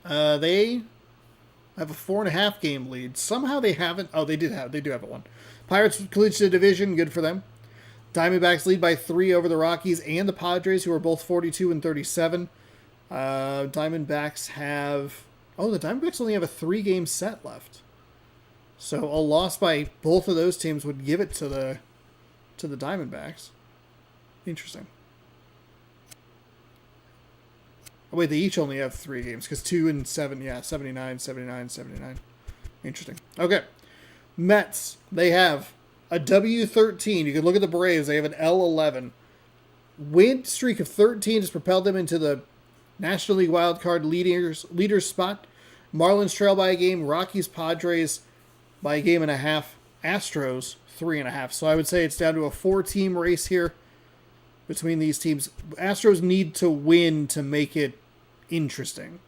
they have a 4.5 game lead. Somehow they haven't. Oh, they do have it 1. Pirates clinched the division. Good for them. Diamondbacks lead by 3 over the Rockies and the Padres, who are both 42-37. Diamondbacks have... Oh, the Diamondbacks only have a 3-game set left. So a loss by both of those teams would give it to the Diamondbacks. Interesting. Oh, wait, they each only have 3 games, because 2 and 7, yeah, 79, 79, 79. Interesting. Okay. Mets, they have a W13. You can look at the Braves. They have an L11. Win streak of 13 has propelled them into the National League wildcard leaders spot. Marlins trail by a game. Rockies, Padres by a game and a half. Astros, 3.5. So I would say it's down to a 4-team race here between these teams. Astros need to win to make it interesting.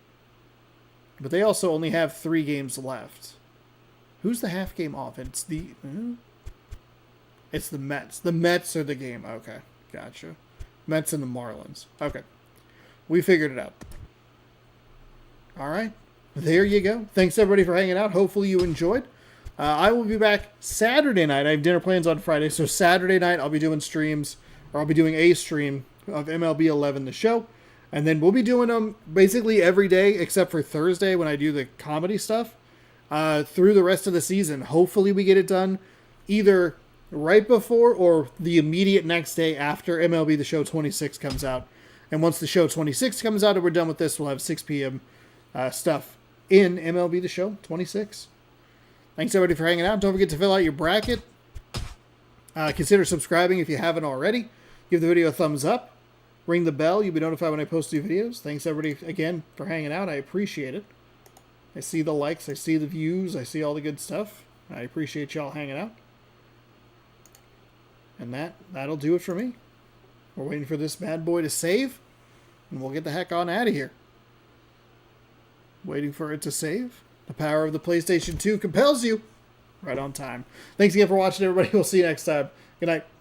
But they also only have 3 games left. Who's the half game off? It's the Mets. The Mets are the game. Okay, gotcha. Mets and the Marlins. Okay, we figured it out. All right, there you go. Thanks everybody for hanging out. Hopefully you enjoyed. I will be back Saturday night. I have dinner plans on Friday, so Saturday night I'll be doing streams, or I'll be doing a stream of MLB 11, the show, and then we'll be doing them basically every day except for Thursday when I do the comedy stuff. Through the rest of the season. Hopefully we get it done either right before or the immediate next day after MLB The Show 26 comes out. And once the show 26 comes out and we're done with this, we'll have 6 p.m. Stuff in MLB The Show 26. Thanks everybody for hanging out. Don't forget to fill out your bracket. Consider subscribing if you haven't already. Give the video a thumbs up. Ring the bell. You'll be notified when I post new videos. Thanks, everybody, again, for hanging out. I appreciate it. I see the likes. I see the views. I see all the good stuff. I appreciate y'all hanging out. And that'll do it for me. We're waiting for this bad boy to save, and we'll get the heck on out of here. Waiting for it to save. The power of the PlayStation 2 compels you. Right on time. Thanks again for watching, everybody. We'll see you next time. Good night.